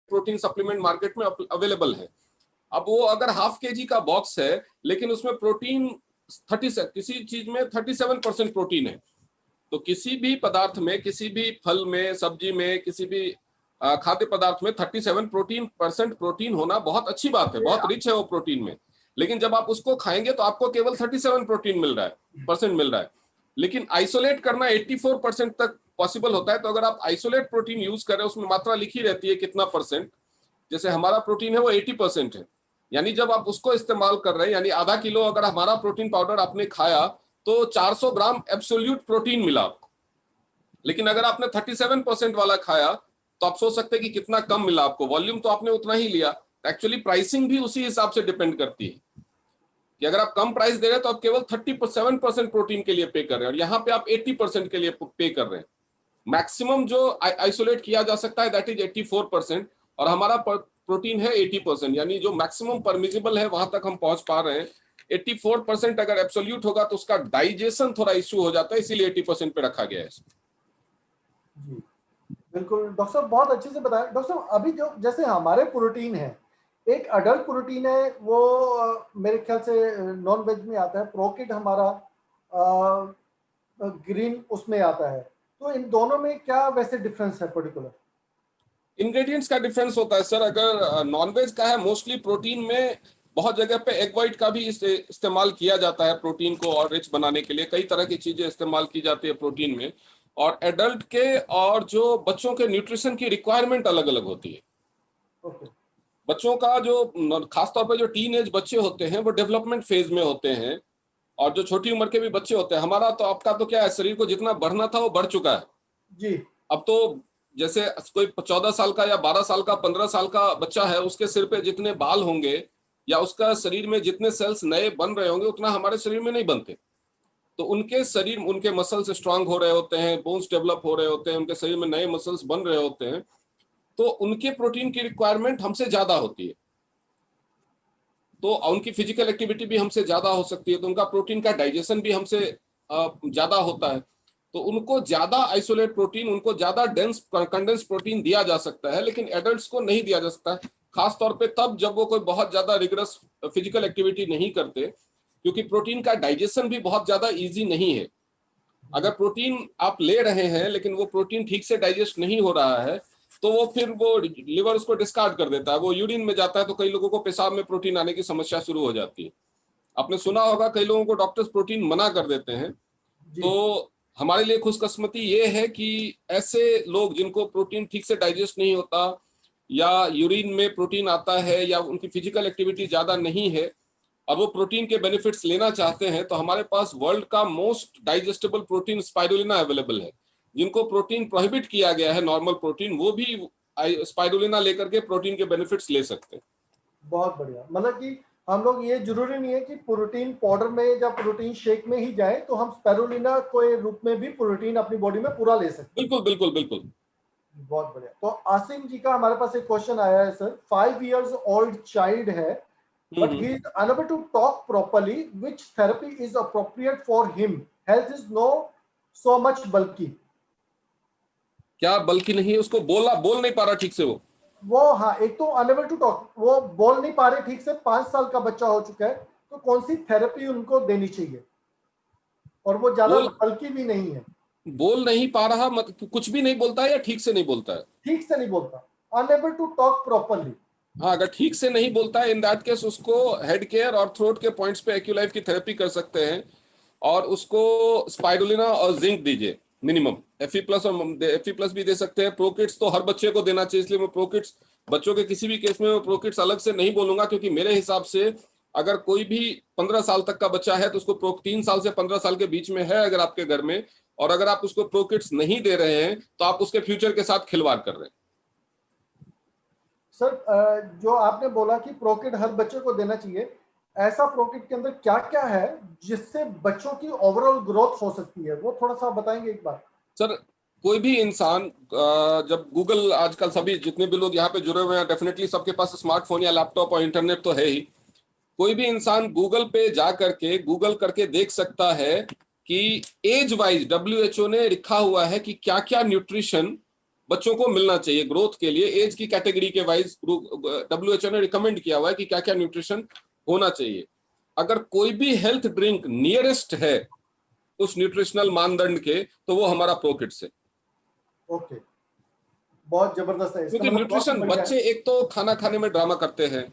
Protein supplement market में available है। अब वो अगर हाफ केजी का बॉक्स है लेकिन उसमें प्रोटीन 30 किसी चीज में 37% प्रोटीन है, तो किसी भी पदार्थ में, किसी भी फल में, सब्जी में, किसी भी खाद्य पदार्थ में 37% प्रोटीन होना बहुत अच्छी बात है, बहुत रिच है वो प्रोटीन में। लेकिन जब आप उसको खाएंगे तो आपको केवल 37 प्रोटीन मिल रहा है, परसेंट मिल रहा है। लेकिन आइसोलेट करना 84% तक पॉसिबल होता है। तो अगर आप आइसोलेट प्रोटीन यूज करें, उसमें मात्रा लिखी रहती है कितना परसेंट, जैसे हमारा प्रोटीन है वो 80% है, यानी जब आप उसको इस्तेमाल कर रहे हैं, यानी आधा किलो अगर हमारा प्रोटीन पाउडर आपने खाया तो 400 ग्राम एब्सोल्यूट प्रोटीन मिला आपको। लेकिन अगर आपने 37% वाला खाया तो आप सोच सकते हैं कि कितना कम मिला आपको, वॉल्यूम तो आपने उतना ही लिया। एक्चुअली प्राइसिंग भी उसी हिसाब से डिपेंड करती है कि अगर आप कम प्राइस दे रहे हैं तो आप केवल 37% प्रोटीन के लिए पे कर रहे हैं, और यहाँ पे आप 80% के लिए पे कर रहे हैं। मैक्सिमम जो आइसोलेट किया जा सकता है दैट इज 84%, और हमारा प्रोटीन है 80%, यानी जो मैक्सिमम परमिजिबल है वहां तक हम पहुंच पा रहे हैं। 84% अगर एब्सोल्यूट होगा तो उसका डाइजेशन थोड़ा इश्यू हो जाता है, इसीलिए 80% पे रखा गया है। जी बिल्कुल डॉक्टर साहब, बहुत अच्छे से बताया। डॉक्टर साहब, अभी जो जैसे हमारे प्रोटीन है, एक अडल्ट प्रोटीन है वो मेरे ख्याल से नॉन वेज में आता है, प्रोकिट हमारा ग्रीन उसमें आता है, तो इन दोनों में क्या वैसे डिफरेंस है पर्टिकुलर? इंग्रेडिएंट्स का डिफरेंस होता है सर। अगर नॉनवेज का है, मोस्टली प्रोटीन में बहुत जगह पे एग वाइट का भी इस्तेमाल किया जाता है प्रोटीन को और रिच बनाने के लिए। कई तरह की चीजें इस्तेमाल की जाती है प्रोटीन में, और एडल्ट के और जो बच्चों के न्यूट्रिशन की रिक्वायरमेंट अलग अलग होती है। बच्चों का जो खासतौर पर जो टीन एज बच्चे होते हैं वो डेवलपमेंट फेज में होते हैं, और जो छोटी उम्र के भी बच्चे होते हैं, हमारा तो आपका तो क्या है, शरीर को जितना बढ़ना था वो बढ़ चुका है जी। अब तो जैसे कोई 14 साल का या 12 साल का 15 साल का बच्चा है, उसके सिर पे जितने बाल होंगे या उसका शरीर में जितने सेल्स नए बन रहे होंगे उतना हमारे शरीर में नहीं बनते। तो उनके शरीर, उनके मसल्स स्ट्रांग हो रहे होते हैं, बोन्स डेवलप हो रहे होते हैं, उनके शरीर में नए मसल्स बन रहे होते हैं, तो उनके प्रोटीन की रिक्वायरमेंट हमसे ज्यादा होती है। तो उनकी फिजिकल एक्टिविटी भी हमसे ज्यादा हो सकती है, तो उनका प्रोटीन का डाइजेशन भी हमसे ज्यादा होता है। तो उनको ज्यादा आइसोलेट प्रोटीन, उनको ज्यादा डेंस कंडेंस प्रोटीन दिया जा सकता है, लेकिन एडल्ट्स को नहीं दिया जा सकता है। खास तौर पे तब जब वो कोई बहुत ज्यादा रिगरस फिजिकल एक्टिविटी नहीं करते, क्योंकि प्रोटीन का डाइजेशन भी बहुत ज्यादा इजी नहीं है। अगर प्रोटीन आप ले रहे हैं लेकिन वो प्रोटीन ठीक से डाइजेस्ट नहीं हो रहा है तो वो फिर वो लिवर उसको डिस्कार्ड कर देता है, वो यूरिन में जाता है, तो कई लोगों को पेशाब में प्रोटीन आने की समस्या शुरू हो जाती है। आपने सुना होगा कई लोगों को डॉक्टर्स प्रोटीन मना कर देते हैं। तो हमारे लिए खुशकिस्मती ये है कि ऐसे लोग जिनको प्रोटीन ठीक से डाइजेस्ट नहीं होता, या यूरिन में प्रोटीन आता है, या उनकी फिजिकल एक्टिविटी ज्यादा नहीं है और वो प्रोटीन के बेनिफिट्स लेना चाहते हैं, तो हमारे पास वर्ल्ड का most digestible protein spirulina available है। जिनको प्रोटीन प्रोहिबिट किया गया है, नॉर्मल प्रोटीन, वो भी स्पाइरुलिना लेकर के प्रोटीन के बेनिफिट्स ले सकते हैं। बहुत बढ़िया। मतलब कि हम लोग, ये जरूरी नहीं है कि प्रोटीन पाउडर में या प्रोटीन शेक में ही जाए, तो हम स्पाइरुलिना के रूप में भी प्रोटीन अपनी बॉडी में पूरा ले सकते हैं। बिल्कुल बिल्कुल बिल्कुल। बहुत बढ़िया। तो आसिम जी का हमारे पास एक क्वेश्चन आया है सर। 5 years old चाइल्ड है, but he is unable to talk properly. Which therapy is appropriate for him? Health is no so much bulky. क्या बल्कि नहीं है, उसको बोल नहीं पा रहा ठीक से वो हाँ, एक तो अनेबल टू टॉक, वो बोल नहीं पा रहे ठीक से, 5 साल का बच्चा हो चुका है, तो कौन सी थेरेपी उनको देनी चाहिए? और वो ज्यादा बल्कि भी नहीं है। बोल नहीं पा रहा, कुछ भी नहीं बोलता है या ठीक से नहीं बोलता है? ठीक से नहीं बोलता, अनेबल टू टॉक प्रॉपर्ली। हाँ, अगर ठीक से नहीं बोलता है, इन दैट केस उसको हेड केयर और थ्रोट के पॉइंट्स पे एक्यूलाइफ की थेरेपी कर सकते हैं, और उसको स्पाइरुलिना और जिंक दीजिए मिनिमम। Fe+ और Fe+ भी दे सकते हैं। प्रोकिट्स तो हर बच्चे को देना चाहिए, इसलिए मैं प्रोकिट्स बच्चों के किसी भी केस में मैं प्रोकिट्स अलग से नहीं बोलूंगा, क्योंकि मेरे हिसाब से अगर कोई भी 15 साल तक का बच्चा है तो उसको 3 साल से 15 साल के बीच में है अगर आपके घर में, और अगर आप उसको प्रोकिट्स नहीं दे रहे हैं तो आप उसके फ्यूचर के साथ खिलवाड़ कर रहे हैं। सर, जो आपने बोला कि प्रोकिट हर बच्चे को देना चाहिए, ऐसा प्रोकिट के अंदर क्या क्या है जिससे बच्चों की ओवरऑल ग्रोथ हो सकती है, वो थोड़ा सा बताएंगे एक बार? सर, कोई भी इंसान जब गूगल, आजकल सभी जितने भी लोग यहाँ पे जुड़े हुए हैं, डेफिनेटली सबके पास स्मार्टफोन या लैपटॉप और इंटरनेट तो है ही। कोई भी इंसान गूगल पे जा करके गूगल करके देख सकता है कि एज वाइज WHO ने लिखा हुआ है कि क्या क्या न्यूट्रिशन बच्चों को मिलना चाहिए ग्रोथ के लिए, एज की कैटेगरी के वाइज WHO ने रिकमेंड किया हुआ है कि क्या क्या न्यूट्रिशन होना चाहिए। अगर कोई भी हेल्थ ड्रिंक नियरेस्ट है उस न्यूट्रिशनल मानदंड के, तो वो हमारा प्रोकिड्स है। ओके, बहुत जबरदस्त है, इसका क्योंकि मतलब बहुत न्यूट्रिशन, बढ़िया है। बच्चे एक तो खाना खाने में ड्रामा करते हैं,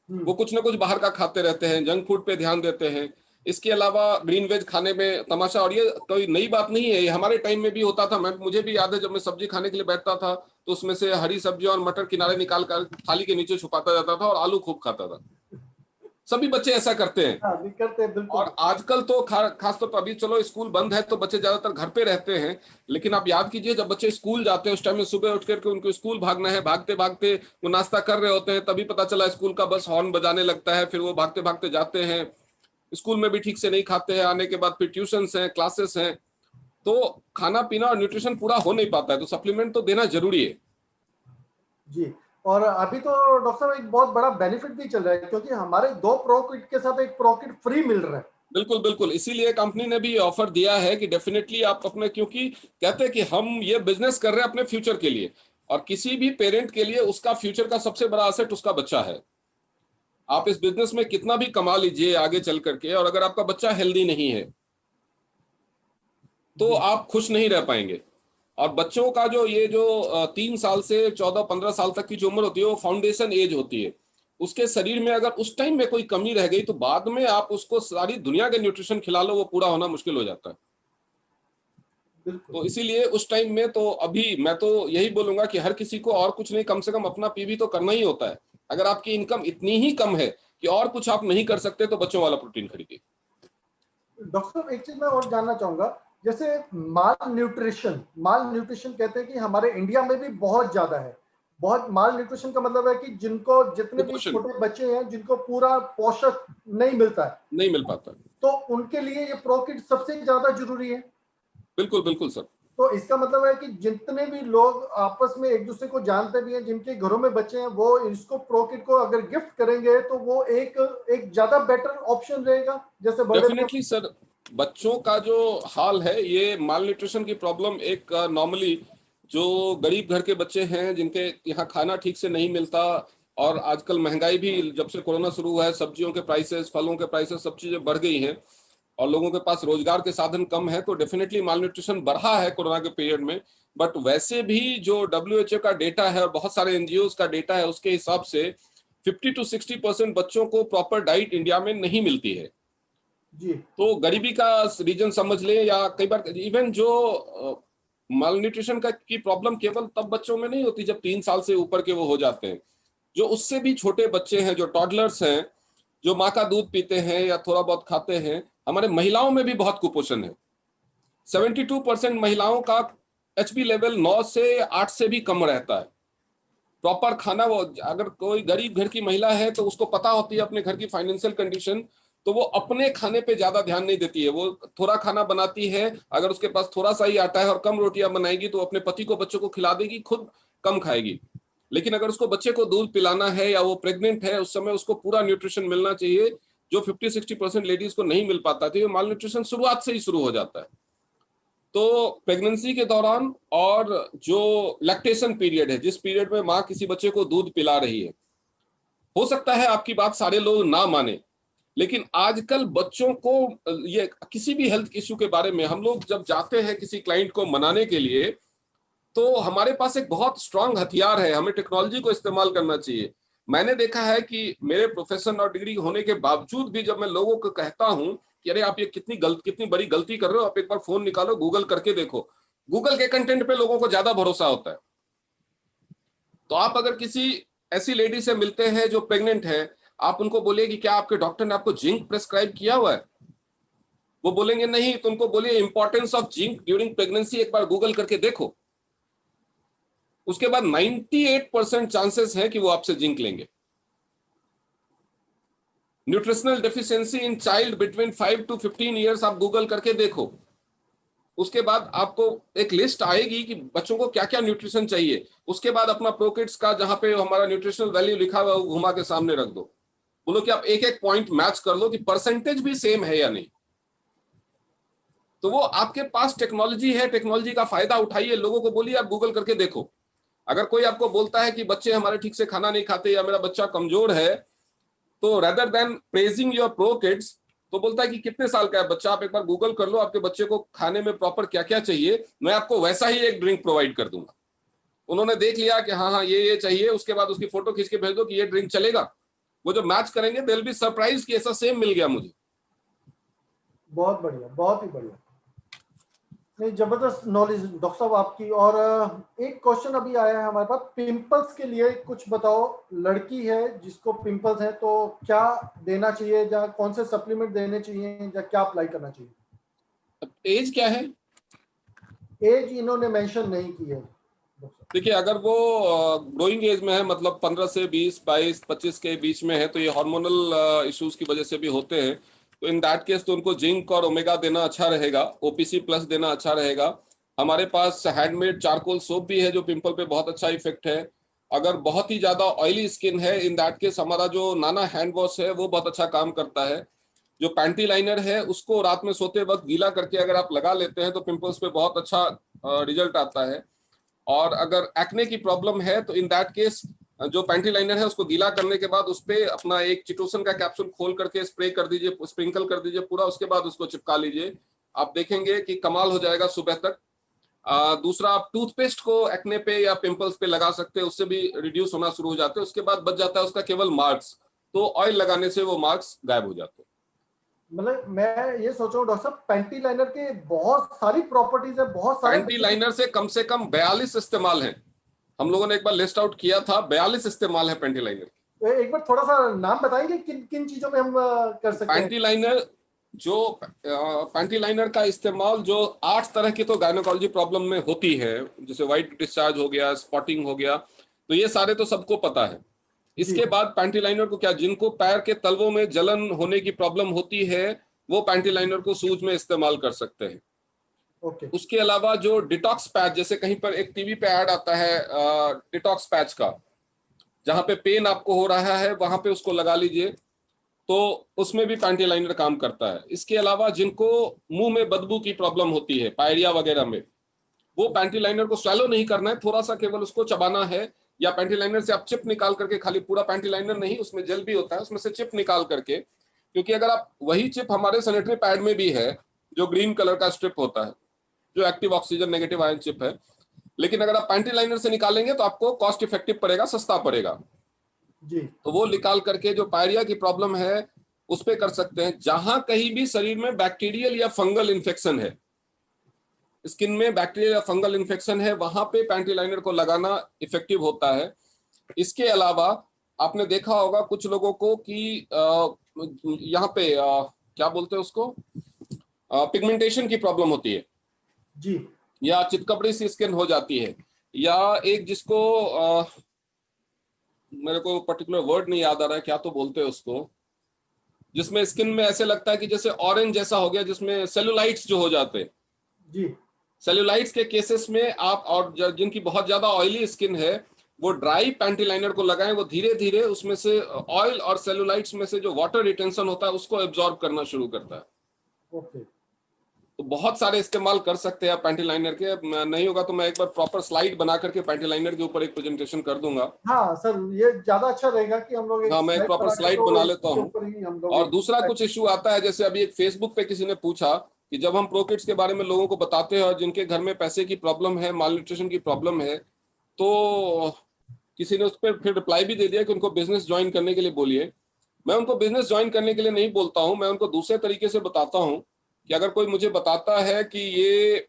वो कुछ ना कुछ बाहर का खाते रहते हैं, जंक फूड पे ध्यान देते हैं। इसके अलावा ग्रीन वेज खाने में तमाशा, और ये कोई नई बात नहीं है, ये हमारे टाइम में भी होता था। मुझे भी याद है, जब मैं सब्जी खाने के लिए बैठता था तो उसमें से हरी सब्जी और मटर किनारे निकाल कर थाली के नीचे छुपाता जाता था और आलू खूब खाता था। सभी बच्चे ऐसा करते हैं। हाँ, भी करते हैं, बिल्कुल। और आजकल तो खास तौर पर, अभी चलो स्कूल बंद है तो बच्चे ज्यादातर घर पे रहते हैं, लेकिन आप याद कीजिए जब बच्चे स्कूल जाते हैं उस टाइम में सुबह उठ करके उनको स्कूल भागना है, भागते भागते वो नाश्ता कर रहे होते हैं, तभी पता चला स्कूल का बस हॉर्न बजाने लगता है, फिर वो भागते भागते जाते हैं, स्कूल में भी ठीक से नहीं खाते हैं, आने के बाद फिर ट्यूशंस हैं, क्लासेस हैं, तो खाना पीना और न्यूट्रिशन पूरा हो नहीं पाता है, तो सप्लीमेंट तो देना जरूरी है। जी, और अभी तो डॉक्टर साहब एक बहुत बड़ा बेनिफिट भी चल रहा है, क्योंकि हमारे 2 प्रो किट के साथ एक प्रो किट फ्री मिल रहा है। बिल्कुल बिल्कुल, इसीलिए कंपनी ने भी ऑफर दिया है कि डेफिनेटली आप अपने, क्योंकि कहते हैं कि हम ये बिजनेस कर रहे हैं अपने फ्यूचर के लिए, और किसी भी पेरेंट के लिए उसका फ्यूचर का सबसे बड़ा असेट उसका बच्चा है। आप इस बिजनेस में कितना भी कमा लीजिए आगे चल करके, और अगर आपका बच्चा हेल्दी नहीं है तो जी, आप खुश नहीं रह पाएंगे। और बच्चों का जो ये जो 3 साल से 14-15 साल तक की जो उम्र होती है वो फाउंडेशन एज होती है। उसके शरीर में अगर उस टाइम में कोई कमी रह गई तो बाद में आप उसको सारी दुनिया के न्यूट्रिशन खिला लो, वो पूरा होना मुश्किल हो जाता है। बिल्कुल। तो इसीलिए उस टाइम में तो अभी मैं तो यही बोलूंगा कि हर किसी को और कुछ नहीं, कम से कम अपना पीवी तो करना ही होता है। अगर आपकी इनकम इतनी ही कम है कि और कुछ आप नहीं कर सकते, तो बच्चों वाला प्रोटीन खरीदिए। डॉक्टर साहब, एक चीज मैं और जानना चाहूंगा, जैसे माल न्यूट्रिशन कहते हैं कि हमारे इंडिया में भी बहुत ज्यादा है। बहुत माल न्यूट्रिशन का मतलब है कि जिनको, जितने भी कुपोषण छोटे बच्चे हैं जिनको पूरा पोषक नहीं मिलता है, नहीं मिल पाता। तो उनके लिए ये प्रो किट सबसे ज्यादा जरूरी है। बिल्कुल बिल्कुल सर। तो इसका मतलब है कि जितने भी लोग आपस में एक दूसरे को जानते भी हैं, जिनके घरों में बच्चे हैं, वो इसको प्रो किट को अगर गिफ्ट करेंगे तो वो एक एक ज्यादा बेटर ऑप्शन रहेगा, जैसे बर्थडे में। डेफिनेटली सर, बच्चों का जो हाल है, ये माल न्यूट्रिशन की प्रॉब्लम एक नॉर्मली जो गरीब घर के बच्चे हैं जिनके यहाँ खाना ठीक से नहीं मिलता, और आजकल महंगाई भी जब से कोरोना शुरू हुआ है, सब्जियों के प्राइसेस, फलों के प्राइसेस, सब चीजें बढ़ गई हैं, और लोगों के पास रोजगार के साधन कम है, तो डेफिनेटली माल न्यूट्रिशन बढ़ा है कोरोना के पीरियड में। बट वैसे भी जो WHO का डेटा है और बहुत सारे NGOs का डेटा है, उसके हिसाब से 50 to 60% बच्चों को प्रॉपर डाइट इंडिया में नहीं मिलती है। जी, तो गरीबी का रीजन समझ ले, या कई बार इवन जो माल न्यूट्रिशन का की प्रॉब्लम केवल तब बच्चों में नहीं होती जब 3 साल से ऊपर के वो हो जाते हैं। जो उससे भी छोटे बच्चे हैं, जो टॉडलर्स हैं, जो माँ का दूध पीते हैं या थोड़ा बहुत खाते हैं, हमारे महिलाओं में भी बहुत कुपोषण है। 72% महिलाओं का HB लेवल 9 से 8 से भी कम रहता है। प्रॉपर खाना, वो अगर कोई गरीब घर की महिला है तो उसको पता होती है अपने घर की फाइनेंशियल कंडीशन, तो वो अपने खाने पे ज्यादा ध्यान नहीं देती है, वो थोड़ा खाना बनाती है, अगर उसके पास थोड़ा सा ही आटा है और कम रोटियां बनाएगी तो अपने पति को, बच्चों को खिला देगी, खुद कम खाएगी। लेकिन अगर उसको बच्चे को दूध पिलाना है या वो प्रेग्नेंट है, उस समय उसको पूरा न्यूट्रिशन मिलना चाहिए, जो 50-60% लेडीज को नहीं मिल पाता था। माल न्यूट्रिशन शुरुआत से ही शुरू हो जाता है। तो प्रेगनेंसी के दौरान और जो लैक्टेशन पीरियड है, जिस पीरियड में माँ किसी बच्चे को दूध पिला रही है, हो सकता है आपकी बात सारे लोग ना माने, लेकिन आजकल बच्चों को ये किसी भी हेल्थ इश्यू के बारे में हम लोग जब जाते हैं किसी क्लाइंट को मनाने के लिए, तो हमारे पास एक बहुत स्ट्रांग हथियार है, हमें टेक्नोलॉजी को इस्तेमाल करना चाहिए। मैंने देखा है कि मेरे प्रोफेशन और डिग्री होने के बावजूद भी जब मैं लोगों को कहता हूं कि अरे आप ये कितनी बड़ी गलती कर रहे हो, आप एक बार फोन निकालो, गूगल करके देखो, गूगल के कंटेंट पे लोगों को ज्यादा भरोसा होता है। तो आप अगर किसी ऐसी लेडी से मिलते हैं जो प्रेग्नेंट है, आप उनको बोलिए कि क्या आपके डॉक्टर ने आपको जिंक प्रेस्क्राइब किया हुआ है, वो बोलेंगे नहीं, तो उनको बोलिए importance of zinc during pregnancy एक बार गूगल करके देखो। उसके बाद 98% चांसेस है कि वो आपसे जिंक लेंगे। Nutritional deficiency in child between 5 to 15 years आप गूगल करके देखो। उसके बाद आपको एक लिस्ट आएगी कि बच्चों को क्या क्या न्यूट्रिशन चाहिए। उसके बाद अपना प्रोकिट्स का जहां पे हमारा न्यूट्रिशनल वैल्यू लिखा हुआ है वो घुमा के सामने रख दो, बोलो कि आप एक एक पॉइंट मैच कर लो कि परसेंटेज भी सेम है या नहीं। तो वो आपके पास टेक्नोलॉजी है, टेक्नोलॉजी का फायदा उठाइए, लोगों को बोलिए आप गूगल करके देखो। अगर कोई आपको बोलता है कि बच्चे हमारे ठीक से खाना नहीं खाते या मेरा बच्चा कमजोर है, तो rather than praising your pro kids, तो बोलता है कि कितने साल का है बच्चा, आप एक बार गूगल कर लो आपके बच्चे को खाने में प्रॉपर क्या क्या चाहिए, मैं आपको वैसा ही एक ड्रिंक प्रोवाइड कर दूंगा। उन्होंने देख लिया कि हाँ हाँ ये चाहिए, उसके बाद उसकी फोटो खींच के भेज दो कि ये ड्रिंक चलेगा। वो जो मैच करेंगे दे विल बी सरप्राइज कि ऐसा सेम मिल गया मुझे। बहुत बढ़िया, बहुत ही बढ़िया। नहीं, जबरदस्त नॉलेज डॉक्टर साहब आपकी। और एक क्वेश्चन अभी आया है हमारे पास, पिंपल्स के लिए कुछ बताओ। लड़की है जिसको पिंपल्स है, तो क्या देना चाहिए, या कौन से सप्लीमेंट देने चाहिए, या क्या अप्लाई करना चाहिए? एज क्या है? एज इन्होंने मेंशन नहीं की है। देखिए, अगर वो ग्रोइंग एज में है, मतलब 15 से 20, 22, 25 के बीच में है, तो ये हार्मोनल इश्यूज की वजह से भी होते हैं, तो इन दैट केस तो उनको जिंक और ओमेगा देना अच्छा रहेगा, ओपीसी प्लस देना अच्छा रहेगा। हमारे पास हैंडमेड चारकोल सोप भी है जो पिंपल पे बहुत अच्छा इफेक्ट है। अगर बहुत ही ज्यादा ऑयली स्किन है, इन दैट केस हमारा जो नाना हैंड वॉश है वो बहुत अच्छा काम करता है। जो पैंटी लाइनर है उसको रात में सोते वक्त गीला करके अगर आप लगा लेते हैं तो पिंपल्स पे बहुत अच्छा रिजल्ट आता है। और अगर एक्ने की प्रॉब्लम है तो इन दैट केस जो पैंटी लाइनर है उसको गीला करने के बाद उस पे अपना एक चिटोसन का कैप्सूल खोल करके स्प्रे कर दीजिए, स्प्रिंकल कर दीजिए पूरा, उसके बाद उसको चिपका लीजिए। आप देखेंगे कि कमाल हो जाएगा सुबह तक। दूसरा, आप टूथपेस्ट को एक्ने पे या पिंपल्स पे लगा सकते हैं, उससे भी रिड्यूस होना शुरू हो जाते हैं। उसके बाद बच जाता है उसका केवल मार्क्स, तो ऑयल लगाने से वो मार्क्स गायब हो जाते हैं। मतलब मैं ये सोच रहा हूँ डॉक्टर साहब, पैंटी लाइनर के बहुत सारी प्रॉपर्टीज है, बहुत सारे पैंटी लाइनर से कम 42 इस्तेमाल है। हम लोगों ने एक बार लिस्ट आउट किया था, 42 इस्तेमाल है पैंटी लाइनर। एक बार थोड़ा सा नाम बताएंगे किन किन चीजों में हम कर सकते हैं? पैंटी लाइनर जो पैंटी लाइनर का इस्तेमाल जो 8 तरह की तो गायनोकोलॉजी प्रॉब्लम में होती है, जैसे व्हाइट डिस्चार्ज हो गया, स्पॉटिंग हो गया, तो ये सारे तो सबको पता है। जी। इसके बाद पैंटी लाइनर को क्या, जिनको पैर के तलवों में जलन होने की प्रॉब्लम होती है वो पैंटी लाइनर को सूज में इस्तेमाल कर सकते हैं। ओके। उसके अलावा जो डिटॉक्स पैच, जैसे कहीं पर एक टीवी पे ऐड आता है डिटॉक्स पैच का, जहां पे पेन आपको हो रहा है वहां पे उसको लगा लीजिए, तो उसमें भी पैंटी लाइनर काम करता है। इसके अलावा जिनको मुंह में बदबू की प्रॉब्लम होती है पायरिया वगैरह में, वो पैंटी लाइनर को स्वेलो नहीं करना है, थोड़ा सा केवल उसको चबाना है, या पैंटी लाइनर से आप चिप निकाल करके, खाली पूरा पैंटी लाइनर नहीं, उसमें जेल भी होता है, उसमें से चिप निकाल करके, क्योंकि अगर आप वही चिप हमारे सैनिटरी पैड में भी है जो ग्रीन कलर का स्ट्रिप होता है, जो active oxygen negative ion chip है, लेकिन अगर आप पैंटी लाइनर से निकालेंगे तो आपको कॉस्ट इफेक्टिव पड़ेगा, सस्ता पड़ेगा। जी। तो वो निकाल करके जो पायरिया की प्रॉब्लम है उस पे कर सकते हैं। जहां कहीं भी शरीर में बैक्टीरियल या फंगल इन्फेक्शन है, स्किन में बैक्टीरियल या फंगल इन्फेक्शन है, वहां पे पैंटी लाइनर को लगाना इफेक्टिव होता है। इसके अलावा आपने देखा होगा कुछ लोगों को कि यहाँ पे क्या बोलते हैं उसको, पिगमेंटेशन की प्रॉब्लम होती है, जी। या चितकबरी सी स्किन हो जाती है, या एक जिसको मेरे को पर्टिकुलर वर्ड नहीं याद आ रहा है, क्या तो बोलते हैं उसको, जिसमें स्किन में ऐसे लगता है कि जैसे ऑरेंज जैसा हो गया, जिसमें सेलुलाइट्स जो हो जाते हैं। जी। सेलुलाइट्स के केसेस में आप, और जिनकी बहुत ज्यादा ऑयली स्किन है, वो ड्राई पैंटी लाइनर को लगाएं, वो धीरे धीरे उसमें से ऑयल और सेलुलाइट्स में से जो वाटर रिटेंशन होता है उसको एब्जॉर्ब करना शुरू करता है। ओके। तो बहुत सारे इस्तेमाल कर सकते हैं आप पैंटी लाइनर के। नहीं होगा तो मैं एक बार प्रॉपर स्लाइड बना करके पैंटी लाइनर के ऊपर एक प्रेजेंटेशन कर दूंगा। हाँ सर, ये ज्यादा अच्छा रहेगा कि हम लोग एक हाँ, मैं एक स्लाइड प्रॉपर बना के, स्लाइड तो बना लेता इसके हूँ। ऊपर ही हम लोग और दूसरा कुछ इश्यू आता है, जैसे अभी एक फेसबुक पे किसी ने पूछा कि जब हम प्रोकिड्स के बारे में लोगों को बताते हैं और जिनके घर में पैसे की प्रॉब्लम है, माल न्यूट्रिशन की प्रॉब्लम है, तो किसी ने उस पर फिर रिप्लाई भी दे दिया कि उनको बिजनेस ज्वाइन करने के लिए बोलिए। मैं उनको बिजनेस ज्वाइन करने के लिए नहीं बोलता हूँ, मैं उनको दूसरे तरीके से बताता हूँ कि अगर कोई मुझे बताता है कि ये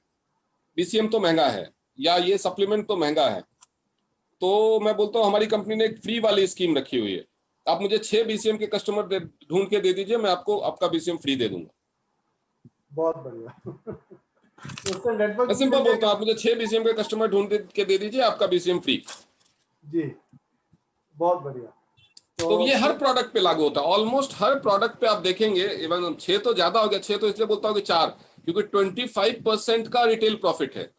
बीसीएम तो महंगा है या ये सप्लीमेंट तो महंगा है, तो मैं बोलता हूँ हमारी कंपनी ने एक फ्री वाली स्कीम रखी हुई है, आप मुझे 6 बीसीएम के कस्टमर ढूंढ के दे दीजिए, मैं आपको आपका बीसीएम फ्री दे दूंगा। बहुत बढ़िया। उससे नेटवर्क मैं भी सिंपल मिल बोलता हूँ, जाएगा। आप मुझे 6 बीसीएम के कस्टमर ढूंढ के दे दीजिए, आपका बीसीएम फ्री। जी। बहुत बढ़िया। तो ये हर तो प्रोडक्ट पे लागू होता है, ऑलमोस्ट हर प्रोडक्ट पे आप देखेंगे। इवन 6 तो ज्यादा हो गया, 6 तो इसलिए बोलता हूँ कि 4, क्योंकि 25% का रिटेल प्रॉफिट है।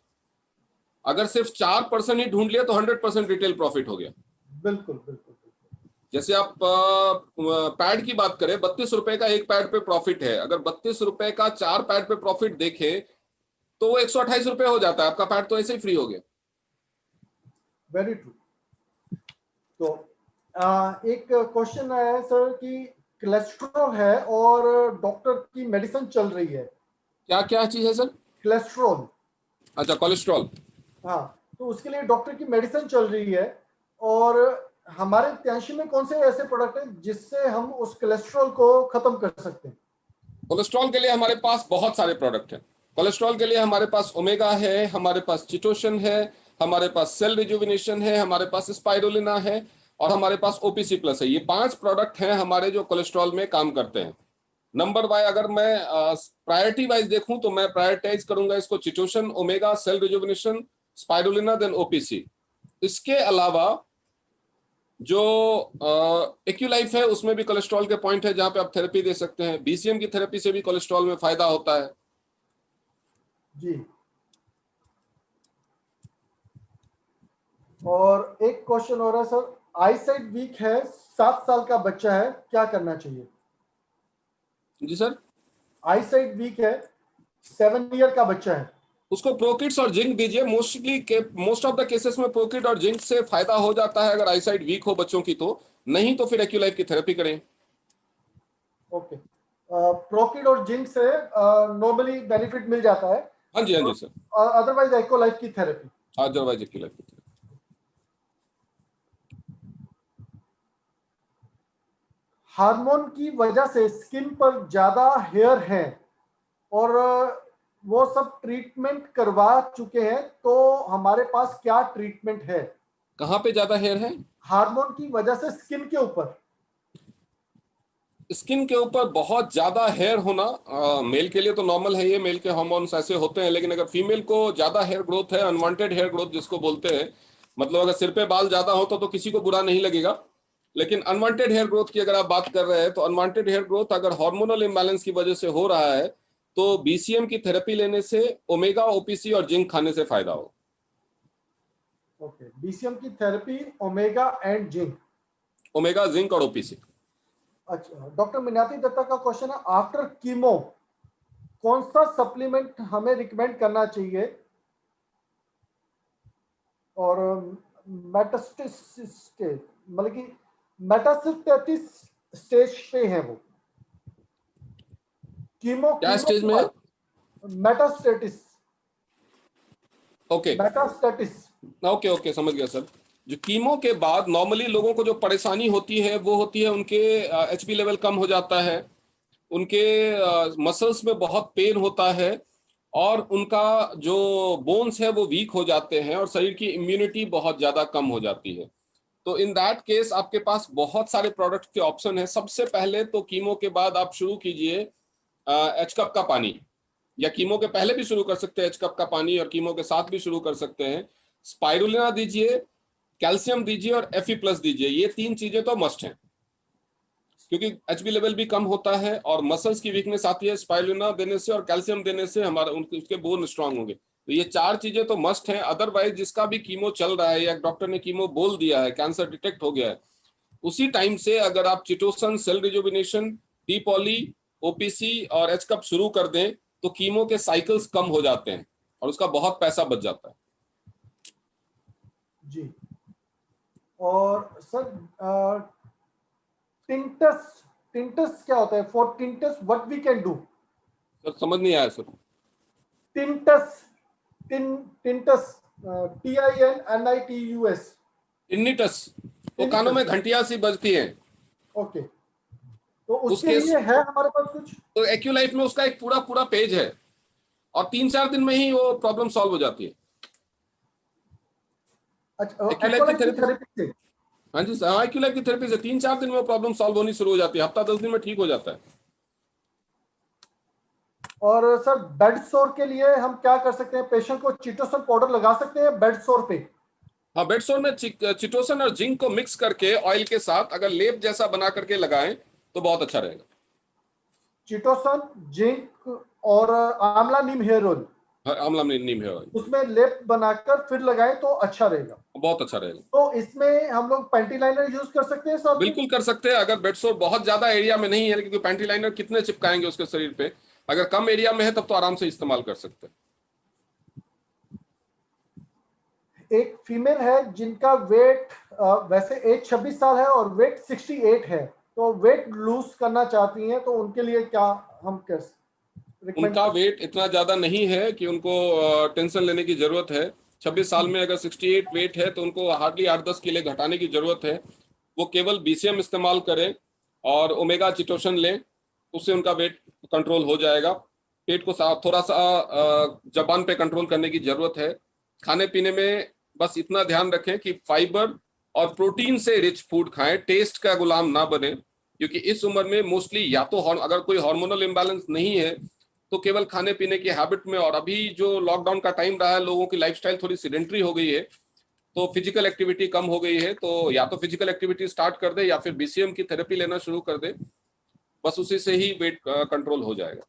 अगर सिर्फ 4% ही ढूंढ लिया तो 100% रिटेल प्रॉफिट हो गया। बिल्कुल बिल्कुल बिल्कुल। जैसे आप पैड की बात करें, 32 रुपए का एक पैड पे प्रॉफिट है, अगर 32 रुपए का 4 पैड पे प्रॉफिट देखें तो वो 128 रुपए हो जाता है, आपका पैड तो ऐसे ही फ्री हो गया। Very true. तो एक क्वेश्चन आया है सर कि कोलेस्ट्रॉल है और डॉक्टर की मेडिसिन चल रही है। क्या क्या चीज है सर? कोलेस्ट्रॉल। अच्छा, कोलेस्ट्रॉल। हाँ, तो उसके लिए डॉक्टर की मेडिसिन चल रही है और हमारे त्यांशी में कौन से ऐसे प्रोडक्ट हैं जिससे हम उस कोलेस्ट्रॉल को खत्म कर सकते हैं? कोलेस्ट्रॉल के लिए हमारे पास बहुत सारे प्रोडक्ट हैं। कोलेस्ट्रॉल के लिए हमारे पास ओमेगा है, हमारे पास चिटोशन है, हमारे पास सेल रिजुविनेशन है, हमारे पास स्पाइरुलिना है और हमारे पास ओपीसी प्लस है। ये 5 प्रोडक्ट हैं हमारे जो कोलेस्ट्रॉल में काम करते हैं। नंबर वाइज अगर मैं प्रायोरिटी वाइज देखूं तो मैं प्रायोरिटाइज करूंगा इसको chitosan, omega, cell rejuvenation, spirulina, then OPC. इसके अलावा जो एक्यूलाइफ है उसमें भी कोलेस्ट्रॉल के पॉइंट है जहां पे आप थेरेपी दे सकते हैं। बीसीएम की थेरेपी से भी कोलेस्ट्रॉल में फायदा होता है। जी। और एक क्वेश्चन हो रहा है सर, आई साइट वीक है, 7 साल का बच्चा है, क्या करना चाहिए? जी सर। आई साइट वीक है, 7 ईयर का बच्चा है। उसको प्रोकिट्स और जिंक दीजिए। मोस्ट ऑफ द केसेस में प्रोकिट और जिंक से फायदा हो जाता है अगर आईसाइट वीक हो बच्चों की, तो नहीं तो फिर एक्यूलाइफ की थेरेपी करें। ओके। प्रोकिड और जिंक से नॉर्मली बेनिफिट मिल जाता है। हाँ जी, हाँ जी सर। अदरवाइज एक्वालाइफ की थेरेपी। अदरवाइज एक्यूलाइफ की थेरेपी। हार्मोन की वजह से स्किन पर ज्यादा हेयर है और वो सब ट्रीटमेंट करवा चुके हैं, तो हमारे पास क्या ट्रीटमेंट है? कहाँ पे ज्यादा हेयर है? हार्मोन की वजह से स्किन के ऊपर। स्किन के ऊपर बहुत ज्यादा हेयर होना मेल के लिए तो नॉर्मल है, ये मेल के हार्मोन्स ऐसे होते हैं। लेकिन अगर फीमेल को ज्यादा हेयर ग्रोथ है, अनवांटेड हेयर ग्रोथ जिसको बोलते हैं, मतलब अगर सिर पे बाल ज्यादा हो तो किसी को बुरा नहीं लगेगा। लेकिन अनवांटेड हेयर ग्रोथ की अगर आप बात कर रहे हैं तो अनवांटेड हेयर ग्रोथ अगर हार्मोनल इम्बैलेंस की वजह से हो रहा है तो बीसीएम की थेरेपी लेने से ओमेगा, ओपीसी और जिंक खाने से फायदा हो। ओके, बीसीएम की therapy, omega and zinc. Omega, zinc और ओपीसी। अच्छा, डॉक्टर मिनाती दत्ता का क्वेश्चन है, आफ्टर कीमो कौन सा सप्लीमेंट हमें रिकमेंड करना चाहिए? और मेटास्टेसिस के मतलब कि मेटास्टेटिस स्टेज पे है वो, कीमो क्या कीमो स्टेज के में है? बाद। Metastasis. Okay, metastasis. Okay, okay, समझ गया सर। जो कीमो के बाद नॉर्मली लोगों को जो परेशानी होती है वो होती है उनके एचबी लेवल कम हो जाता है, उनके मसल्स में बहुत पेन होता है और उनका जो बोन्स है वो वीक हो जाते हैं और शरीर की इम्यूनिटी बहुत ज्यादा कम हो जाती है। तो इन दैट केस आपके पास बहुत सारे प्रोडक्ट के ऑप्शन है। सबसे पहले तो कीमो के बाद आप शुरू कीजिए एच कप का पानी, या कीमो के पहले भी शुरू कर सकते हैं एच कप का पानी और कीमो के साथ भी शुरू कर सकते हैं। स्पाइरुलिना दीजिए, कैल्शियम दीजिए और एफी प्लस दीजिए। ये 3 चीजें तो मस्ट हैं क्योंकि एचबी लेवल भी कम होता है और मसल्स की वीकनेस आती है स्पाइरुलिना देने से और कैल्शियम देने से हमारा उनके उसके बोन स्ट्रांग होंगे। तो ये 4 चीजें तो मस्ट हैं। अदरवाइज जिसका भी कीमो चल रहा है या डॉक्टर ने कीमो बोल दिया है, कैंसर डिटेक्ट हो गया है, उसी टाइम से अगर आप chitosan, cell rejuvenation, D poly, OPC और एच कप शुरू कर दें तो कीमो के साइकिल्स कम हो जाते हैं और उसका बहुत पैसा बच जाता है। जी। और सर टिंटस, टिंटस क्या होता है? For tinnitus what we can do? Sir समझ नहीं आया सर। टिंटस, टिंटस, TINNITUS। टिन्निटस, वो कानों में टिंटस। घंटियां सी बजती हैं। ओके, तो उसके उसके लिए है हमारे पास कुछ? तो एक्यूलाइफ में उसका एक पूरा पूरा पेज है और 3-4 दिन में ही वो प्रॉब्लम सॉल्व हो जाती है। अच्छा, एक्यूलाइफ की एक्वालाइफ की थेरेपी, थेरेपी से? हाँ जी सर, हाँ, एक्यूलाइफ की थेरेपी से 3-4 दिन में वो प्रॉब्लम सॉल्व होनी शुरू हो जाती है। हफ्ता 10 दिन में ठीक हो जाता है। और सर बेड सोर के लिए हम क्या कर सकते हैं? पेशेंट को चिटोसन पाउडर लगा सकते हैं बेड सोर पे? हाँ, बेड सोर में चिटोसन और जिंक को मिक्स करके ऑयल के साथ अगर लेप जैसा बना करके लगाएं तो बहुत अच्छा रहेगा। चिटोसन, जिंक और आंवला नीम हेयर ऑयल, हाँ, आंवला नीम है ऑयल, उसमें लेप बनाकर फिर लगाएं तो अच्छा रहेगा। बहुत अच्छा रहेगा। तो इसमें हम लोग पेंटी लाइनर यूज कर सकते हैं साथ में? बिल्कुल कर सकते हैं अगर बेड सोर बहुत ज्यादा एरिया में नहीं है, क्योंकि पैंटी लाइनर कितने चिपकाएंगे उसके शरीर पे। अगर कम एरिया में है तब तो आराम से इस्तेमाल कर सकते हैं। एक फीमेल है जिनका वेट वैसे एज 26 साल है और वेट 68 है, तो वेट लूज करना चाहती हैं, तो उनके लिए क्या हम कर रिकमेंड उनका वेट इतना ज्यादा नहीं है कि उनको टेंशन लेने की जरूरत है। 26 साल में अगर 68 वेट है तो उनको हार्डली 8-10 किलो घटाने की जरूरत है। वो केवल बीसीएम इस्तेमाल करें और ओमेगा चिटोसन लें, उससे उनका वेट कंट्रोल हो जाएगा। पेट को थोड़ा सा जबान पे कंट्रोल करने की जरूरत है। खाने पीने में बस इतना ध्यान रखें कि फाइबर और प्रोटीन से रिच फूड खाएं, टेस्ट का गुलाम ना बने, क्योंकि इस उम्र में मोस्टली या तो अगर कोई हार्मोनल इम्बैलेंस नहीं है तो केवल खाने पीने की हैबिट में, और अभी जो लॉकडाउन का टाइम रहा है लोगों की लाइफस्टाइल थोड़ी सीडेंटरी हो गई है, तो फिजिकल एक्टिविटी कम हो गई है, तो या तो फिजिकल एक्टिविटी स्टार्ट कर दे या फिर बीसीएम की थेरेपी लेना शुरू कर दे। बस उसी से ही वेट कंट्रोल हो जाएगा।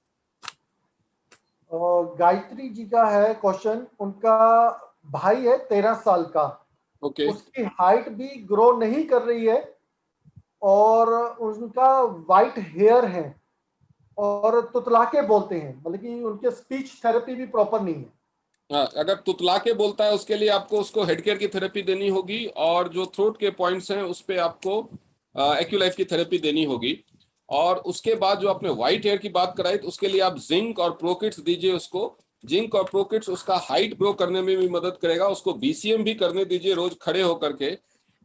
गायत्री जी का है क्वेश्चन, उनका भाई है 13 साल का, ओके। उसकी हाइट भी ग्रो नहीं कर रही है और उनका वाइट हेयर है और तुतलाके बोलते हैं, मतलब कि उनके स्पीच थेरेपी भी प्रॉपर नहीं है। हाँ, अगर तुतला के बोलता है उसके लिए आपको उसको हेड केयर की थेरेपी देनी होगी, और जो थ्रोट के पॉइंट्स हैं उस पे आपको एक्यूलाइफ की थेरेपी देनी होगी। और उसके बाद जो आपने व्हाइट हेयर की बात कराई तो उसके लिए आप जिंक और प्रोकिट्स दीजिए उसको। जिंक और प्रोकिट्स उसका हाइट ग्रो करने में भी मदद करेगा। उसको बीसीएम भी करने दीजिए रोज खड़े होकर के।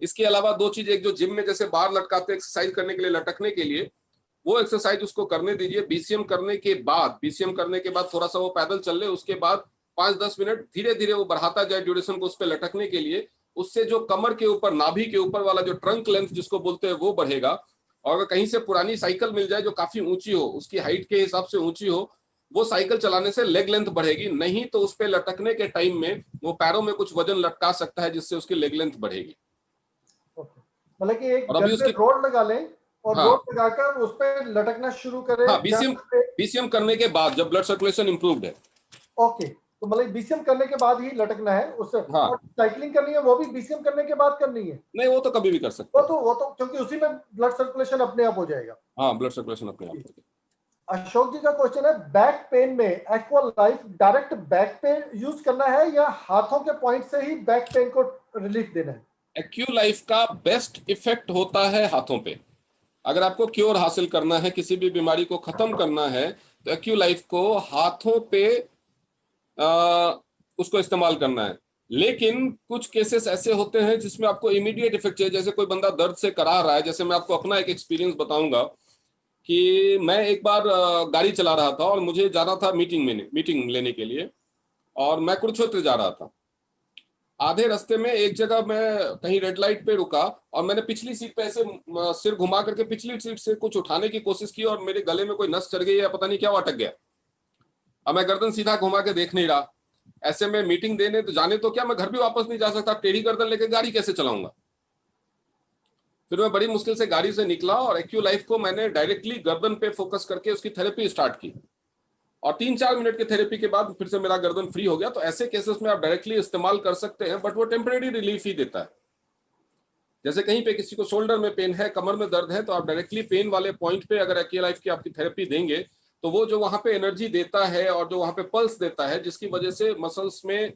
इसके अलावा दो चीज, एक जो जिम में जैसे बार लटकाते एक्सरसाइज करने के लिए, लटकने के लिए, वो एक्सरसाइज उसको करने दीजिए। बीसीएम करने के बाद, थोड़ा सा वो पैदल चल ले, उसके बाद 5-10 मिनट धीरे धीरे वो बढ़ाता जाए ड्यूरेशन को उस पर लटकने के लिए। उससे जो कमर के ऊपर, नाभि के ऊपर वाला जो ट्रंक लेंथ जिसको बोलते हैं वो बढ़ेगा। और अगर कहीं से पुरानी साइकिल मिल जाए जो काफी ऊंची हो, उसकी हाइट के हिसाब से ऊंची हो, वो साइकिल चलाने से लेग लेंथ बढ़ेगी। नहीं तो उस पर लटकने के टाइम में वो पैरों में कुछ वजन लटका सकता है जिससे उसकी लेग लेंथ बढ़ेगी। मतलब कि एक और अभी गल पे उसकी, रोड लगा लें और हाँ रोड लगाकर उस पर लटकना शुरू करें हाँ, बीसीएम जहाँ पे। बीसीएम करने के बाद जब ब्लड सर्कुलेशन इंप्रूव्ड है। ओके, तो मतलब बीसीएम करने के बाद ही लटकना है उससे, और हाँ, साइकिलिंग करनी है वो भी बीसीएम करने के बाद करनी है। नहीं वो तो कभी भी कर सकते हैं। वो तो क्योंकि उसी में ब्लड सर्कुलेशन अपने आप हो जाएगा। हाँ, ब्लड सर्कुलेशन अपने आप होगी। अशोक जी का क्वेश्चन है, बैक पेन में aqua life direct back pain use करना है या हाथों के पॉइंट से ही बैक पेन को रिलीफ देना है? एक्यूलाइफ का बेस्ट इफेक्ट होता है हाथों पे। अगर आपको क्योर हासिल करना है, किसी भी बीमारी को खत्म करना है, तो एक्यूलाइफ को हाथों पे आ, उसको इस्तेमाल करना है। लेकिन कुछ केसेस ऐसे होते हैं जिसमें आपको इमीडिएट इफेक्ट चाहिए। जैसे कोई बंदा दर्द से करा रहा है, जैसे मैं आपको अपना एक एक्सपीरियंस बताऊंगा कि मैं एक बार गाड़ी चला रहा था और मुझे जाना था मीटिंग लेने के लिए, और मैं कुरुक्षेत्र जा रहा था। आधे रास्ते में एक जगह मैं कहीं रेड लाइट पे रुका और मैंने पिछली सीट पे ऐसे सिर घुमा करके पिछली सीट से कुछ उठाने की कोशिश की, और मेरे गले में कोई नस चढ़ गई या पता नहीं क्या, वो अटक गया। अब मैं गर्दन सीधा घुमा के देख नहीं रहा। ऐसे में मीटिंग देने तो जाने तो क्या, मैं घर भी वापस नहीं जा सकता, टेढ़ी गर्दन लेके गाड़ी कैसे चलाऊंगा। फिर मैं बड़ी मुश्किल से गाड़ी से निकला और एक्यू लाइफ को मैंने डायरेक्टली गर्दन पे फोकस करके उसकी थेरेपी स्टार्ट की, और 3-4 मिनट की थेरेपी के बाद फिर से मेरा गर्दन फ्री हो गया। तो ऐसे केसेस में आप डायरेक्टली इस्तेमाल कर सकते हैं, बट वो टेम्परेरी रिलीफ ही देता है। जैसे कहीं पे किसी को शोल्डर में पेन है, कमर में दर्द है, तो आप डायरेक्टली पेन वाले पॉइंट पे अगर एक्यू लाइफ की आपकी थेरेपी देंगे तो वो जो वहां पे एनर्जी देता है और जो वहां पे पल्स देता है, जिसकी वजह से मसल्स में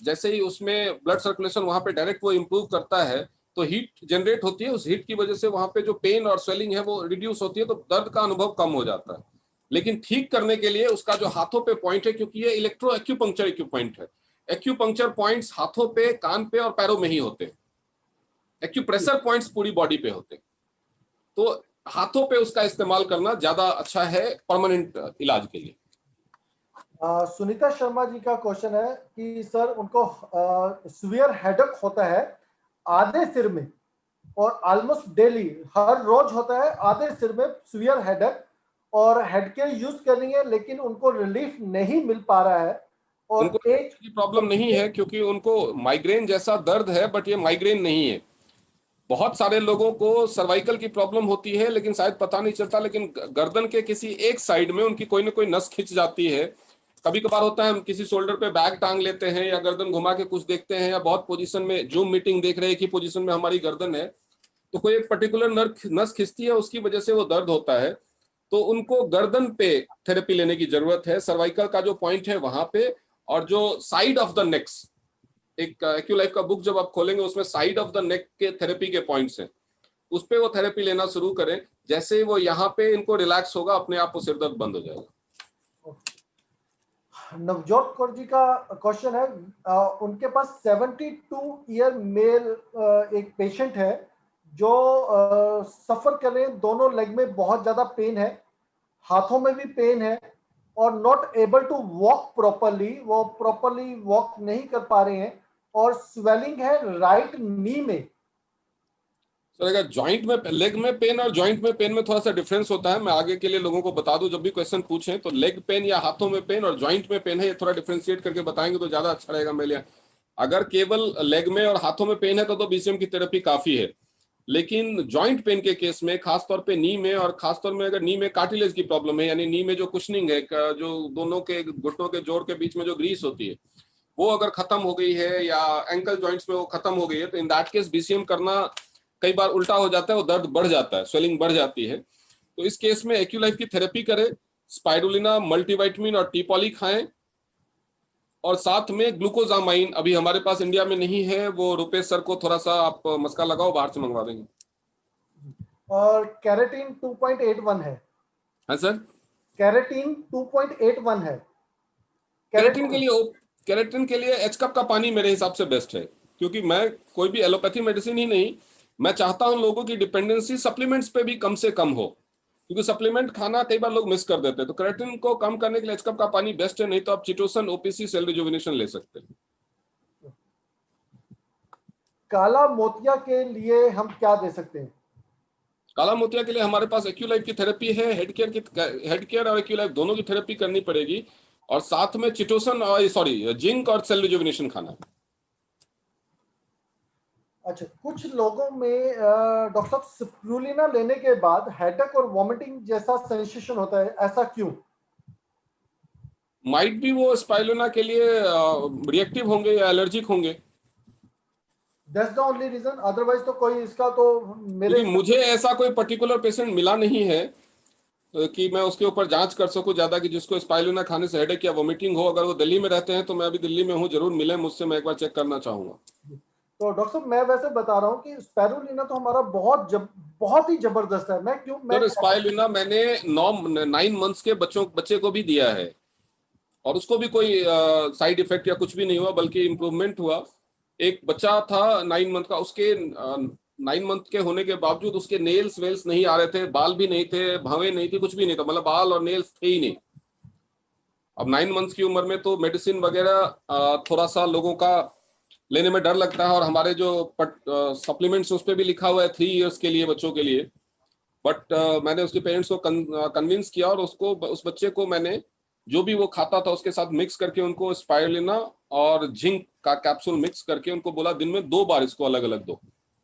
जैसे ही उसमें ब्लड सर्कुलेशन वहां पे डायरेक्ट वो इम्प्रूव करता है, तो हीट जनरेट होती है। उस हीट की वजह से वहां पे जो पेन और स्वेलिंग है वो रिड्यूस होती है, तो दर्द का अनुभव कम हो जाता है। लेकिन ठीक करने के लिए उसका जो हाथों पे पॉइंट है, क्योंकि ये इलेक्ट्रो एक्यूपंक्चर एक्यूपॉइंट है, एक्यूपंक्चर पॉइंट्स हाथों पे, कान पे और पैरों में ही होते हैं। एक्यूप्रेशर पॉइंट्स पूरी बॉडी पे होते हैं। तो हाथों पे उसका इस्तेमाल करना ज्यादा अच्छा है परमानेंट इलाज के लिए। सुनीता शर्मा जी का क्वेश्चन है कि सर उनको सीवियर हेडेक होता है आधे सिर में, और ऑलमोस्ट डेली हर रोज होता है आधे सिर में सीवियर हेडेक, और हेड केयर यूज कर रही है लेकिन उनको रिलीफ नहीं मिल पा रहा है। और उनको एक प्रॉब्लम नहीं है क्योंकि उनको माइग्रेन जैसा दर्द है, बट ये माइग्रेन नहीं है। बहुत सारे लोगों को सर्वाइकल की प्रॉब्लम होती है लेकिन शायद पता नहीं चलता, लेकिन गर्दन के किसी एक साइड में उनकी कोई ना कोई नस खिंच जाती है। कभी कभार होता है हम किसी शोल्डर पे बैग टांग लेते हैं या गर्दन घुमा के कुछ देखते हैं, या बहुत पोजीशन में जूम मीटिंग देख रहे हैं कि पोजीशन में हमारी गर्दन है, तो कोई एक पर्टिकुलर नस खिंचती है, उसकी वजह से वो दर्द होता है। तो उनको गर्दन पे थेरेपी लेने की जरूरत है, सर्वाइकल का जो पॉइंट है वहां पे, और जो साइड ऑफ द नेक्स एक एक्यूलाइफ का बुक जब आप खोलेंगे उसमें साइड ऑफ द नेक के थेरेपी के पॉइंट्स हैं, उस पे वो थेरेपी लेना शुरू करें। जैसे ही वो यहाँ पे इनको रिलैक्स होगा, अपने आप वो सिर दर्द बंद हो जाएगा। नवजोत कौर जी का क्वेश्चन है, उनके पास 72 ईयर मेल एक पेशेंट है जो सफर कर रहे हैं, दोनों लेग में बहुत ज्यादा पेन है, हाथों में भी पेन है और not able to walk properly, वो प्रॉपरली वॉक नहीं कर पा रहे हैं और स्वेलिंग है राइट नी में। सर अगर जॉइंट में, लेग में पेन और जॉइंट में पेन में थोड़ा सा डिफरेंस होता है। मैं आगे के लिए लोगों को बता दूं, जब भी क्वेश्चन पूछें तो लेग पेन या हाथों में पेन और जॉइंट में पेन है, ये थोड़ा डिफरेंशिएट करके बताएंगे तो ज्यादा अच्छा रहेगा मेरे लिए। अगर केवल लेग में और हाथों में पेन है तो बीसीएम की थेरेपी काफी है। लेकिन जॉइंट पेन के केस में, खासतौर पे नी में, और खासतौर में अगर नी में कार्टिलेज की प्रॉब्लम है, यानी नी में जो कुशनिंग है, जो दोनों के घुटनों के जोड़ के बीच में जो ग्रीस होती है, वो अगर खत्म हो गई है या एंकल जॉइंट्स में वो खत्म हो गई है, तो इन दैट केस बीसीएम करना कई बार उल्टा हो जाता है, वो दर्द बढ़ जाता है, स्वेलिंग बढ़ जाती है। तो इस केस में एक्यूलाइफ की थेरेपी करें, स्पाइरुलिना, मल्टीविटामिन और टी-पॉली खाएं, और साथ में ग्लूकोजामाइन अभी हमारे पास इंडिया में नहीं है, वो रुपेश सर को थोड़ा सा आप मस्का लगाओ, बाहर से मंगवा देंगे। और कैरेटीन 2.81 है। हाँ सर, कैरेटीन 2.81 है। केराटिन के लिए, केराटिन के लिए एच कप का पानी मेरे हिसाब से बेस्ट है, क्योंकि मैं कोई भी एलोपैथी मेडिसिन ही नहीं, मैं चाहता हूं लोगों की डिपेंडेंसी सप्लीमेंट्स पे भी कम से कम हो, क्योंकि सप्लीमेंट खाना कई बार लोग मिस कर देते हैं। तो केराटिन को कम करने के लिए एच कप का पानी बेस्ट है, नहीं तो आप चिटोसन, ओपीसी, सेल रिजुविनेशन ले सकते हैं। काला मोतिया के लिए हम क्या दे सकते हैं? काला मोतिया के लिए हमारे पास एक्यूलाइफ की थेरेपी है, हेड केयर और एक्यूलाइफ दोनों की थेरेपी करनी पड़ेगी, और साथ में चिटोसन और सॉरी जिंक और सेल रिजुविनेशन खाना है। अच्छा, कुछ लोगों में डॉक्टर साहब स्पिरुलिना लेने के बाद हेडेक और वॉमिटिंग जैसा सेंसेशन होता है, ऐसा क्यों? माइट भी वो स्पाइरुलिना के लिए रिएक्टिव होंगे या एलर्जिक होंगे। That's the only reason, otherwise तो कोई इसका तो मेरे क्योंकि मुझे ऐसा कोई पर्टिकुलर पेशेंट मिला नहीं है कि मैं उसके ऊपर जांच कर सकूं ज्यादा कि जिसको स्पाइरुलिना खाने से हेडेक या वोमिटिंग हो। अगर वो दिल्ली में रहते हैं तो मैं अभी दिल्ली में हूं, जरूर मिले मुझसे, मैं एक बार चेक करना चाहूंगा। तो डॉक्टर साहब मैं वैसे बता रहा हूँ कि स्पिरुलिना तो हमारा बहुत ही जबरदस्त है। मैं क्यों मैं सर स्पाइरुलिना मैंने 9 मंथ्स के बच्चे को भी दिया है, और उसको भी कोई साइड इफेक्ट या कुछ भी नहीं हुआ, बल्कि इम्प्रूवमेंट हुआ। एक बच्चा था 9 मंथ का, उसके 9 मंथ के होने के बावजूद उसके नेल्स वेल्स नहीं आ रहे थे, बाल भी नहीं थे, भवें नहीं थी, कुछ भी नहीं था, मतलब बाल और नेल्स थे ही नहीं। अब 9 मंथ्स की उम्र में तो मेडिसिन वगैरह थोड़ा सा लोगों का लेने में डर लगता है, और हमारे जो सप्लीमेंट्स उस पर भी लिखा हुआ है 3 इयर्स के लिए बच्चों के लिए। बट मैंने उसके पेरेंट्स को कन्विंस किया, और उसको, उस बच्चे को मैंने जो भी वो खाता था उसके साथ मिक्स करके उनको स्पाइरुलिना और जिंक का कैप्सूल मिक्स करके उनको बोला दिन में 2 बार इसको अलग अलग दो,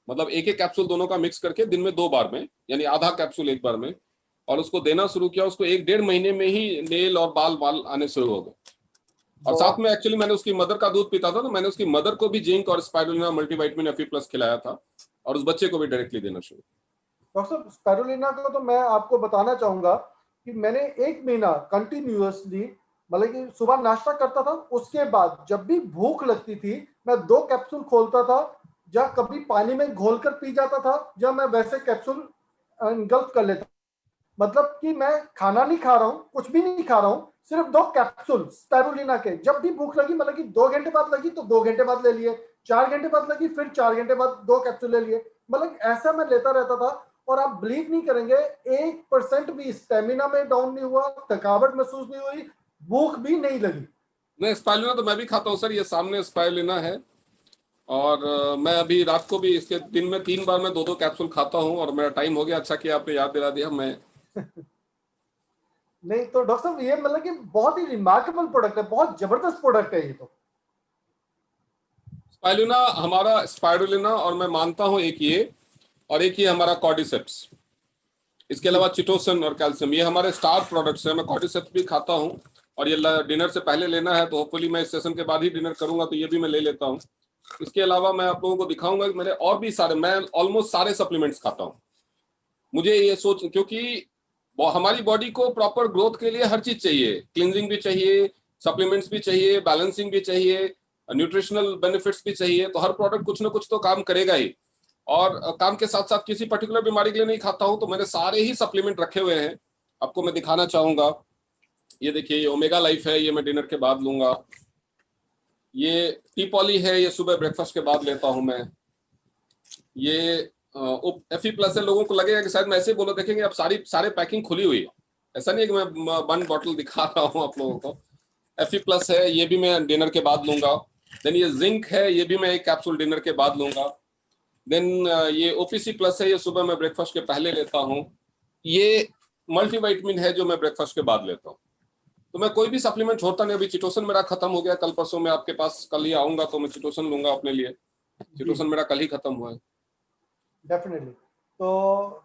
मतलब एक एक कैप्सूल दोनों का मिक्स करके दिन में 2 बार में, यानी आधा कैप्सूल एक बार में, और उसको देना शुरू किया। उसको 1 डेढ़ महीने में ही नेल और बाल बाल आने शुरू हो गए। और साथ में एक्चुअली मैंने उसकी मदर का दूध पीता था, तो मैंने उसकी मदर को भी जिंक और स्पाइरुलिना मल्टीविटामिन एफी प्लस खिलाया था, और उस बच्चे को भी डायरेक्टली देना शुरू। डॉक्टर साहब स्पिरुलिना का तो मैं आपको बताना चाहूंगा कि मैंने 1 महीना कंटिन्यूअसली, मतलब कि सुबह नाश्ता करता था, उसके बाद जब भी भूख लगती थी मैं 2 कैप्सूल खोलता था, या कभी पानी में घोलकर पी जाता था, या मैं वैसे कैप्सूल इंगल्फ कर लेता। मतलब कि मैं खाना नहीं खा रहा हूँ, कुछ भी नहीं खा रहा हूँ, सिर्फ 2 कैप्सूल स्पिरुलिना के, जब भी भूख लगी, मतलब कि 2 घंटे बाद लगी तो 2 घंटे बाद ले लिए, 4 घंटे बाद लगी फिर 4 घंटे बाद 2 कैप्सूल ले लिए, मतलब ऐसा मैं लेता रहता था। और आप बिलीव नहीं करेंगे, 1% भी स्टेमिना में डाउन नहीं हुआ, थकावट महसूस नहीं हुई, भूख भी नहीं लगी। नहीं, स्पाइरुलिना तो मैं भी खाता हूँ सर, ये सामने स्पाइरुलिना है, और मैं अभी रात को भी इसके दिन में 3 बार मैं 2-2 कैप्सूल खाता हूँ, और मेरा टाइम हो गया। अच्छा किया आपने याद दिला दिया। मैं नहीं तो डॉक्टर साहब ये मतलब कि बहुत ही रिमार्केबल प्रोडक्ट है, बहुत जबरदस्त प्रोडक्ट है ये तो। स्पाइरुलिना, हमारा स्पाइरुलिना, और मैं मानता हूँ एक ये, और एक ये हमारा कॉर्डिसेप्स, इसके जी अलावा चिटोसन और कैल्शियम, ये हमारे स्टार प्रोडक्ट्स हैं। मैं कॉर्डिसेप्स भी खाता हूँ, और ये डिनर से पहले लेना है, तो होपफुली मैं इस सेशन के बाद ही डिनर करूंगा, तो ये भी मैं ले लेता हूँ। इसके अलावा मैं आप लोगों को दिखाऊंगा कि मेरे और भी सारे, मैं ऑलमोस्ट सारे सप्लीमेंट्स खाता हूँ। मुझे ये सोच, क्योंकि हमारी बॉडी को प्रॉपर ग्रोथ के लिए हर चीज चाहिए, क्लींजिंग भी चाहिए, सप्लीमेंट्स भी चाहिए, बैलेंसिंग भी चाहिए, न्यूट्रिशनल बेनिफिट्स भी चाहिए, तो हर प्रोडक्ट कुछ ना कुछ तो काम करेगा ही। और काम के साथ साथ किसी पर्टिकुलर बीमारी के लिए नहीं खाता हूँ, तो मैंने सारे ही सप्लीमेंट रखे हुए हैं, आपको मैं दिखाना चाहूंगा। ये देखिए, ये ओमेगा लाइफ है, ये मैं डिनर के बाद लूंगा। ये टी पॉली है, ये सुबह ब्रेकफास्ट के बाद लेता हूं मैं। ये एफई प्लस है। लोगों को लगेगा कि शायद मैं ऐसे ही बोलो, देखेंगे अब सारे पैकिंग खुली हुई है, ऐसा नहीं है कि मैं वन बॉटल दिखा रहा हूँ आप लोगों को। एफई प्लस है, ये भी मैं डिनर के बाद लूंगा। देन ये जिंक है, ये भी मैं एक कैप्सूल डिनर के बाद लूंगा। देन ये ओपीसी प्लस है, ये सुबह मैं ब्रेकफास्ट के पहले लेता हूँ। ये मल्टीविटामिन है जो मैं ब्रेकफास्ट के बाद लेता हूँ। तो मैं कोई भी सप्लीमेंट छोड़ता नहीं। अभी चिटोसन मेरा खत्म हो गया, कल परसों मैं आपके पास कल ही आऊंगा तो मैं चिटोसन लूंगा अपने लिए। चिटोसन मेरा कल ही खत्म हुआ है। डेफिनेटली। तो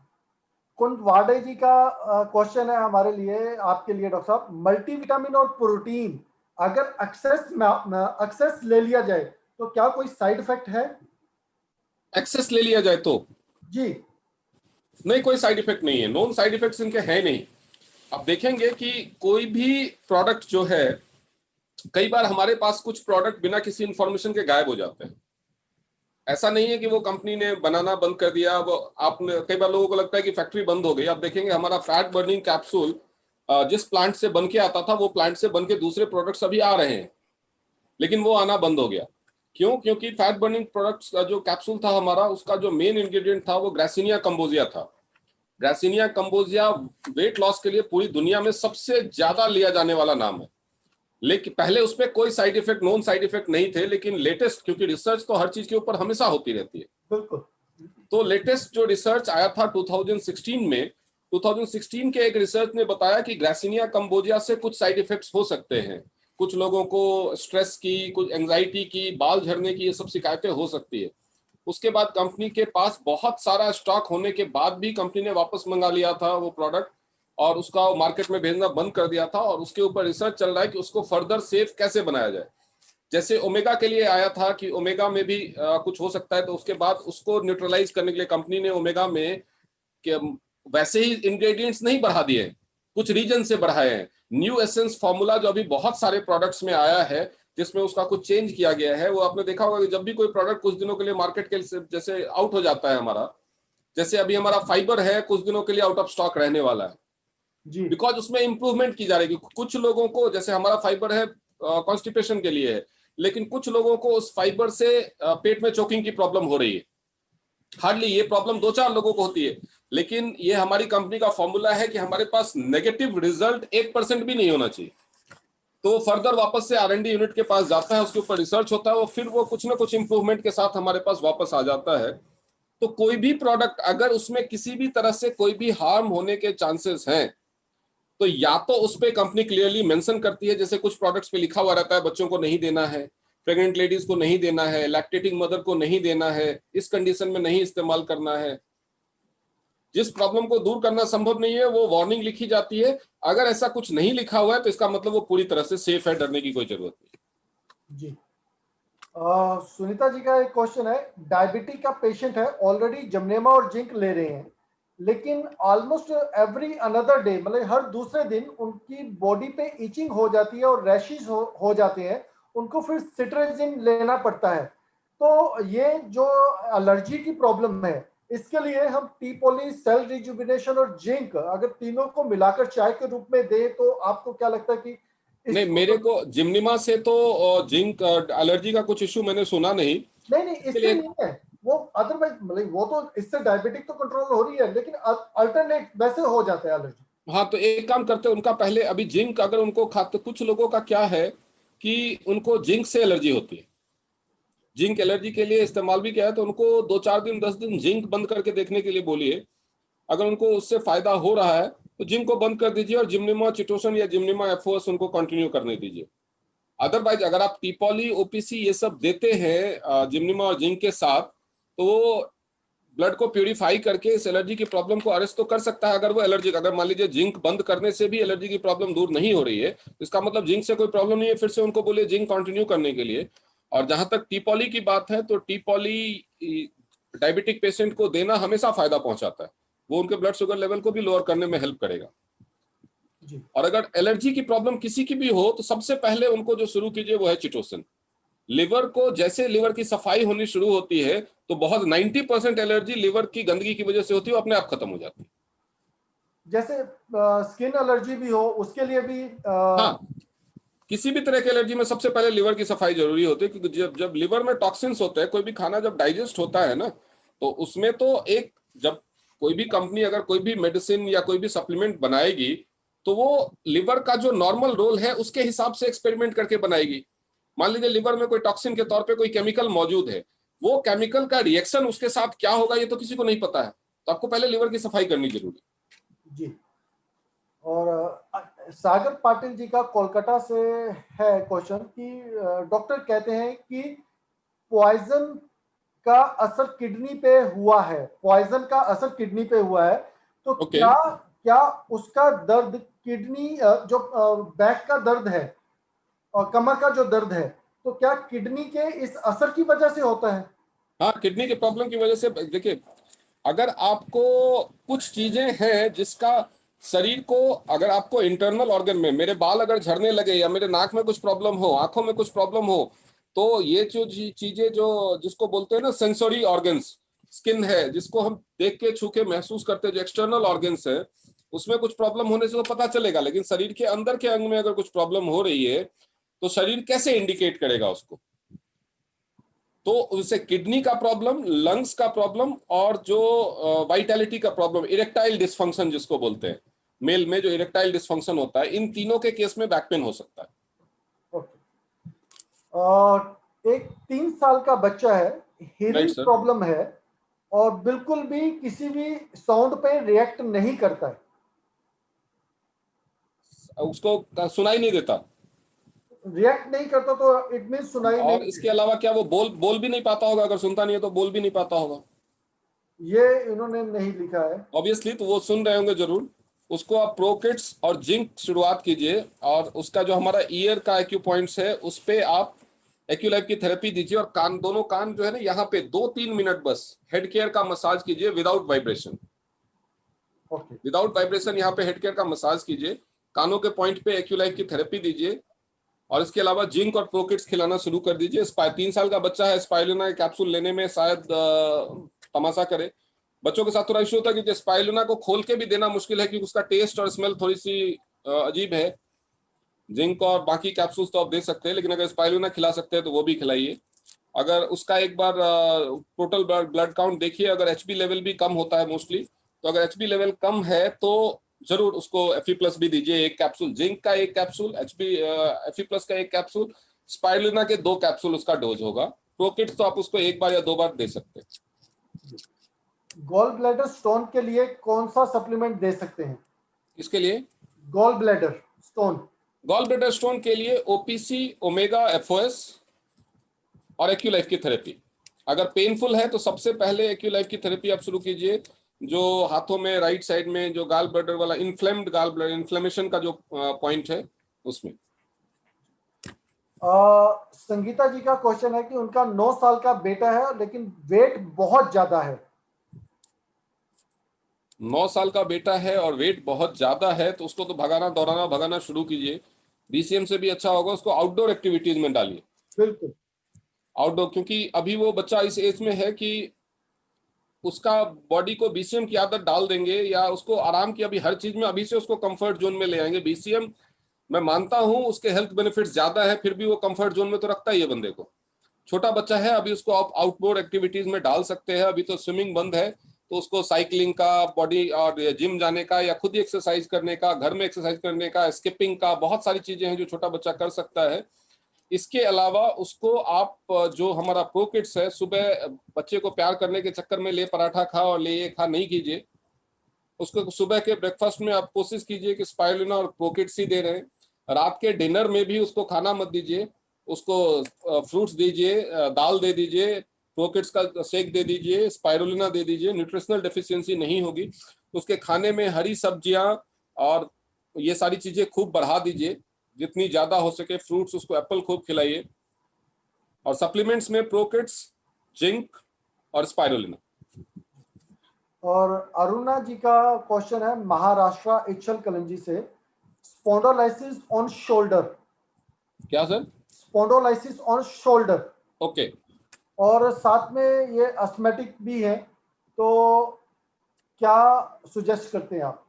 कुंद वाडे जी का क्वेश्चन है हमारे लिए, आपके लिए डॉक्टर साहब, मल्टीविटामिन और प्रोटीन अगर एक्सेस ले लिया जाए तो क्या कोई साइड इफेक्ट है? एक्सेस ले लिया जाए तो जी नहीं, कोई साइड इफेक्ट नहीं है। नॉन साइड इफेक्ट्स इनके है नहीं। आप देखेंगे कि कोई भी प्रोडक्ट जो है, कई बार हमारे पास कुछ प्रोडक्ट बिना किसी इंफॉर्मेशन के गायब हो जाते हैं। ऐसा नहीं है कि वो कंपनी ने बनाना बंद कर दिया। वो आपने, कई बार लोगों को लगता है कि फैक्ट्री बंद हो गई। आप देखेंगे हमारा फैट बर्निंग कैप्सूल जिस प्लांट से बन के आता था, वो प्लांट से बन के दूसरे प्रोडक्ट्स अभी आ रहे हैं, लेकिन वो आना बंद हो गया। क्यों? क्योंकि फैट बर्निंग प्रोडक्ट्स का जो कैप्सूल था हमारा, उसका जो मेन इंग्रेडिएंट था वो ग्रासिनिया कंबोजिया था। ग्रासिनिया कंबोजिया वेट लॉस के लिए पूरी दुनिया में सबसे ज्यादा लिया जाने वाला नाम है। लेकिन पहले उसमें कोई side effect, non side effect नहीं थे, लेकिन लेटेस्ट, क्योंकि रिसर्च तो हर चीज के ऊपर हमेशा होती रहती है, बिल्कुल। तो लेटेस्ट जो रिसर्च आया था 2016 में, 2016 के एक रिसर्च ने बताया कि ग्रासिनिया कंबोजिया से कुछ साइड इफेक्ट्स हो सकते हैं। कुछ लोगों को स्ट्रेस की, कुछ एंजाइटी की, बाल झड़ने की, ये सब शिकायतें हो सकती है। उसके बाद कंपनी के पास बहुत सारा स्टॉक होने के बाद भी कंपनी ने वापस मंगा लिया था वो प्रोडक्ट, और उसका मार्केट में भेजना बंद कर दिया था। और उसके ऊपर रिसर्च चल रहा है कि उसको फर्दर सेफ कैसे बनाया जाए। जैसे ओमेगा के लिए आया था कि ओमेगा में भी कुछ हो सकता है, तो उसके बाद उसको न्यूट्रलाइज करने के लिए कंपनी ने ओमेगा में कि वैसे ही इंग्रेडिएंट्स नहीं बढ़ा दिए, कुछ रीजन से बढ़ाए हैं। न्यू एसेंस फॉर्मूला जो अभी बहुत सारे प्रोडक्ट्स में आया है, जिसमें उसका कुछ चेंज किया गया है, वो आपने देखा होगा कि जब भी कोई प्रोडक्ट कुछ दिनों के लिए मार्केट के जैसे आउट हो जाता है हमारा, जैसे अभी हमारा फाइबर है कुछ दिनों के लिए आउट ऑफ स्टॉक रहने वाला है, जी बिकॉज उसमें इंप्रूवमेंट की जा रही है। कुछ लोगों को, जैसे हमारा फाइबर है कॉन्स्टिपेशन के लिए है, लेकिन कुछ लोगों को उस फाइबर से पेट में चोकिंग की प्रॉब्लम हो रही है। हार्डली ये प्रॉब्लम 2-4 लोगों को होती है, लेकिन ये हमारी कंपनी का फॉर्मूला है कि हमारे पास नेगेटिव रिजल्ट 1% भी नहीं होना चाहिए। तो वो फर्दर वापस से R&D यूनिट के पास जाता है, उसके ऊपर रिसर्च होता है, वो फिर वो कुछ ना कुछ इंप्रूवमेंट के साथ हमारे पास वापस आ जाता है। तो कोई भी प्रोडक्ट अगर उसमें किसी भी तरह से कोई भी हार्म होने के चांसेस हैं, तो या तो उस पर कंपनी क्लियरली मेंशन करती है, जैसे कुछ प्रोडक्ट्स पे लिखा हुआ रहता है बच्चों को नहीं देना है, प्रेग्नेंट लेडीज को नहीं देना है, लैक्टेटिंग मदर को नहीं देना है, इस कंडीशन में नहीं इस्तेमाल करना है। जिस प्रॉब्लम को दूर करना संभव नहीं है वो वार्निंग लिखी जाती है। अगर ऐसा कुछ नहीं लिखा हुआ है तो इसका मतलब वो पूरी तरह से सेफ है, डरने की कोई जरूरत नहीं। जी। सुनीता जी का एक क्वेश्चन है, डायबिटीज का पेशेंट है, ऑलरेडी जमनेमा और जिंक ले रहे हैं, लेकिन ऑलमोस्ट एवरी अनदर डे, मतलब हर दूसरे दिन उनकी बॉडी पे इचिंग हो जाती है और रैशेस हो जाते हैं, उनको फिर सिट्राजिन लेना पड़ता है। तो ये जो एलर्जी की प्रॉब्लम है, इसके लिए हम टी पॉली, सेल रिजुविनेशन और जिंक अगर तीनों को मिलाकर चाय के रूप में दे, तो आपको क्या लगता है कि नहीं, मेरे को जिम्निमा से तो जिंक एलर्जी का कुछ इश्यू मैंने सुना नहीं। नहीं नहीं, इसके इससे लिए नहीं है वो, अदरवाइज मतलब वो तो इससे डायबिटिक तो कंट्रोल हो रही है, लेकिन अल्टरनेट वैसे हो जाता है एलर्जी। हाँ, तो एक काम करते हैं, उनका पहले अभी जिंक अगर उनको खाते, कुछ लोगों का क्या है कि उनको जिंक से एलर्जी होती है। जिंक एलर्जी के लिए इस्तेमाल भी किया है, तो उनको 2-4 दिन 10 दिन जिंक बंद करके देखने के लिए बोलिए। अगर उनको उससे फायदा हो रहा है तो जिंक को बंद कर दीजिए और जिम्निमा चिटोसन या जिम्निमा एफओएस उनको कंटिन्यू करने दीजिए। अदरवाइज अगर आप टीपॉली, ओपीसी ये सब देते हैं जिम्निमा और जिंक के साथ, तो वो ब्लड को प्यूरिफाई करके इस एलर्जी की प्रॉब्लम को अरेस्ट तो कर सकता है। अगर वो एलर्जी, अगर मान लीजिए जिंक बंद करने से भी एलर्जी की प्रॉब्लम दूर नहीं हो रही है, तो इसका मतलब जिंक से कोई प्रॉब्लम नहीं है, फिर से उनको बोलिए जिंक कंटिन्यू करने के लिए। और जहां तक टीपॉली की बात है, तो टीपॉली डायबिटिक पेशेंट को देना हमेशा फायदा पहुंचाता है। वो उनके ब्लड शुगर लेवल को भी लोअर करने में हेल्प करेगा। जी और अगर एलर्जी की प्रॉब्लम किसी की भी हो, तो सबसे पहले उनको जो शुरू कीजिए वो है चिटोसन। लिवर को जैसे लिवर की सफाई होनी शुरू होती है तो बहुत 90% एलर्जी लिवर की गंदगी की वजह से होती है, वो अपने आप खत्म हो जाती है। जैसे स्किन एलर्जी भी हो उसके लिए भी हाँ, किसी भी तरह की एलर्जी में सबसे पहले लिवर की सफाई जरूरी होती है, क्योंकि जब जब लिवर में टॉक्सिन्स होते हैं, कोई भी खाना जब डाइजेस्ट होता है ना, तो उसमें तो एक, जब कोई भी कंपनी अगर कोई भी मेडिसिन या कोई भी सप्लीमेंट बनाएगी तो वो लिवर का जो नॉर्मल रोल है उसके हिसाब से एक्सपेरिमेंट करके बनाएगी। मान लीजिए लिवर में कोई टॉक्सिन के तौर पे कोई केमिकल मौजूद है, वो केमिकल का रिएक्शन उसके साथ क्या होगा ये तो किसी को नहीं पता है, तो आपको पहले लिवर की सफाई करनी जरूरी है। जी। और सागर पाटिल जी का कोलकाता से है क्वेश्चन कि डॉक्टर कहते हैं कि पॉइजन का असर किडनी पे हुआ है, पॉइजन का असर किडनी पे हुआ है, तो ओके। क्या क्या उसका दर्द किडनी जो बैक का दर्द है और कमर का जो दर्द है, तो क्या किडनी के इस असर की वजह से होता है? हाँ, किडनी के प्रॉब्लम की वजह से देखिए, अगर आपको कुछ चीजें हैं जिसका शरीर को, अगर आपको इंटरनल ऑर्गन में, मेरे बाल अगर झड़ने लगे या मेरे नाक में कुछ प्रॉब्लम हो, आंखों में कुछ प्रॉब्लम हो, तो ये जो चीजें जो जिसको बोलते हैं ना सेंसरी ऑर्गन्स, स्किन है जिसको हम देख के छू के महसूस करते हैं, जो एक्सटर्नल ऑर्गन्स है, उसमें कुछ प्रॉब्लम होने से तो पता चलेगा, लेकिन शरीर के अंदर के अंग में अगर कुछ प्रॉब्लम हो रही है तो शरीर कैसे इंडिकेट करेगा उसको? तो उससे किडनी का प्रॉब्लम, लंग्स का प्रॉब्लम, और जो वाइटैलिटी का प्रॉब्लम, इरेक्टाइल डिसफंक्शन जिसको बोलते हैं, मेल में जो इरेक्टाइल डिसफंक्शन होता है, इन तीनों के केस में बैक पेन हो सकता है। ओके। और एक 3 साल का बच्चा है, राइट हियरिंग सर। प्रॉब्लम है और बिल्कुल भी किसी भी साउंड पे रिएक्ट नहीं करता है, उसको सुनाई नहीं देता, रिएक्ट नहीं करता तो इट मीन सुनाई नहीं और इसके देता। अलावा क्या वो बोल बोल भी नहीं पाता होगा? अगर सुनता नहीं है तो बोल भी नहीं पाता होगा ये इन्होंने नहीं लिखा है। ऑब्वियसली, तो वो सुन रहे होंगे जरूर। उसको आप प्रोकिट्स और जिंक शुरुआत कीजिए, और उसका जो हमारा ईयर का एक्यू पॉइंट्स है उस पे आप एक्यूलाइफ की थेरेपी दीजिए, और कान, दोनों कान जो है ना, यहाँ पे 2-3 मिनट बस हेड केयर का मसाज कीजिए without vibration. Okay. Without vibration यहाँ पे हेड केयर का मसाज कीजिए, कानों के पॉइंट पे एक्यूलाइफ की थेरेपी दीजिए, और इसके अलावा जिंक और प्रोकिट्स खिलाना शुरू कर दीजिए। 3 साल का बच्चा है, स्पाइरुलिना कैप्सूल लेने में शायद तमाशा करे। बच्चों के साथ थोड़ा इश्यू होता है कि स्पाइरुलिना को खोल के भी देना मुश्किल है, क्योंकि उसका टेस्ट और स्मेल थोड़ी सी अजीब है। जिंक और बाकी कैप्सूल्स तो आप दे सकते हैं, लेकिन अगर स्पाइरुलिना खिला सकते हैं तो वो भी खिलाइए। अगर उसका एक बार टोटल ब्लड काउंट देखिए, अगर एचबी लेवल भी कम होता है मोस्टली, तो अगर एचबी लेवल कम है तो जरूर उसको एफई प्लस भी दीजिए, एक कैप्सूल जिंक का, एक कैप्सूल एचबी एफई प्लस का, एक कैप्सूल स्पाइरुलिना के 2 कैप्सूल उसका डोज होगा। प्रोकिट्स तो आप उसको 1 बार या 2 बार दे सकते हैं। गॉल ब्लैडर स्टोन के लिए कौन सा सप्लीमेंट दे सकते हैं? इसके लिए gall bladder stone. Gall bladder stone के लिए ओपीसी, ओमेगा एफओएस और एक्यूलाइफ की थेरेपी। अगर पेनफुल है तो सबसे पहले एक्यूलाइफ की थेरेपी आप शुरू कीजिए, जो हाथों में राइट साइड में जो गाल ब्लैडर वाला इन्फ्लेम्ड गाल ब्लैडर, इन्फ्लेमेशन का जो पॉइंट है उसमें। संगीता जी का क्वेश्चन है कि उनका 9 साल का बेटा है लेकिन वेट बहुत ज्यादा है। 9 साल का बेटा है और वेट बहुत ज्यादा है, तो उसको तो भगाना दौड़ाना भगाना शुरू कीजिए। बीसीएम से भी अच्छा होगा, उसको आउटडोर एक्टिविटीज में डालिए। बिल्कुल। आउटडोर, क्योंकि अभी वो बच्चा इस एज में है कि उसका बॉडी को बीसीएम की आदत डाल देंगे, या उसको आराम की, अभी हर चीज में अभी से उसको कंफर्ट जोन में ले आएंगे। बीसीएम, मैं मानता हूं उसके हेल्थ बेनिफिट्स ज्यादा है, फिर भी वो कंफर्ट जोन में तो रखता ही है बंदे को। छोटा बच्चा है, अभी उसको आप आउटडोर एक्टिविटीज में डाल सकते हैं। अभी तो स्विमिंग बंद है, तो उसको साइकिलिंग का, बॉडी और जिम जाने का, या खुद ही एक्सरसाइज करने का, घर में एक्सरसाइज करने का, स्किपिंग का, बहुत सारी चीजें हैं जो छोटा बच्चा कर सकता है। इसके अलावा उसको आप जो हमारा प्रो किड्स है, सुबह बच्चे को प्यार करने के चक्कर में ले पराठा खा और ले ये खा नहीं कीजिए। उसको सुबह के ब्रेकफास्ट में आप कोशिश कीजिए कि स्पाइरुलिना और प्रो किड्स ही दे रहे हैं। रात के डिनर में भी उसको खाना मत दीजिए, उसको फ्रूट्स दीजिए, दाल दे दीजिए, प्रो किड्स का शेक दे दीजिए, स्पाइरुलिना दे दीजिए। न्यूट्रिशनल डेफिशिएंसी नहीं होगी। उसके खाने में हरी सब्जियां और ये सारी चीजें खूब बढ़ा दीजिए, जितनी ज्यादा हो सके। फ्रूट्स, उसको एप्पल खूब खिलाइए, और सप्लीमेंट्स में प्रोकिट्स, जिंक और स्पाइरुलिना। और अरुणा जी का क्वेश्चन है महाराष्ट्र इच्छल कलंजी से, स्पॉन्डोलाइसिस ऑन शोल्डर। क्या sir? Spondylosis on shoulder, okay. और साथ में ये अस्थमेटिक भी है, तो क्या सुजेस्ट करते हैं आप?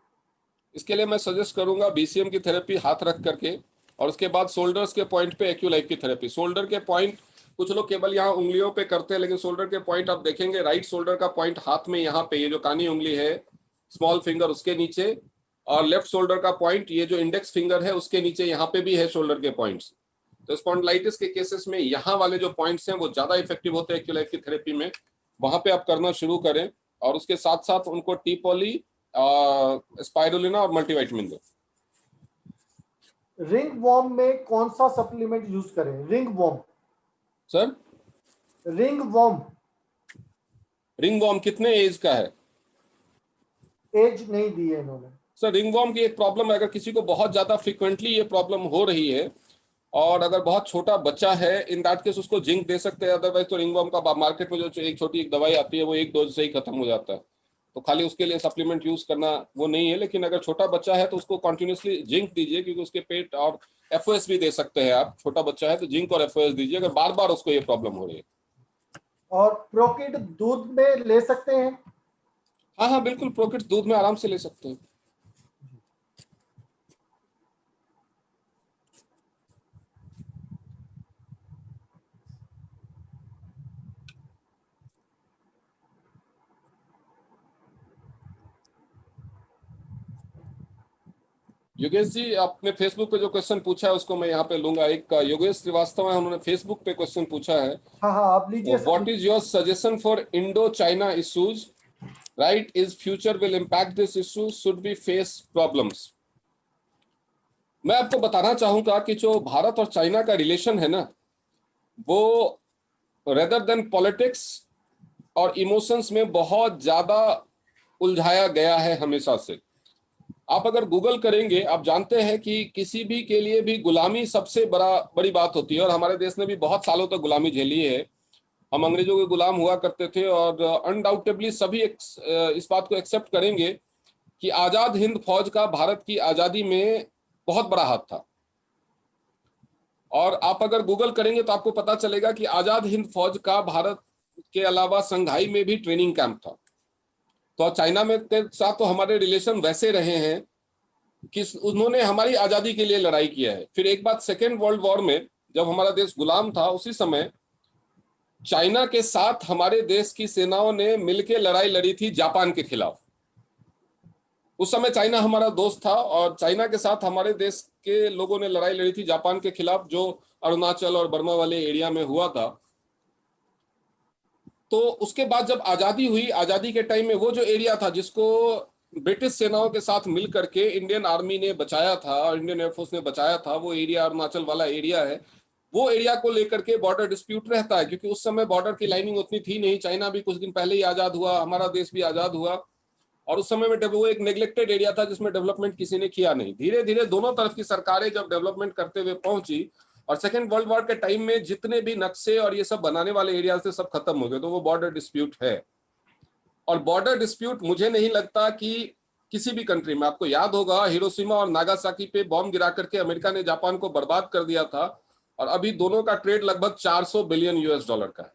इसके लिए मैं सजेस्ट करूंगा बीसीएम की थेरेपी हाथ रख करके, और उसके बाद शोल्डर्स के पॉइंट पे एक्यूलाइफ की थेरेपी। शोल्डर के पॉइंट कुछ लोग केवल यहाँ उंगलियों पे करते हैं, लेकिन शोल्डर के पॉइंट आप देखेंगे, राइट शोल्डर का पॉइंट हाथ में यहाँ पे, ये जो कानी उंगली है स्मॉल फिंगर उसके नीचे, और लेफ्ट शोल्डर का पॉइंट ये जो इंडेक्स फिंगर है उसके नीचे यहाँ पे भी है शोल्डर के पॉइंट्स। तो स्पॉन्डिलाइटिस के केसेस में यहाँ वाले जो पॉइंट्स हैं वो ज्यादा इफेक्टिव होते हैं एक्यूलाइफ की थेरेपी में, वहां पे आप करना शुरू करें। और उसके साथ साथ उनको टीपोली, स्पाइरुलिना और मल्टीविटामिन दो। रिंग वॉर्म में कौन सा सप्लीमेंट यूज करें? Ringworm, sir ringworm. Ringworm कितने एज का है? एज नहीं दी है इन्होंने। सर रिंग वॉर्म की एक प्रॉब्लम है, अगर किसी को बहुत ज्यादा फ्रिक्वेंटली ये प्रॉब्लम हो रही है और अगर बहुत छोटा बच्चा है, इन दैट केस उसको जिंक दे सकते हैं। अदरवाइज तो रिंग वॉर्म का मार्केट में जो एक छोटी एक दवाई आती है वो एक डोज से ही खत्म हो जाता है, तो खाली उसके लिए सप्लीमेंट यूज करना वो नहीं है। लेकिन अगर छोटा बच्चा है तो उसको कंटिन्यूसली जिंक दीजिए, क्योंकि उसके पेट, और एफओएस भी दे सकते हैं आप। छोटा बच्चा है तो जिंक और एफओएस दीजिए अगर बार बार उसको ये प्रॉब्लम हो रही है। और प्रोकिड दूध में ले सकते हैं? हाँ हाँ बिल्कुल, प्रोकिट दूध में आराम से ले सकते हैं। योगेश जी, आपने फेसबुक पे जो क्वेश्चन पूछा है उसको मैं यहाँ पे लूंगा। एक योगेश श्रीवास्तव है, उन्होंने फेसबुक पे क्वेश्चन पूछा है, हाँ हाँ, आप लीजिए sir. What is your suggestion for Indo China issues, right? Is future will impact this issue, should be face problems. मैं आपको बताना चाहूंगा कि जो भारत और चाइना का रिलेशन है ना, वो रेदर देन पॉलिटिक्स और इमोशंस में बहुत ज्यादा उलझाया गया है हमेशा से। आप अगर गूगल करेंगे, आप जानते हैं कि किसी भी के लिए भी गुलामी सबसे बड़ी बात होती है, और हमारे देश ने भी बहुत सालों तक गुलामी झेली है। हम अंग्रेजों के गुलाम हुआ करते थे, और अनडाउटेबली सभी इस बात को एक्सेप्ट करेंगे कि आजाद हिंद फौज का भारत की आजादी में बहुत बड़ा हाथ था। और आप अगर गूगल करेंगे तो आपको पता चलेगा कि आजाद हिंद फौज का भारत के अलावा संघाई में भी ट्रेनिंग कैंप था। तो चाइना में के साथ तो हमारे रिलेशन वैसे रहे हैं कि उन्होंने हमारी आजादी के लिए लड़ाई किया है। फिर एक बात, सेकेंड वर्ल्ड वॉर में जब हमारा देश गुलाम था, उसी समय चाइना के साथ हमारे देश की सेनाओं ने मिलकर लड़ाई लड़ी थी जापान के खिलाफ। उस समय चाइना हमारा दोस्त था, और चाइना के साथ हमारे देश के लोगों ने लड़ाई लड़ी थी जापान के खिलाफ, जो अरुणाचल और बर्मा वाले एरिया में हुआ था। तो उसके बाद जब आजादी हुई, आजादी के टाइम में वो जो एरिया था जिसको ब्रिटिश सेनाओं के साथ मिल करके इंडियन आर्मी ने बचाया था और इंडियन एयरफोर्स ने बचाया था, वो एरिया अरुणाचल वाला एरिया है। वो एरिया को लेकर के बॉर्डर डिस्प्यूट रहता है, क्योंकि उस समय बॉर्डर की लाइनिंग उतनी थी नहीं। चाइना भी कुछ दिन पहले ही आजाद हुआ, हमारा देश भी आजाद हुआ, और उस समय में वो एक नेग्लेक्टेड एरिया था जिसमें डेवलपमेंट किसी ने किया नहीं। धीरे धीरे दोनों तरफ की सरकारें जब डेवलपमेंट करते हुए पहुंची, और सेकेंड वर्ल्ड वॉर के टाइम में जितने भी नक्शे और ये सब बनाने वाले एरिया से सब खत्म हो गए, तो वो बॉर्डर डिस्प्यूट है। और बॉर्डर डिस्प्यूट मुझे नहीं लगता कि किसी भी कंट्री में, आपको याद होगा हिरोशिमा और नागासाकी पे बॉम्ब गिरा करके अमेरिका ने जापान को बर्बाद कर दिया था, और अभी दोनों का ट्रेड लगभग 400 बिलियन यूएस डॉलर का है।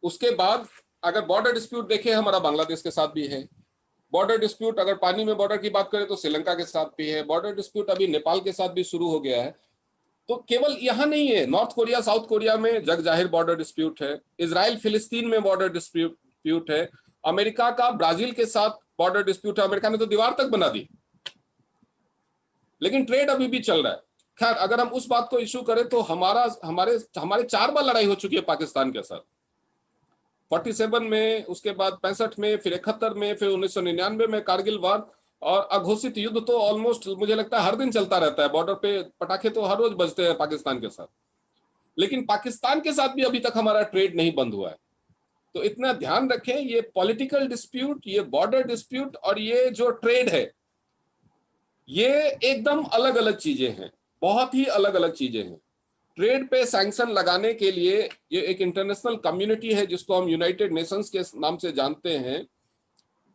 उसके बाद अगर बॉर्डर डिस्प्यूट देखें, हमारा बांग्लादेश के साथ भी है बॉर्डर डिस्प्यूट। अगर पानी में बॉर्डर की बात करें तो श्रीलंका के साथ भी है बॉर्डर डिस्प्यूट, अभी नेपाल के साथ भी शुरू हो गया है। तो केवल यहां नहीं है, नॉर्थ कोरिया साउथ कोरिया में जग जाहिर बॉर्डर डिस्प्यूट है, इजराइल फिलिस्तीन में बॉर्डर डिस्प्यूट है, अमेरिका का ब्राजील के साथ बॉर्डर डिस्प्यूट है। अमेरिका ने तो दीवार तक बना दी, लेकिन ट्रेड अभी भी चल रहा है। खैर, अगर हम उस बात को इशू करें तो हमारे 4 बार लड़ाई हो चुकी है पाकिस्तान के साथ। 47 में, उसके बाद 65 में, फिर 71 में, फिर 1999 में कारगिल वार, और अघोषित युद्ध तो ऑलमोस्ट मुझे लगता है हर दिन चलता रहता है। बॉर्डर पे पटाखे तो हर रोज बजते हैं पाकिस्तान के साथ, लेकिन पाकिस्तान के साथ भी अभी तक हमारा ट्रेड नहीं बंद हुआ है। तो इतना ध्यान रखें, ये पॉलिटिकल डिस्प्यूट, ये बॉर्डर डिस्प्यूट और ये जो ट्रेड है, ये एकदम अलग अलग चीजें हैं, बहुत ही अलग अलग चीजें हैं। ट्रेड पे सैंक्शन लगाने के लिए ये एक इंटरनेशनल कम्युनिटी है जिसको हम यूनाइटेड नेशंस के नाम से जानते हैं,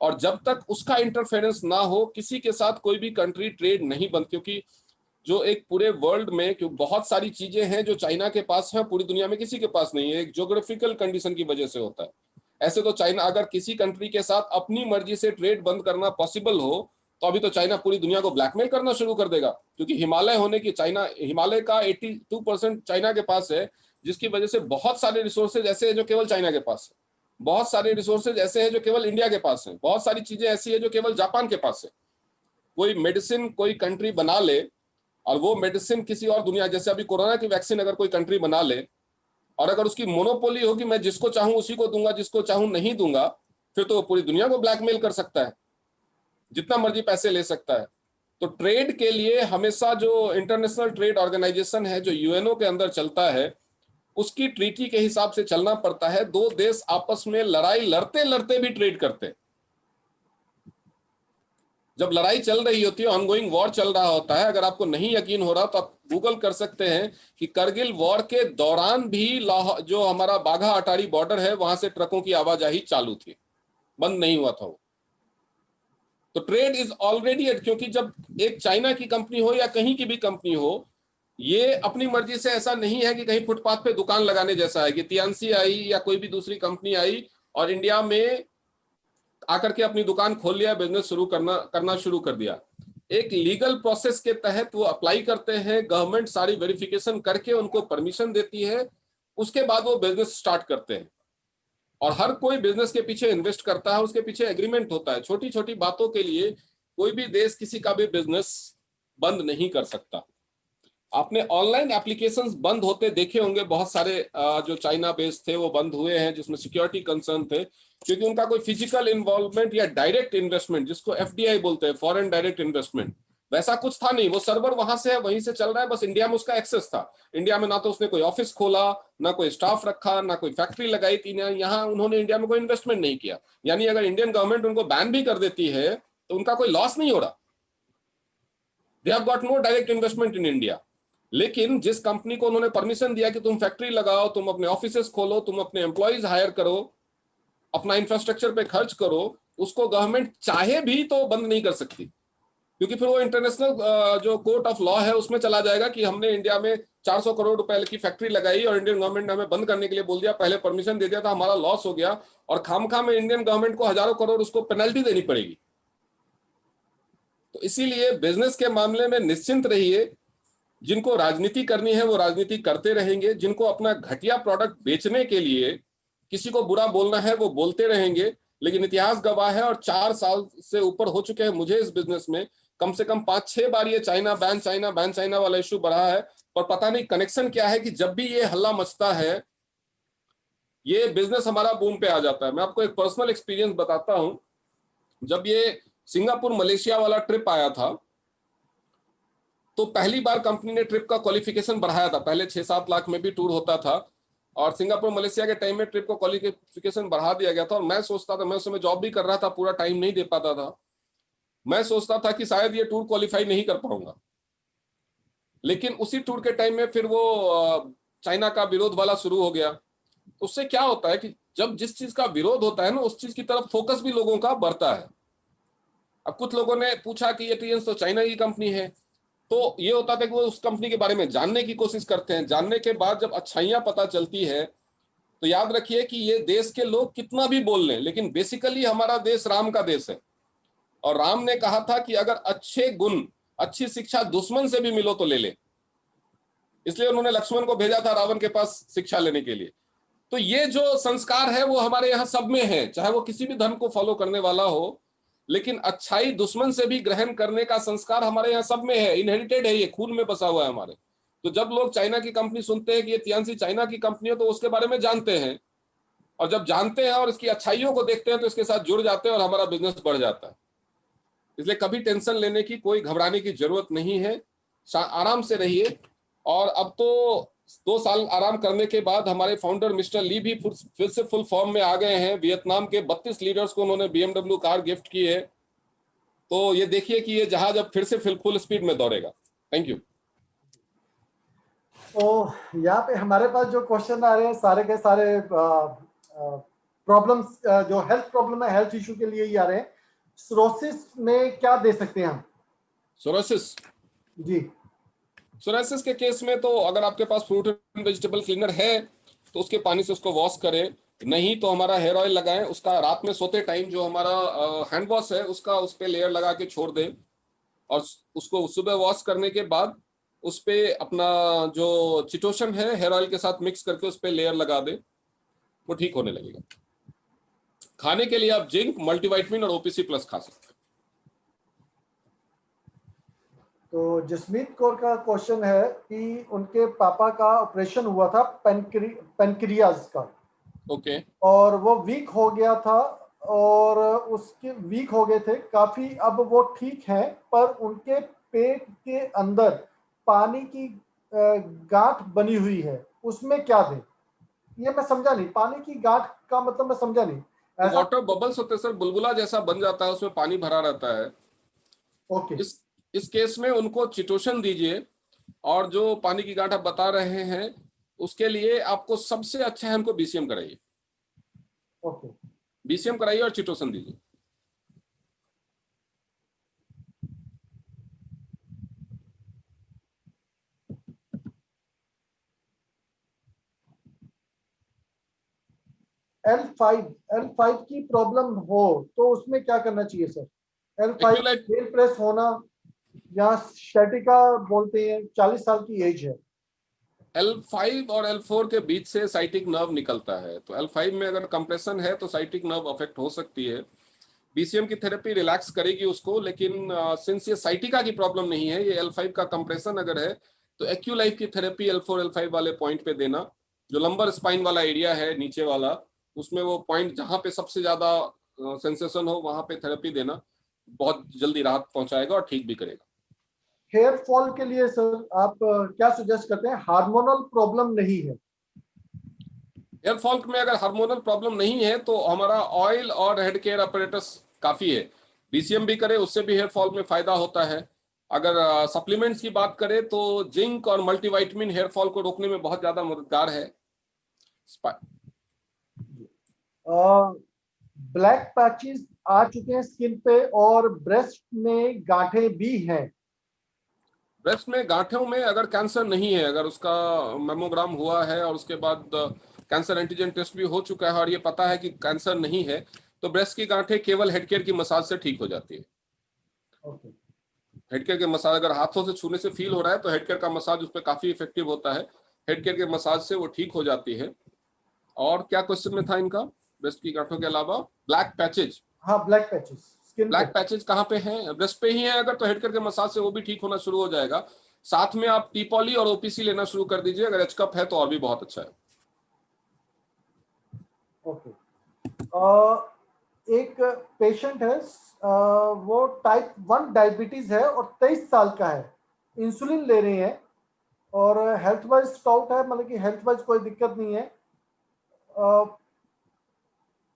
और जब तक उसका इंटरफेरेंस ना हो, किसी के साथ कोई भी कंट्री ट्रेड नहीं बंद। क्योंकि जो एक पूरे वर्ल्ड में, क्योंकि बहुत सारी चीजें हैं जो चाइना के पास है, पूरी दुनिया में किसी के पास नहीं है, एक ज्योग्राफिकल कंडीशन की वजह से होता है। ऐसे तो चाइना अगर किसी कंट्री के साथ अपनी मर्जी से ट्रेड बंद करना पॉसिबल हो, तो अभी तो चाइना पूरी दुनिया को ब्लैकमेल करना शुरू कर देगा, क्योंकि हिमालय होने की, चाइना हिमालय का 82% चाइना के पास है, जिसकी वजह से बहुत सारे रिसोर्सेज ऐसे हैं जो केवल चाइना के पास है, बहुत सारे रिसोर्सेज ऐसे हैं जो केवल इंडिया के पास है, बहुत सारी चीजें ऐसी है जो केवल जापान के पास है। कोई मेडिसिन कोई कंट्री बना ले, और वो मेडिसिन किसी और दुनिया, जैसे अभी कोरोना की वैक्सीन अगर कोई कंट्री बना ले, और अगर उसकी मोनोपोली होगी, मैं जिसको चाहूं उसी को दूंगा, जिसको चाहूं नहीं दूंगा, फिर तो वो पूरी दुनिया को ब्लैकमेल कर सकता है, जितना मर्जी पैसे ले सकता है। तो ट्रेड के लिए हमेशा जो इंटरनेशनल ट्रेड ऑर्गेनाइजेशन है, जो यूएनओ के अंदर चलता है, उसकी ट्रीटी के हिसाब से चलना पड़ता है। दो देश आपस में लड़ाई लड़ते लड़ते भी ट्रेड करते हैं। जब लड़ाई चल रही होती है, ऑनगोइंग वॉर चल रहा होता है, अगर आपको नहीं यकीन हो रहा तो आप गूगल कर सकते हैं कि करगिल वॉर के दौरान भी जो हमारा बाघा अटारी बॉर्डर है, वहां से ट्रकों की आवाजाही चालू थी, बंद नहीं हुआ था वो। तो ट्रेड इज ऑलरेडी, क्योंकि जब एक चाइना की कंपनी हो या कहीं की भी कंपनी हो, ये अपनी मर्जी से ऐसा नहीं है कि कहीं फुटपाथ पे दुकान लगाने जैसा है कि तियानसी आई या कोई भी दूसरी कंपनी आई और इंडिया में आकर के अपनी दुकान खोल लिया, बिजनेस शुरू करना शुरू कर दिया। एक लीगल प्रोसेस के तहत वो अप्लाई करते हैं, गवर्नमेंट सारी वेरिफिकेशन करके उनको परमिशन देती है, उसके बाद वो बिजनेस स्टार्ट करते हैं। और हर कोई बिजनेस के पीछे इन्वेस्ट करता है, उसके पीछे एग्रीमेंट होता है। छोटी छोटी बातों के लिए कोई भी देश किसी का भी बिजनेस बंद नहीं कर सकता। आपने ऑनलाइन एप्लीकेशंस बंद होते देखे होंगे, बहुत सारे जो चाइना बेस्ड थे वो बंद हुए हैं, जिसमें सिक्योरिटी कंसर्न थे, क्योंकि उनका कोई फिजिकल इन्वॉल्वमेंट या डायरेक्ट इन्वेस्टमेंट, जिसको एफडीआई बोलते हैं, फॉरेन डायरेक्ट इन्वेस्टमेंट, वैसा कुछ था नहीं। वो सर्वर वहां से है, वहीं से चल रहा है, बस इंडिया में उसका एक्सेस था। इंडिया में ना तो उसने कोई ऑफिस खोला, ना कोई स्टाफ रखा, ना कोई फैक्ट्री लगाई थी, ना यहाँ उन्होंने इंडिया में कोई इन्वेस्टमेंट नहीं किया। यानी अगर इंडियन गवर्नमेंट उनको बैन भी कर देती है तो उनका कोई लॉस नहीं हो रहा। They have got no direct investment in India. लेकिन जिस कंपनी को उन्होंने परमिशन दिया कि तुम फैक्ट्री लगाओ, तुम अपने ऑफिसेस खोलो, तुम अपने एम्प्लॉइज हायर करो, अपना इंफ्रास्ट्रक्चर पे खर्च करो, उसको गवर्नमेंट चाहे भी तो बंद नहीं कर सकती, क्योंकि फिर वो इंटरनेशनल जो कोर्ट ऑफ लॉ है उसमें चला जाएगा कि हमने इंडिया में 400 करोड़ रुपए की फैक्ट्री लगाई और इंडियन गवर्नमेंट ने हमें बंद करने के लिए बोल दिया, पहले परमिशन दे दिया था, हमारा लॉस हो गया, और खामखा में इंडियन गवर्नमेंट को हजारों करोड़ उसको पेनल्टी देनी पड़ेगी। तो इसीलिए बिजनेस के मामले में निश्चिंत रहिए, जिनको राजनीति करनी है वो राजनीति करते रहेंगे, जिनको अपना घटिया प्रोडक्ट बेचने के लिए किसी को बुरा बोलना है वो बोलते रहेंगे। लेकिन इतिहास गवाह है, और 4 साल से ऊपर हो चुके हैं मुझे इस बिजनेस में, कम से कम 5-6 बार ये China ban, China ban, China वाला इश्यू बढ़ा है। पर पता नहीं कनेक्शन क्या है कि जब भी ये हल्ला मचता है, ये बिजनेस हमारा बूम पे आ जाता है। मैं आपको एक पर्सनल एक्सपीरियंस बताता हूं। जब ये सिंगापुर मलेशिया वाला ट्रिप आया था, तो पहली बार कंपनी ने ट्रिप का क्वालिफिकेशन बढ़ाया था। पहले 6-7 लाख में भी टूर होता था, और सिंगापुर मलेशिया के टाइम में ट्रिप को क्वालिफिकेशन बढ़ा दिया गया था। और मैं सोचता था, मैं उस समय जॉब भी कर रहा था, पूरा टाइम नहीं दे पाता था, मैं सोचता था कि शायद ये टूर क्वालिफाई नहीं कर पाऊंगा। लेकिन उसी टूर के टाइम में फिर वो चाइना का विरोध वाला शुरू हो गया। तो उससे क्या होता है कि जब जिस चीज का विरोध होता है ना, उस चीज की तरफ फोकस भी लोगों का बढ़ता है। अब कुछ लोगों ने पूछा कि ये टीएनस तो चाइना की कंपनी है, तो ये होता था कि वो उस कंपनी के बारे में जानने की कोशिश करते हैं। जानने के बाद जब अच्छाइयां पता चलती है, तो याद रखिए कि ये देश के लोग कितना भी बोल लें, लेकिन बेसिकली हमारा देश राम का देश है। और राम ने कहा था कि अगर अच्छे गुण, अच्छी शिक्षा दुश्मन से भी मिलो तो ले ले। इसलिए उन्होंने लक्ष्मण को भेजा था रावण के पास शिक्षा लेने के लिए। तो ये जो संस्कार है वो हमारे यहाँ सब में है, चाहे वो किसी भी धर्म को फॉलो करने वाला हो, लेकिन अच्छाई दुश्मन से भी ग्रहण करने का संस्कार हमारे यहाँ सब में है, इनहेरिटेड है, ये खून में बसा हुआ है हमारे। तो जब लोग चाइना की कंपनी सुनते हैं कि ये तियानसी चाइना की कंपनी है, तो उसके बारे में जानते हैं, और जब जानते हैं और इसकी अच्छाइयों को देखते हैं तो इसके साथ जुड़ जाते हैं और हमारा बिजनेस बढ़ जाता है। इसलिए कभी टेंशन लेने की, कोई घबराने की जरूरत नहीं है, आराम से रहिए। और अब तो 2 साल आराम करने के बाद हमारे फाउंडर मिस्टर ली भी फिर से फुल फॉर्म में आ गए हैं। वियतनाम के 32 लीडर्स को उन्होंने BMW कार गिफ्ट की है। तो ये देखिए कि ये जहाज अब फिर से फुल स्पीड में दौड़ेगा। Thank you. तो यहाँ पे हमारे पास जो क्वेश्चन आ रहे हैं सारे के सारे प्रॉब्लम्स, जो हेल्थ प्रॉब्लम है, हेल्थ इशू के लिए ही आ रहे हैं। सोरोसिस में क्या दे सकते हैं हम? सोरोसिस जी सोराइसिस के केस में तो अगर आपके पास फ्रूट एंड वेजिटेबल क्लीनर है तो उसके पानी से उसको वॉश करें, नहीं तो हमारा हेयर ऑयल लगाएं, उसका रात में सोते टाइम जो हमारा हैंड वॉश है उसका उस पे लेयर लगा के छोड़ दें, और उसको सुबह वॉश करने के बाद उस पे अपना जो चिटोशन है हेयर ऑयल के साथ मिक्स करके उस पे लेयर लगा दें, वो ठीक होने लगेगा। खाने के लिए आप जिंक, मल्टीविटामिन और ओपीसी प्लस खा सकते हैं। तो जसमीत कौर का क्वेश्चन है कि उनके पापा का ऑपरेशन हुआ था पेनक्रियाज का, ओके। और वो वीक हो गया था, और उसके वीक हो गए थे काफी। अब वो ठीक है, पर उनके पेट के अंदर पानी की गांठ बनी हुई है, उसमें क्या दें? ये मैं समझा नहीं, पानी की गांठ का मतलब मैं समझा नहीं ऐसा। वाटर बबल्स होते हैं सर, बुलबुला जैसा बन जाता है, उसमें पानी भरा रहता है। ओके। इस केस में उनको चिटोशन दीजिए, और जो पानी की गांठ आप बता रहे हैं उसके लिए आपको सबसे अच्छा है उनको बीसीएम कराइए। ओके। बीसीएम कराइए और चिटोसन दीजिए। L5 की प्रॉब्लम हो तो उसमें क्या करना चाहिए सर? L5 एक्यूलाइफ बेल प्रेस होना, या शैटिका बोलते हैं, 40 साल की एज है। L5 और L4 के बीच से साइटिक नर्व निकलता है, तो L5 में अगर कंप्रेशन है तो साइटिक नर्व अफेक्ट हो सकती है। बीसीएम की थेरेपी रिलैक्स करेगी उसको, लेकिन सिंस ये साइटिका की प्रॉब्लम नहीं है, ये L5 का कंप्रेशन अगर है, तो एक्यूलाइफ की थेरेपी L4 L5 वाले पॉइंट पे देना, जो लंबर स्पाइन वाला एरिया है नीचे वाला, उसमें वो पॉइंट जहां पे सबसे ज्यादा सेंसेशन हो वहां पे थेरेपी देना बहुत जल्दी राहत पहुंचाएगा और ठीक भी करेगा। हेयर फॉल के लिए सर आप क्या सजेस्ट करते हैं? हार्मोनल प्रॉब्लम नहीं है? हेयर फॉल में अगर हार्मोनल प्रॉब्लम नहीं है तो हमारा ऑयल और हेड केयर अपरेटस काफी है। बीसीएम भी करे उससे भी हेयर फॉल में फायदा होता है। अगर सप्लीमेंट्स की बात करें तो जिंक और मल्टीविटामिन हेयर फॉल को रोकने में बहुत ज्यादा मददगार है। ब्लैक पैचेस आ चुके हैं स्किन पे, और ब्रेस्ट में गांठें भी हैं। ब्रेस्ट में गांठों में अगर कैंसर नहीं है, अगर उसका मेमोग्राम हुआ है और उसके बाद कैंसर एंटीजन टेस्ट भी हो चुका है और ये पता है कि कैंसर नहीं है, तो ब्रेस्ट की गांठें केवल हेड केयर की मसाज से ठीक हो जाती है। ओके। हेड केयर के मसाज अगर हाथों से छूने से फील हो रहा है तो हेड केयर का मसाज उस पर काफी इफेक्टिव होता है। हेड केयर के मसाज से वो ठीक हो जाती है। और क्या क्वेश्चन में था इनका? ब्रेस्ट की गांठों के अलावा ब्लैक पैचेज। हाँ, ब्लैक पैचेस स्किन पे। ब्लैक पैचेज कहाँ पे हैं? ब्रेस्ट पे ही है अगर, तो हेड केयर के मसाज से वो भी ठीक होना शुरू हो जाएगा। साथ में आप टीपॉली और ओपीसी लेना शुरू कर दीजिए, अगर एच कप है तो और भी बहुत अच्छा है। ओके। एक पेशेंट है, वो टाइप 1 डायबिटीज है और 23 साल का है, इंसुलिन ले रहे हैं, और हेल्थ वाइज स्टाउट है, मतलब कि हेल्थ वाइज कोई दिक्कत नहीं है,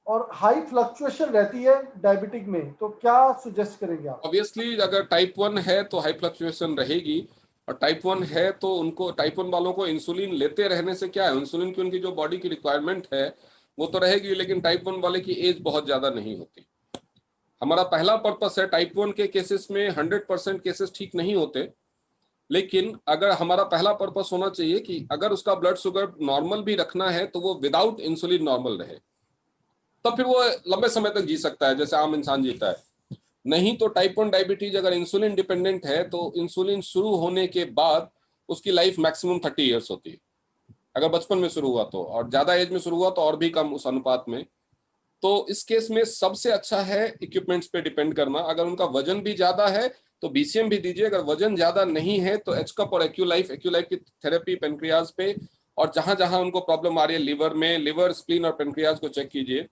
और हाई फ्लक्चुएशन रहती है डायबिटिक में, तो क्या सुजेस्ट करेंगे आप? ऑब्वियसली अगर टाइप 1 है तो हाई फ्लक्चुएशन रहेगी, और टाइप 1 है तो उनको, टाइप 1 वालों को इंसुलिन लेते रहने से क्या है, इंसुलिन की उनकी जो बॉडी की रिक्वायरमेंट है वो तो रहेगी, लेकिन टाइप 1 वाले की एज बहुत ज्यादा नहीं होती। हमारा पहला पर्पस है, टाइप 1 के केसेस में 100% केसेस ठीक नहीं होते, लेकिन अगर हमारा पहला पर्पस होना चाहिए कि अगर उसका ब्लड शुगर नॉर्मल भी रखना है तो वो विदाउट इंसुलिन नॉर्मल रहे, तब फिर वो लंबे समय तक जी सकता है जैसे आम इंसान जीता है। नहीं तो टाइप 1 डायबिटीज अगर इंसुलिन डिपेंडेंट है तो इंसुलिन शुरू होने के बाद उसकी लाइफ मैक्सिमम 30 ईयर्स होती है, अगर बचपन में शुरू हुआ तो, और ज्यादा एज में शुरू हुआ तो और भी कम उस अनुपात में। तो इस केस में सबसे अच्छा है इक्विपमेंट्स पे डिपेंड करना। अगर उनका वजन भी ज्यादा है तो बीसीएम भी दीजिए, अगर वजन ज्यादा नहीं है तो एच कप और एक्यूलाइफ, एक्यूलाइफ की थेरेपी पेनक्रियाज पे, और जहां जहां उनको प्रॉब्लम आ रही है लिवर में, लिवर, स्प्लीन और पेनक्रियाज को चेक कीजिए।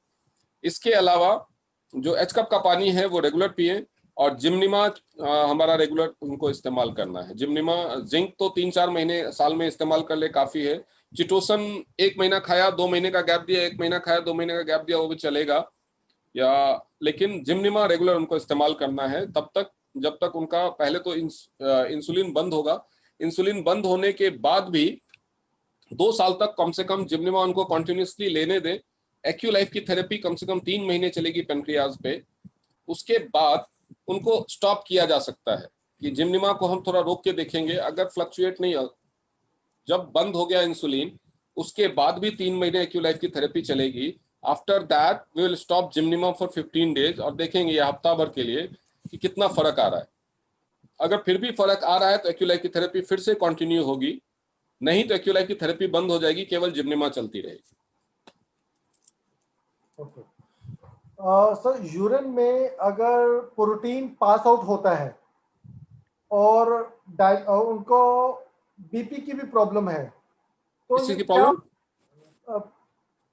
इसके अलावा जो एच कप का पानी है वो रेगुलर पिए, और जिमनिमा हमारा रेगुलर उनको इस्तेमाल करना है। जिमनिमा जिंक तो 3-4 महीने साल में इस्तेमाल कर ले काफी है। चिटोसन 1 महीना खाया, 2 महीने का गैप दिया, 1 महीना खाया, 2 महीने का गैप दिया, वो भी चलेगा। या लेकिन जिमनिमा रेगुलर उनको इस्तेमाल करना है तब तक जब तक उनका पहले तो इंसुलिन बंद होगा। इंसुलिन बंद होने के बाद भी 2 साल तक कम से कम जिमनिमा उनको कॉन्टिन्यूसली लेने दें। एक्यूलाइफ की थेरेपी कम से कम 3 महीने चलेगी पेनक्रियाज पे, उसके बाद उनको स्टॉप किया जा सकता है। कि जिम्निमा को हम थोड़ा रोक के देखेंगे, अगर फ्लक्चुएट नहीं, जब बंद हो गया इंसुलिन उसके बाद भी 3 महीने एक्यूलाइफ की थेरेपी चलेगी। After that we will stop Gymnema for 15 days और देखेंगे ये हफ्ता भर के लिए कि कितना फर्क आ रहा है। अगर फिर भी फर्क आ रहा है तो एक्यूलाइफ की थेरेपी फिर से कंटिन्यू होगी, नहीं तो एक्यूलाइफ की थेरेपी बंद हो जाएगी, केवल जिम्निमा चलती रहेगी। ओके सर, यूरिन में अगर प्रोटीन पास आउट होता है और उनको बीपी की भी प्रॉब्लम है, तो किस ये चीज की क्या प्रॉब्लम?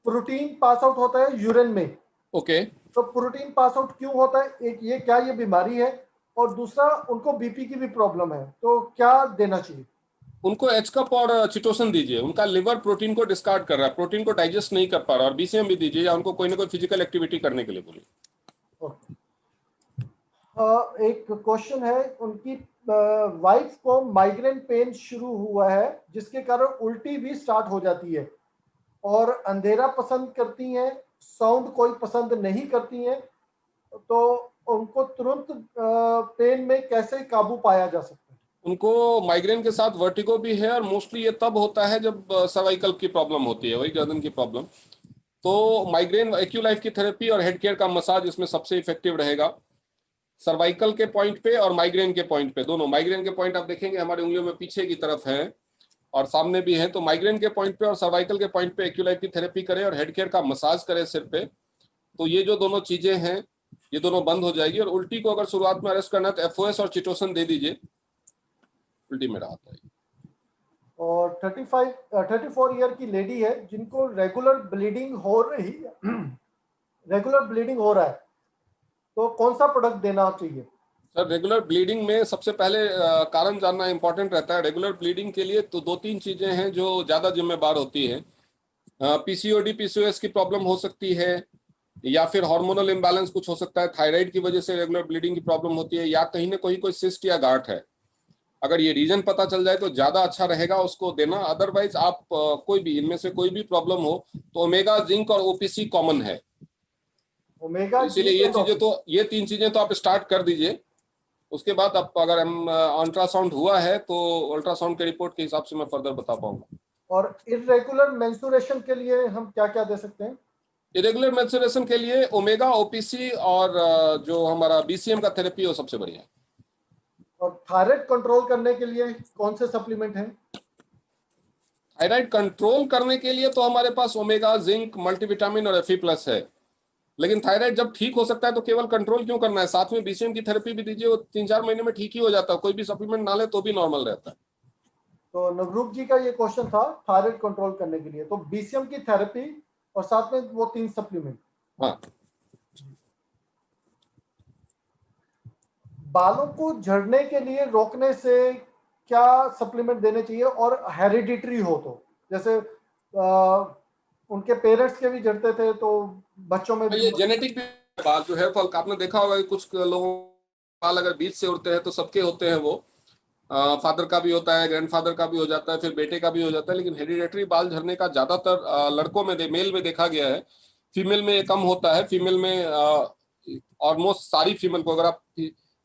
प्रोटीन पास आउट होता है यूरिन में, ओके। तो प्रोटीन पास आउट क्यों होता है? एक ये क्या ये बीमारी है? और दूसरा उनको बीपी की भी प्रॉब्लम है, तो क्या देना चाहिए? उनको एच कप और चिटोसन दीजिए, उनका लिवर प्रोटीन को डिस्कार्ड कर रहा है, प्रोटीन को डाइजेस्ट नहीं कर पा रहा, और बीसीएम भी दीजिए, या उनको कोई ना कोई फिजिकल एक्टिविटी करने के लिए बोलिए। ओके। एक क्वेश्चन है, उनकी वाइफ को माइग्रेन पेन शुरू हुआ है जिसके कारण उल्टी भी स्टार्ट हो जाती है, और अंधेरा पसंद करती हैं, साउंड कोई पसंद नहीं करती हैं, तो उनको तुरंत पेन में कैसे काबू पाया जा सकता है? उनको माइग्रेन के साथ वर्टिगो भी है, और मोस्टली ये तब होता है जब सर्वाइकल की प्रॉब्लम होती है, वही गर्दन की प्रॉब्लम। तो माइग्रेन एक्यूलाइफ की थेरेपी और हेड केयर का मसाज इसमें सबसे इफेक्टिव रहेगा, सर्वाइकल के पॉइंट पे और माइग्रेन के पॉइंट पे दोनों। माइग्रेन के पॉइंट आप देखेंगे हमारी उंगलियों में पीछे की तरफ है और सामने भी है, तो माइग्रेन के पॉइंट पे और सर्वाइकल के पॉइंट पे एक्यूलाइफ की थेरेपी करें और हेड केयर का मसाज करें सिर पे, तो ये जो दोनों चीजें हैं ये दोनों बंद हो जाएगी। और उल्टी को अगर शुरुआत में अरेस्ट करना है तो एफओएस और चिटोसन दे दीजिए, उल्टी में राहत आएगी। और 34 ईयर की लेडी है जिनको रेगुलर ब्लीडिंग हो रही है रेगुलर ब्लीडिंग हो रहा है, तो कौन सा प्रोडक्ट देना चाहिए? सर, रेगुलर ब्लीडिंग में सबसे पहले कारण जानना इंपॉर्टेंट रहता है। रेगुलर ब्लीडिंग के लिए तो 2-3 चीजें हैं जो ज्यादा जिम्मेदार होती है। पीसीओडी पीसीओएस की प्रॉब्लम हो सकती है, या फिर हार्मोनल इम्बैलेंस कुछ हो सकता है, थायराइड की वजह से रेगुलर ब्लीडिंग की प्रॉब्लम होती है, या कहीं ना कहीं कोई सिस्ट या गांठ है। अगर ये रीजन पता चल जाए तो ज्यादा अच्छा रहेगा उसको देना। अदरवाइज आप कोई भी इनमें से कोई भी प्रॉब्लम हो तो ओमेगा, जिंक और ओपीसी कॉमन है, ओमेगा, तो इसीलिए जिंक एंड ओपी। ये 3 चीजें तो आप स्टार्ट कर दीजिए। उसके बाद आप अगर हम अल्ट्रासाउंड हुआ है तो अल्ट्रासाउंड के रिपोर्ट के हिसाब से मैं फर्दर बता पाऊंगा। और इरेगुलर मेंस्ट्रुएशन के लिए हम क्या क्या दे सकते हैं? इरेगुलर मेंस्ट्रुएशन के लिए ओमेगा, ओपीसी और जो हमारा बीसीएम का थेरेपी है वो सबसे बढ़िया है। और थायराइड कंट्रोल करने के लिए कौन से सप्लीमेंट हैं? थायराइड कंट्रोल करने के लिए तो हमारे पास ओमेगा, जिंक, मल्टीविटामिन और एफई प्लस है। लेकिन थायराइड जब ठीक हो सकता है तो केवल कंट्रोल क्यों करना है, साथ में बीसीएम की थेरेपी भी दीजिए, वो 3-4 महीने में ठीक ही हो जाता है, कोई भी सप्लीमेंट ना ले तो भी नॉर्मल रहता है। तो नवरूप जी का ये क्वेश्चन था थायराइड कंट्रोल करने के लिए, तो बीसीएम की थेरेपी और साथ में वो 3 सप्लीमेंट। हाँ। बालों को झड़ने के लिए रोकने से क्या सप्लीमेंट देने चाहिए? और हेरिडिटरी हो तो, जैसे उनके पेरेंट्स के भी झड़ते थे तो बच्चों में भी। ये जेनेटिक भी बात जो है, फल आपने देखा होगा कि कुछ लोगों के बाल अगर बीच से उड़ते हैं तो सबके होते हैं, वो फादर का भी होता है, ग्रैंडफादर का भी हो जाता है, फिर बेटे का भी हो जाता है। लेकिन हेरिडेटरी बाल झड़ने का ज्यादातर लड़कों में मेल में देखा गया है, फीमेल में ये कम होता है। फीमेल में ऑलमोस्ट सारी फीमेल को अगर आप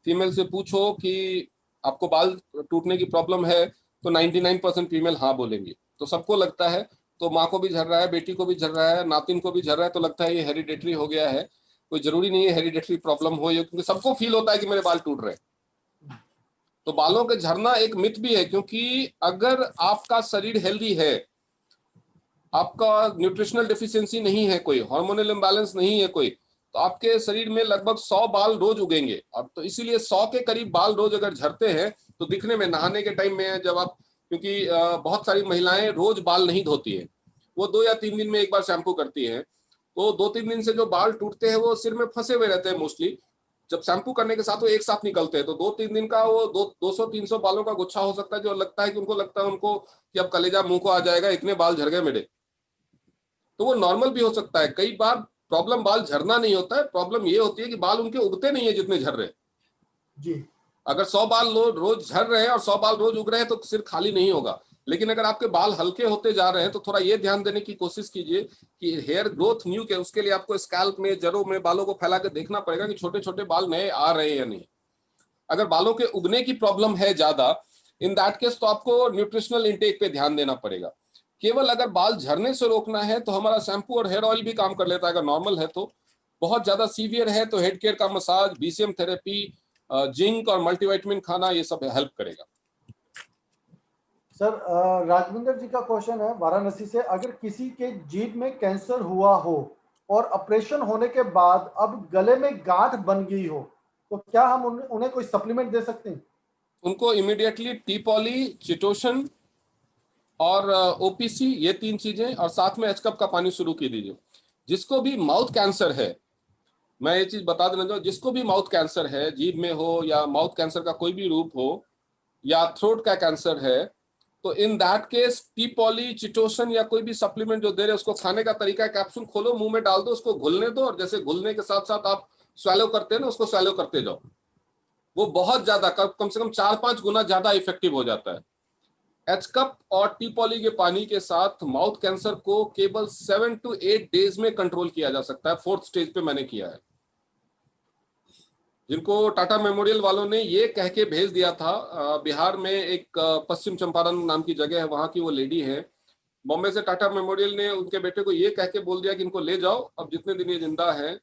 फीमेल से पूछो कि आपको बाल टूटने की प्रॉब्लम है तो 99% फीमेल हाँ बोलेंगी। तो सबको लगता है, तो माँ को भी झड़ रहा है, बेटी को भी झड़ रहा है, नातिन को भी झड़ रहा है, तो लगता है ये हेरिडेटरी हो गया है। कोई जरूरी नहीं है हेरिडेटरी प्रॉब्लम हो ये, क्योंकि सबको फील होता है कि मेरे बाल टूट रहे हैं। तो बालों के झड़ना एक मिथ भी है, क्योंकि अगर आपका शरीर हेल्दी है, आपका न्यूट्रिशनल डिफिशियंसी नहीं है, कोई हार्मोनल इम्बैलेंस नहीं है कोई, तो आपके शरीर में लगभग 100 बाल रोज उगेंगे। अब तो इसीलिए 100 के करीब बाल रोज अगर झड़ते हैं तो दिखने में, नहाने के टाइम में जब आप, क्योंकि बहुत सारी महिलाएं रोज बाल नहीं धोती है, वो 2 या 3 दिन में एक बार शैम्पू करती है, तो 2-3 दिन से जो बाल टूटते हैं वो सिर में फंसे हुए रहते हैं मोस्टली। जब शैम्पू करने के साथ वो एक साथ निकलते हैं तो 2-3 दिन का वो 200-300 बालों का गुच्छा हो सकता है, जो लगता है कि उनको लगता है उनको कि अब कलेजा मुंह को आ जाएगा, इतने बाल झड़ गए मेरे। तो वो नॉर्मल भी हो सकता है। कई बार प्रॉब्लम बाल झड़ना नहीं होता है, प्रॉब्लम ये होती है कि बाल उनके उगते नहीं है जितने झड़ रहे हैं। जी। अगर 100 बाल रोज झड़ रहे हैं और 100 बाल रोज उग रहे हैं तो सिर खाली नहीं होगा। लेकिन अगर आपके बाल हल्के होते जा रहे हैं तो थोड़ा ये ध्यान देने की कोशिश कीजिए कि हेयर ग्रोथ न्यू के, उसके लिए आपको स्कैल्प में, जड़ों में बालों को फैला के देखना पड़ेगा कि छोटे छोटे बाल नए आ रहे हैं या नहीं। अगर बालों के उगने की प्रॉब्लम है ज्यादा, इन दैट केस तो आपको न्यूट्रिशनल इंटेक पे ध्यान देना पड़ेगा। केवल अगर बाल झरने से रोकना है तो हमारा शैम्पू और हेयर ऑयल भी काम कर लेता है, अगर नॉर्मल है तो। बहुत ज्यादा सीवियर है तो हेड केयर का मसाज, बीसीएम थेरेपी, जिंक और मल्टीविटामिन खाना, ये सब हेल्प करेगा। सर राजविंदर जी का क्वेश्चन है वाराणसी से, अगर किसी के जीभ में कैंसर हुआ हो और ऑपरेशन होने के बाद अब गले में गांठ बन गई हो, तो क्या हम उन्हें कोई सप्लीमेंट दे सकते हैं? उनको इमीडिएटली टी-पॉली, चिटोशन और ओपीसी, ये 3 चीजें और साथ में एचकप का पानी शुरू की दीजिए। जिसको भी माउथ कैंसर है, मैं ये चीज बता देना चाहूँ, जिसको भी माउथ कैंसर है, जीभ में हो या माउथ कैंसर का कोई भी रूप हो या थ्रोट का कैंसर है, तो in that case T-poly, chitosan या कोई भी सप्लीमेंट जो दे रहे हैं उसको खाने का तरीका है, कैप्सूल खोलो, मुंह में डाल दो, उसको घुलने दो और जैसे घुलने के साथ साथ आप स्वैलो करते हैं ना, उसको स्वैलो करते जाओ। वो बहुत ज्यादा, कम से कम 4-5 गुना ज्यादा इफेक्टिव हो जाता है। एचकप और टी-पॉली के पानी के साथ माउथ कैंसर को केवल 7 to 8 डेज में कंट्रोल किया जा सकता है। 4th स्टेज पे मैंने किया है। जिनको टाटा मेमोरियल वालों ने ये कह के भेज दिया था, बिहार में एक पश्चिम चंपारण नाम की जगह है, वहां की वो लेडी है, बॉम्बे से टाटा मेमोरियल ने उनके बेटे को ये कह के बोल दिया कि इनको ले जाओ, अब जितने दिन ये जिंदा है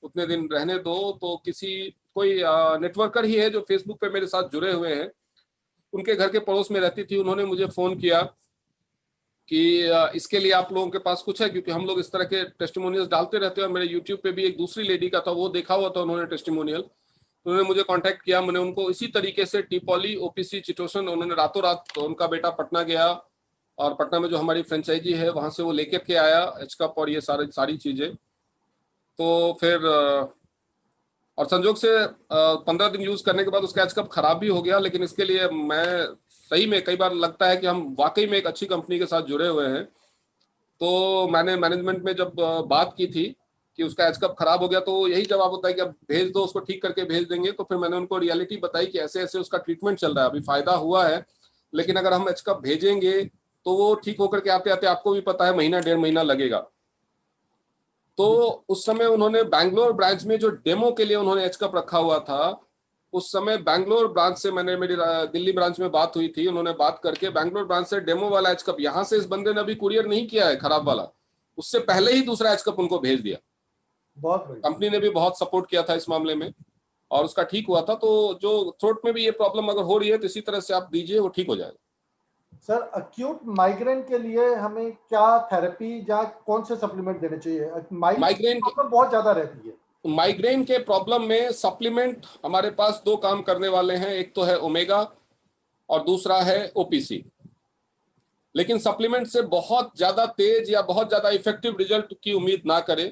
उतने दिन रहने दो। तो किसी कोई नेटवर्कर ही है जो फेसबुक पे मेरे साथ जुड़े हुए हैं, उनके घर के पड़ोस में रहती थी, उन्होंने मुझे फोन किया कि इसके लिए आप लोगों के पास कुछ है, क्योंकि हम लोग इस तरह के टेस्टिमोनियल्स डालते रहते हैं और मेरे यूट्यूब पे भी एक दूसरी लेडी का था, वो देखा हुआ था उन्होंने टेस्टिमोनियल, तो उन्होंने मुझे कांटेक्ट किया। मैंने उनको इसी तरीके से टी-पॉली, ओपीसी, चिटोसन, उन्होंने रातों रात, तो उनका बेटा पटना गया और पटना में जो हमारी फ्रेंचाइजी है वहां से वो लेकर के आया एचकप और ये सारी चीजें। तो फिर और संजोग से 15 दिन यूज करने के बाद उसका एचकप खराब भी हो गया। लेकिन इसके लिए मैं सही में, कई बार लगता है कि हम वाकई में एक अच्छी कंपनी के साथ जुड़े हुए हैं। तो मैंने मैनेजमेंट में जब बात की थी कि उसका एचकप खराब हो गया, तो यही जवाब होता है कि अब भेज दो, उसको ठीक करके भेज देंगे। तो फिर मैंने उनको रियलिटी बताई कि ऐसे ऐसे उसका ट्रीटमेंट चल रहा है, अभी फायदा हुआ है, लेकिन अगर हम एचकप भेजेंगे तो वो ठीक होकर के आते आते, आपको भी पता है, महीना 1.5 महीना लगेगा। तो उस समय उन्होंने बैंगलोर ब्रांच में जो डेमो के लिए उन्होंने एचकप रखा हुआ था, उस समय बैंगलोर ब्रांच से मेरी दिल्ली ब्रांच में बात हुई थी, उन्होंने बात करके बैंगलोर ब्रांच से डेमो वाला एचकप यहाँ से इस बंदे ने अभी कुरियर नहीं किया है खराब वाला, उससे पहले ही दूसरा एचकप उनको भेज दिया। बहुत बढ़िया। कंपनी ने भी बहुत सपोर्ट किया था इस मामले में और उसका ठीक हुआ था। तो जो थ्रोट में भी ये प्रॉब्लम अगर हो रही है तो इसी तरह से आप दीजिए, वो ठीक हो जाएगा। सर अक्यूट माइग्रेन के लिए हमें क्या थेरेपी या कौन से सप्लीमेंट देने चाहिए? माइग्रेन माइग्रेन प्रॉब्लम बहुत ज्यादा रहती है। माइग्रेन के प्रॉब्लम में सप्लीमेंट हमारे पास 2 काम करने वाले हैं, एक तो है ओमेगा और दूसरा है ओपीसी। लेकिन सप्लीमेंट से बहुत ज्यादा तेज या बहुत ज्यादा इफेक्टिव रिजल्ट की उम्मीद ना करें।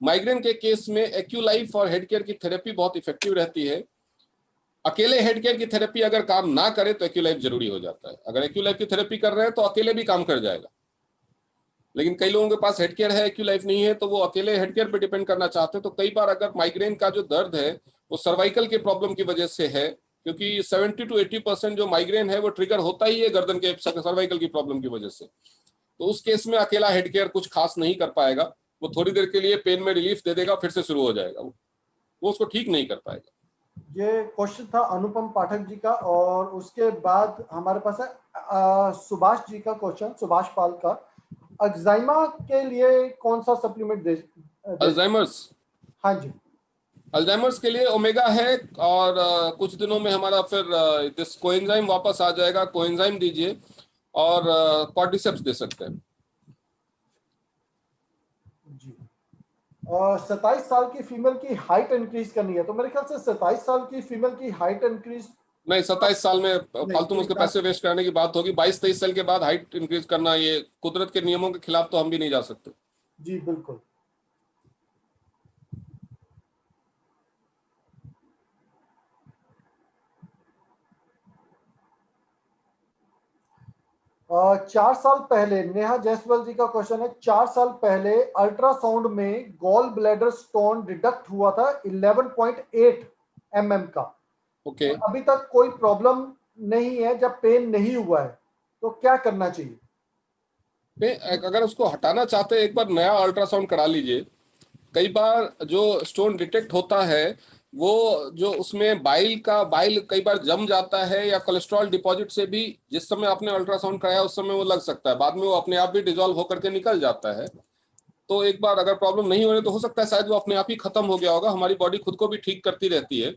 माइग्रेन के केस में एक्यूलाइफ और हेड केयर की थेरेपी बहुत इफेक्टिव रहती है। अकेले हेड केयर की थेरेपी अगर काम ना करे तो एक्यूलाइफ जरूरी हो जाता है। अगर एक्यूलाइफ की थेरेपी कर रहे हैं तो अकेले भी काम कर जाएगा, लेकिन कई लोगों के पास हेड केयर है, एक्यूलाइफ नहीं है, तो वो अकेले हेड केयर पे डिपेंड करना चाहते हैं। तो कई बार अगर माइग्रेन का जो दर्द है वो सर्वाइकल के प्रॉब्लम की वजह से है, क्योंकि 70 to 80% जो माइग्रेन है वो ट्रिगर होता ही है गर्दन के सर्वाइकल की प्रॉब्लम की वजह से। तो उस केस में अकेला हेड केयर कुछ खास नहीं कर पाएगा, वो थोड़ी देर के लिए पेन में रिलीफ दे देगा, फिर से शुरू हो जाएगा, वो उसको ठीक नहीं कर पाएगा। ये क्वेश्चन था अनुपम पाठक जी का, और उसके बाद हमारे पास है सुभाष जी का क्वेश्चन, सुभाष पाल का। अल्जाइमा के लिए कौन सा सप्लीमेंट अल्जाइमर्स हाँ जी। अल्जाइमर्स के लिए ओमेगा है और कुछ दिनों में हमारा फिर दिस कोएंजाइम वापस आ जाएगा, कोएंजाइम दीजिए और कॉर्डिसेप्स दे सकते हैं। जी 27 साल की फीमेल की हाइट इंक्रीज करनी है, तो मेरे ख्याल से 27 साल की फीमेल की हाइट इंक्रीज नहीं, 27 साल में फालतू में उसके नहीं। पैसे वेस्ट करने की बात होगी। 22-23 साल के बाद हाइट इंक्रीज करना, ये कुदरत के नियमों के खिलाफ तो हम भी नहीं जा सकते। जी बिल्कुल। 4 साल पहले, नेहा जायसवाल जी का क्वेश्चन है, 4 साल पहले अल्ट्रासाउंड में गॉल ब्लैडर स्टोन डिडक्ट हुआ था 11.8 mm का। ओके, अभी तक कोई प्रॉब्लम नहीं है, जब पेन नहीं हुआ है, तो क्या करना चाहिए? अगर उसको हटाना चाहते हैं एक बार नया अल्ट्रासाउंड करा लीजिए। कई बार जो स्टोन डिटेक्ट होता है वो जो उसमें बाइल कई बार जम जाता है, या कोलेस्ट्रॉल डिपॉजिट से भी जिस समय आपने अल्ट्रासाउंड कराया उस समय वो लग सकता है, बाद में वो अपने आप भी डिजॉल्व होकर के निकल जाता है। तो एक बार अगर प्रॉब्लम नहीं हो रही तो हो सकता है शायद वो अपने आप ही खत्म हो गया होगा, हमारी बॉडी खुद को भी ठीक करती रहती है।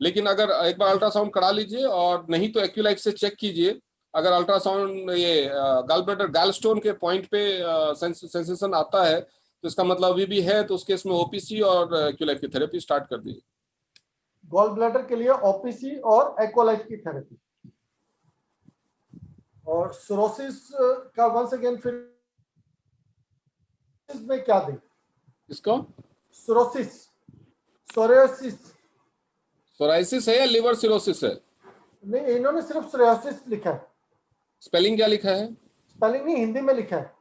लेकिन अगर एक बार अल्ट्रासाउंड करा लीजिए, और नहीं तो एक्यूलाइफ से चेक कीजिए। अगर अल्ट्रासाउंड ये गॉल ब्लैडर गॉल स्टोन के पॉइंट पे सेंसेशन आता है तो इसका मतलब अभी भी है, तो उस केस में ओपीसी और एक्यूलाइफ की थेरेपी स्टार्ट कर दीजिए। गॉल ब्लैडर के लिए ओपीसी और एक्वालाइफ की थेरेपी। और सिरोसिस का वंस अगेन फिर में क्या दें? इसको सिरोसिस, सोरियासिस, सोराइसिस है या लिवर सिरोसिस है? नहीं, इन्होंने सिर्फ सोरियासिस लिखा है, स्पेलिंग क्या लिखा है? स्पेलिंग नहीं, हिंदी में लिखा है।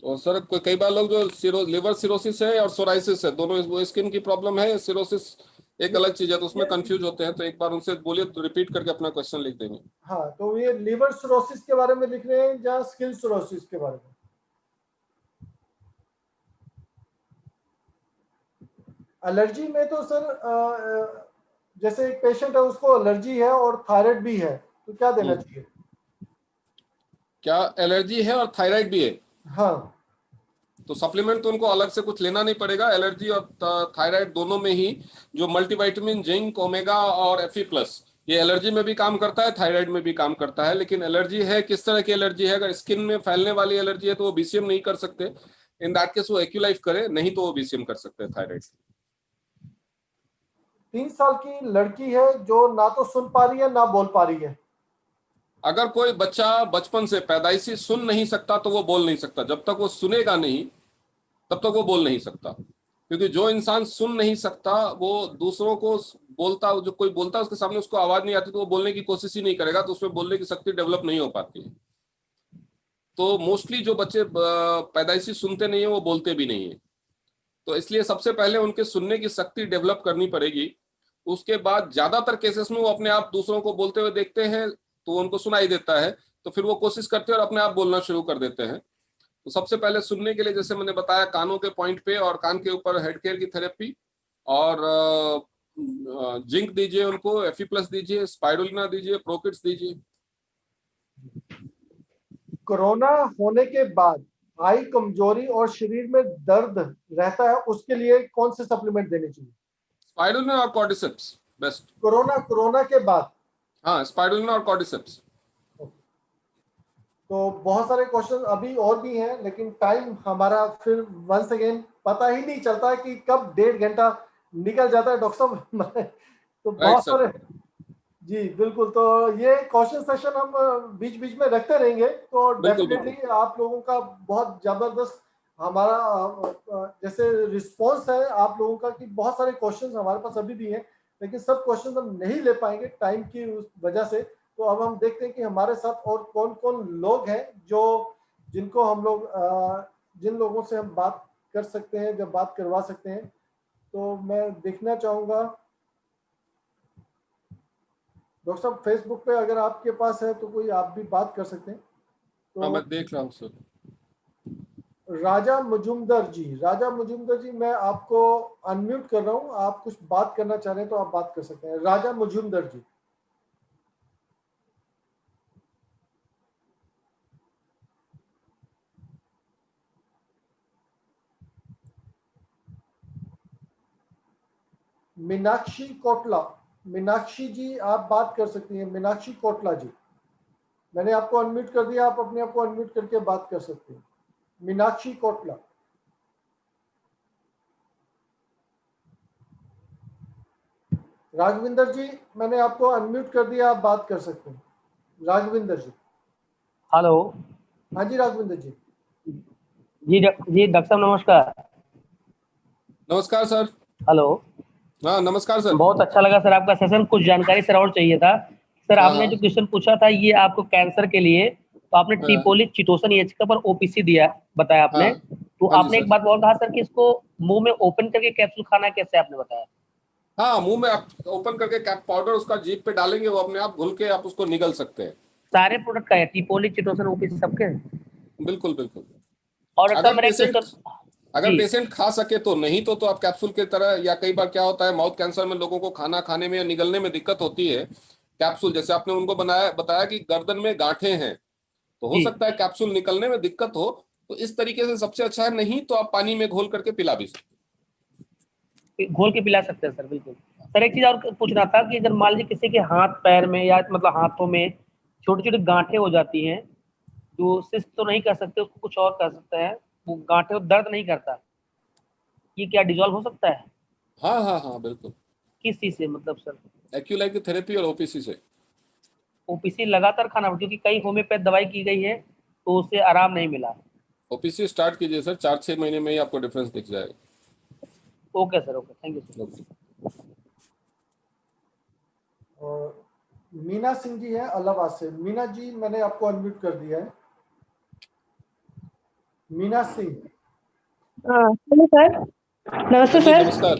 तो सर कई बार लोग जो लिवर सिरोसिस है और सोराइसिस है, दोनों वो स्किन की प्रॉब्लम है, सिरोसिस एक अलग चीज है, तो उसमें कंफ्यूज होते हैं। तो एक बार उनसे बोलिए तो रिपीट करके अपना क्वेश्चन लिख देंगे। हाँ, तो ये लिवर सिरोसिस के बारे में लिख रहे हैं या स्किन सिरोसिस के बारे में? एलर्जी में तो सर जैसे एक पेशेंट है उसको एलर्जी है और थायराइड भी है, तो क्या देना चाहिए? क्या एलर्जी है और थायराइड भी है? हाँ, तो सप्लीमेंट तो उनको अलग से कुछ लेना नहीं पड़ेगा। एलर्जी और थायराइड दोनों में ही जो मल्टीविटामिन, जिंक, ओमेगा और Fe+, ये एलर्जी में भी काम करता है, थायराइड में भी काम करता है। लेकिन एलर्जी है किस तरह की एलर्जी है? अगर स्किन में फैलने वाली एलर्जी है तो वो बीसीएम नहीं कर सकते, इन दैट केस वो एक्यूलाइफ करे, नहीं तो वो बीसीएम कर सकते हैं थायराइड। 3 साल की लड़की है जो ना तो सुन पा रही है ना बोल पा रही है। अगर कोई बच्चा बचपन से पैदाइशी सुन नहीं सकता तो वो बोल नहीं सकता। जब तक वो सुनेगा नहीं तब तक वो बोल नहीं सकता, क्योंकि जो इंसान सुन नहीं सकता वो दूसरों को बोलता, जो कोई बोलता है उसके सामने उसको आवाज नहीं आती तो वो बोलने की कोशिश ही नहीं करेगा, तो उसमें बोलने की शक्ति डेवलप नहीं हो पाती है। तो मोस्टली जो बच्चे पैदाइशी सुनते नहीं है वो बोलते भी नहीं है। तो इसलिए सबसे पहले उनके सुनने की शक्ति डेवलप करनी पड़ेगी। उसके बाद ज्यादातर केसेस में वो अपने आप दूसरों को बोलते हुए देखते हैं तो उनको सुनाई देता है, तो फिर वो कोशिश करते हैं और अपने आप बोलना शुरू कर देते हैं। तो सबसे पहले सुनने के लिए जैसे मैंने बताया, कानों के पॉइंट पे और कान के ऊपर हेड केयर की थेरेपी, और जिंक दीजिए उनको, Fe+ दीजिए, स्पाइरुलिना दीजिए, प्रोकिड्स दीजिए। कोरोना होने के बाद आई कमजोरी और शरीर में दर्द रहता है, उसके लिए कौन से सप्लीमेंट देने चाहिए? स्पाइरुलिना और कॉर्डिसेप्स बेस्ट। कोरोना के बाद। हाँ, स्पाइरुलिना और कॉर्डिसेप्स। तो बहुत सारे क्वेश्चन अभी और भी हैं, लेकिन टाइम हमारा फिर वंस अगेन पता ही नहीं चलता है कि कब 1.5 घंटा निकल जाता है डॉक्टर साहब। तो राइट बहुत सर। सारे, जी बिल्कुल, तो ये क्वेश्चन सेशन हम बीच बीच में रखते रहेंगे, तो बिल्कुल बिल्कुल। डेफिनेटली आप लोगों का बहुत जबरदस्त हमारा जैसे रिस्पॉन्स है आप लोगों का कि बहुत सारे क्वेश्चंस हमारे पास अभी भी हैं, लेकिन सब क्वेश्चंस हम नहीं ले पाएंगे टाइम की उस वजह से। तो अब हम देखते हैं कि हमारे साथ और कौन कौन लोग हैं जो जिनको हम लोग जिन लोगों से हम बात कर सकते हैं, जब बात करवा सकते हैं। तो मैं देखना चाहूँगा डॉक्टर साहब, फेसबुक पे अगर आपके पास है तो कोई आप भी बात कर सकते हैं। हाँ, तो मैं देख रहा हूँ सर। राजा मुजुमदर जी, राजा मुजुमदर जी, मैं आपको अनम्यूट कर रहा हूँ, आप कुछ बात करना चाह रहे हैं तो आप बात कर सकते हैं, राजा मुजुमदर जी। मीनाक्षी कोटला, मीनाक्षी जी आप बात कर सकती हैं, मीनाक्षी कोटला जी, मैंने आपको अनम्यूट कर दिया, आप अपने आप को अनम्यूट करके बात कर सकते हैं, मीनाक्षी कोटला। राघविंदर जी, मैंने आपको अनम्यूट कर दिया, आप बात कर सकते हैं, राघविंदर जी। हेलो। हाँ जी राघविंदर जी। जी जी डॉक्टर साहब नमस्कार। नमस्कार सर। हेलो। हाँ नमस्कार सर। बहुत अच्छा लगा सर आपका सेशन, कुछ जानकारी सर और चाहिए था सर। हाँ आपने हाँ जो क्वेश्चन पूछा था ये आपको कैंसर के लिए, तो आपने हाँ टिपोलिक चिटोसन एच पर ओपीसी दिया बताया हाँ। आपने। तो हाँ जी आपने एक सर। बात और कहा सर कि इसको मुंह में ओपन करके कैप्सूल खाना है, कैसे आपने बताया? हाँ, मुंह में आप ओपन करके कैप पाउडर उसका जीभ पे डालेंगे, वो अपने आप घुल के आप उसको निगल सकते हैं। सारे प्रोडक्ट का है, टिपोलिक चिटोसन ओपीसी सबके? बिल्कुल बिल्कुल। और डॉक्टर साहब अगर मेरा एक पेशेंट क्वेश्चन, अगर जी। पेशेंट खा सके तो, नहीं तो आप कैप्सूल की तरह, या कई बार क्या होता है माउथ कैंसर में लोगों को खाना खाने में या निगलने में दिक्कत होती है, कैप्सूल जैसे आपने उनको बताया कि गर्दन में गांठें हैं, तो हो जी, सकता है कैप्सूल निकलने में दिक्कत हो, तो इस तरीके से सबसे अच्छा है, नहीं तो आप पानी में घोल करके पिला भी सकते घोल के पिला सकते हैं सर, बिल्कुल। सर एक चीज़ और पूछना था कि अगर मान लीजिए किसी के हाथ-पैर में या मतलब हाथों में छोटी-छोटी गाँठें हो जाती हैं, जो सिस्ट तो नहीं कह सकते, उसको कुछ और कह सकते हैं, वो गाँठें दर्द नहीं करता, ये क्या डिसॉल्व हो सकता है? हैं। हाँ हाँ हाँ बिल्कुल, किस चीज़ से मतलब सर? एक्यूलाइफ की थेरेपी और ओपीसी से। ओपीसी लगातार खाना, क्योंकि कई होम्योपैथ दवाई की गई है, तो उससे आराम नहीं मिला। ओपीसी स्टार्ट कीजिए सर, 4-6 महीने में ही आपको डिफरेंस दिख जाएगा। Okay sir, okay, thank you sir. Okay. और मीना सिंह जी हैं इलाहाबाद से। मीना जी, मैंने आपको अनम्यूट कर दिया है। मीना सिंह। हाँ हेलो सर। हाँ नमस्ते जी सर। नमस्कार।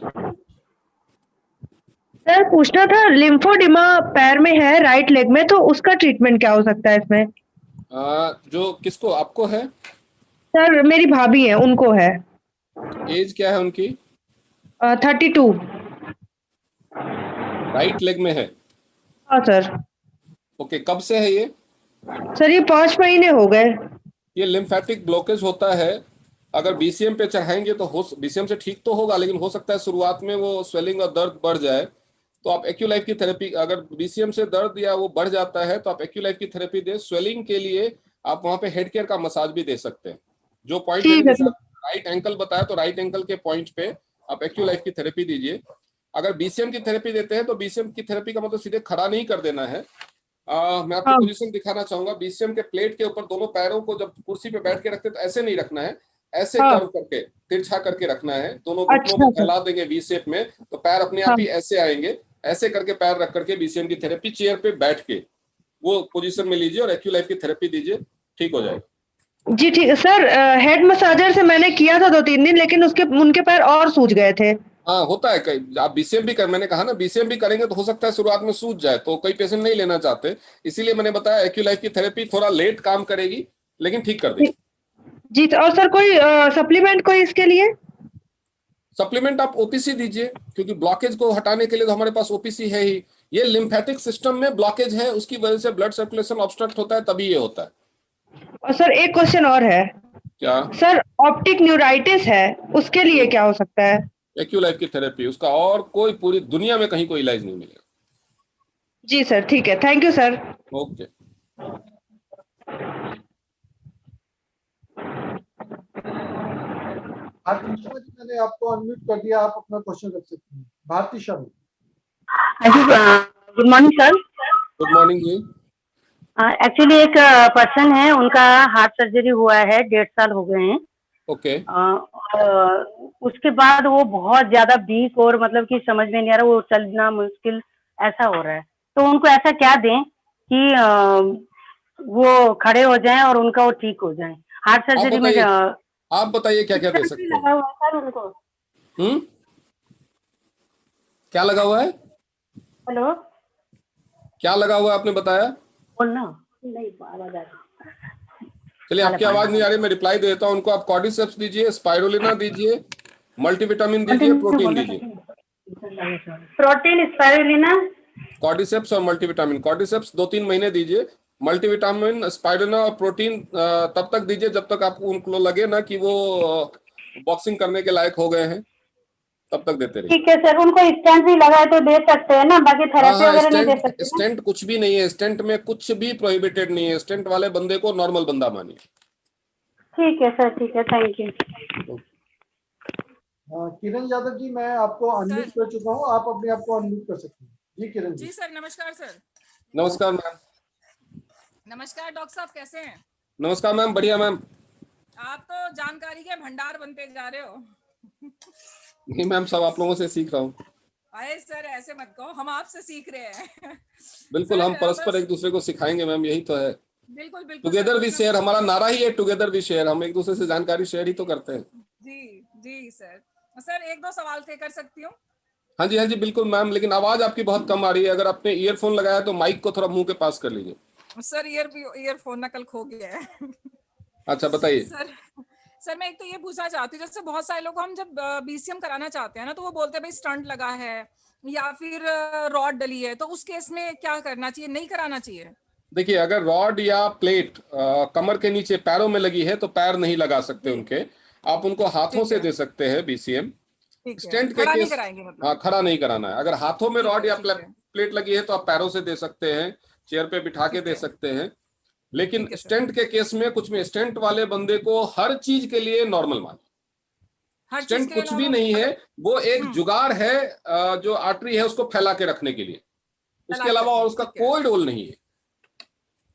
सर पूछना था, लिम्फोडिमा पैर में है, राइट लेग में, तो उसका ट्रीटमेंट क्या हो सकता है इसमें? जो किसको, आपको है? सर मेरी भाभी है, उनको है। एज क्या है उनकी? 32। राइट लेग में है? हाँ सर। ओके, कब से है ये? सर ये 5 महीने हो गए। ये लिम्फेटिक ब्लॉकेज होता है। अगर बीसीएम पे चढ़ाएंगे तो हो, बीसीएम से ठीक तो होगा, लेकिन हो सकता है शुरुआत में वो स्वेलिंग और दर्द बढ़ जाए, तो आप एक्यूलाइफ की थेरेपी, अगर बीसीएम से दर्द या वो बढ़ जाता है तो आप एक्यूलाइफ की थेरेपी दे। स्वेलिंग के लिए आप वहां पे हेड केयर का मसाज भी दे सकते हैं। जो पॉइंट है, ठीक है जैसे सर। आप राइट एंकल बताया, तो राइट एंकल के पॉइंट पे आप एक्यूलाइफ की थेरेपी दीजिए। अगर बीसीएम की थेरेपी देते हैं तो बीसीएम की थेरेपी का मतलब सीधे खड़ा नहीं कर देना है। मैं आपको हाँ। पोजीशन दिखाना चाहूंगा। बीसीएम के प्लेट के ऊपर दोनों पैरों को जब कुर्सी पे बैठ के रखते हैं तो ऐसे नहीं रखना है, ऐसे हाँ। कर्व करके तिरछा करके रखना है। दोनों घुटनों को अच्छा सर। फैला देंगे वी शेप में, तो पैर अपने आप हाँ। ही ऐसे आएंगे। ऐसे करके पैर रख करके बीसीएम की थेरेपी चेयर पे बैठ के वो पोजीशन में लीजिए और एक्यूलाइफ की थेरेपी दीजिए, ठीक हो जाएगा। जी ठीक है सर। हेड मसाजर से मैंने किया था 2-3 दिन, लेकिन उसके उनके पैर और सूज गए थे। हाँ होता है, कई आप बीसीएम भी कर, मैंने कहा ना बीसीएम भी करेंगे तो हो सकता है शुरुआत में सूज जाए, तो कई पेशेंट नहीं लेना चाहते, इसीलिए मैंने बताया एक्यूलाइफ की थेरेपी थोड़ा लेट काम करेगी लेकिन ठीक कर देगी। जी और सर कोई सप्लीमेंट कोई इसके लिए? सप्लीमेंट आप ओपीसी दीजिए, क्योंकि ब्लॉकेज को हटाने के लिए तो हमारे पास ओपीसी है ही। ये लिम्फेटिक सिस्टम में ब्लॉकेज है, उसकी वजह से ब्लड सर्कुलेशन ऑब्स्ट्रक्ट होता है, तभी ये होता है। और सर एक क्वेश्चन और है। क्या? सर ऑप्टिक न्यूराइटिस है, उसके लिए क्या हो सकता है? एक्यूलाइफ की थेरेपी, उसका और कोई पूरी दुनिया में कहीं कोई इलाज नहीं मिलेगा। जी सर, ठीक है, thank you sir. Okay. Bharti Sharma ji, मैंने आपको अनम्यूट कर दिया, आप अपना क्वेश्चन रख सकते हैं। Bharti Sharma. Good morning sir. Good morning जी। एक्चुअली एक पर्सन है, उनका हार्ट सर्जरी हुआ है, 1.5 साल हो गए हैं। ओके। उसके बाद वो बहुत ज्यादा वीक और मतलब कि समझ में नहीं आ रहा, वो चलना मुश्किल ऐसा हो रहा है। तो उनको ऐसा क्या दें कि वो खड़े हो जाएं और उनका वो ठीक हो जाए। हार्ट आप सर्जरी में बताइए, आप बताइए क्या क्या दे स्टेंट भी सकते हैं? लगा हुआ है सर उनको। हम्म, क्या लगा हुआ है? हेलो, क्या लगा हुआ है आपने बताया? बोलना नहीं, आवाज आ रही। चलिए, आपकी आवाज नहीं आ रही, मैं रिप्लाई दे देता हूं उनको। आप कॉर्डिसेप्स दीजिए, स्पाइरुलिना दीजिए, मल्टीविटामिन दीजिए, प्रोटीन दीजिए। Protein, spirulina. कॉर्डिसेप्स और मल्टीविटामिन। कॉर्डिसेप्स 2-3 महीने दीजिए, मल्टीविटामिन, स्पाइरुलिना और प्रोटीन तब तक दीजिए जब तक आपको उनको लगे ना कि वो बॉक्सिंग करने के लायक हो गए हैं, तब तक देते रहिए। ठीक है सर, उनको स्टेंट भी लगा है तो दे सकते हैं ना, बाकी हाँ थेरेपी हाँ, वगैरह नहीं दे स्टेंट सकते ना? स्टेंट कुछ भी नहीं है, स्टेंट में कुछ भी प्रोहिबिटेड नहीं है। स्टेंट वाले बंदे को नॉर्मल बंदा मानिए। ठीक है सर, ठीक है, थैंक यू। किरण यादव जी, मैं आपको अनम्यूट कर चुका हूँ, आप अपने आप को अनम्यूट कर सकते हैं। जी किरण जी। जी सर, नमस्कार सर। नमस्कार मैम। नमस्कार डॉक्टर साहब, कैसे हैं? नमस्कार मैम, बढ़िया मैम। आप तो जानकारी के भंडार बनते जा रहे हो। नहीं मैम, सब आप लोगों से सीख रहा हूँ। अरे सर ऐसे मत कहो, हम आपसे सीख रहे हैं। बिल्कुल, हम सर परस्पर बस एक दूसरे को सिखाएंगे मैम, यही तो है। बिल्कुल बिल्कुल सर, टुगेदर कुछ वी ना शेयर, कुछ। हमारा नारा ही है टुगेदर वी शेयर। हम एक दूसरे से जानकारी शेयर ही तो करते हैं। जी जी सर। सर एक दो सवाल थे, कर सकती हूँ? हाँ जी, हाँ जी, बिल्कुल मैम, लेकिन आवाज आपकी बहुत कम आ रही है। अगर आपने ईयरफोन लगाया तो माइक को थोड़ा मुंह के पास कर लीजिए। सर ईयरफोन ना कल खो गया है। अच्छा बताइए। सर सर मैं एक तो ये पूछना चाहती हूँ, जैसे बहुत सारे लोग हम जब बीसीएम कराना चाहते हैं ना, तो वो बोलते हैं भाई स्टंट लगा है या फिर रॉड डली है, तो उस केस में क्या करना चाहिए, नहीं कराना चाहिए? देखिए, अगर रॉड या प्लेट कमर के नीचे पैरों में लगी है तो पैर नहीं लगा सकते जी, उनके, आप उनको हाथों ठीक से है, दे सकते हैं बीसीएम। ठीक है, स्टेंट के खड़ा नहीं केस, कराएंगे हाँ, मतलब? खड़ा नहीं कराना है। अगर हाथों में ठीक रॉड है, या ठीक है, प्लेट लगी है तो आप पैरों से दे सकते हैं, चेयर पे बिठा के ठीक दे है, सकते हैं। लेकिन ठीक है सर। स्टेंट के केस में कुछ में स्टेंट वाले बंदे को हर चीज के लिए नॉर्मल मान, हर चीज स्टेंट के लिए कुछ भी नॉर्मल नहीं है, मतलब? वो एक हम्म, जुगाड़ है जो आर्टरी है उसको फैला के रखने के लिए, उसके चला के अलावा रखने और के, उसका ठीक है। कोई रोल नहीं है।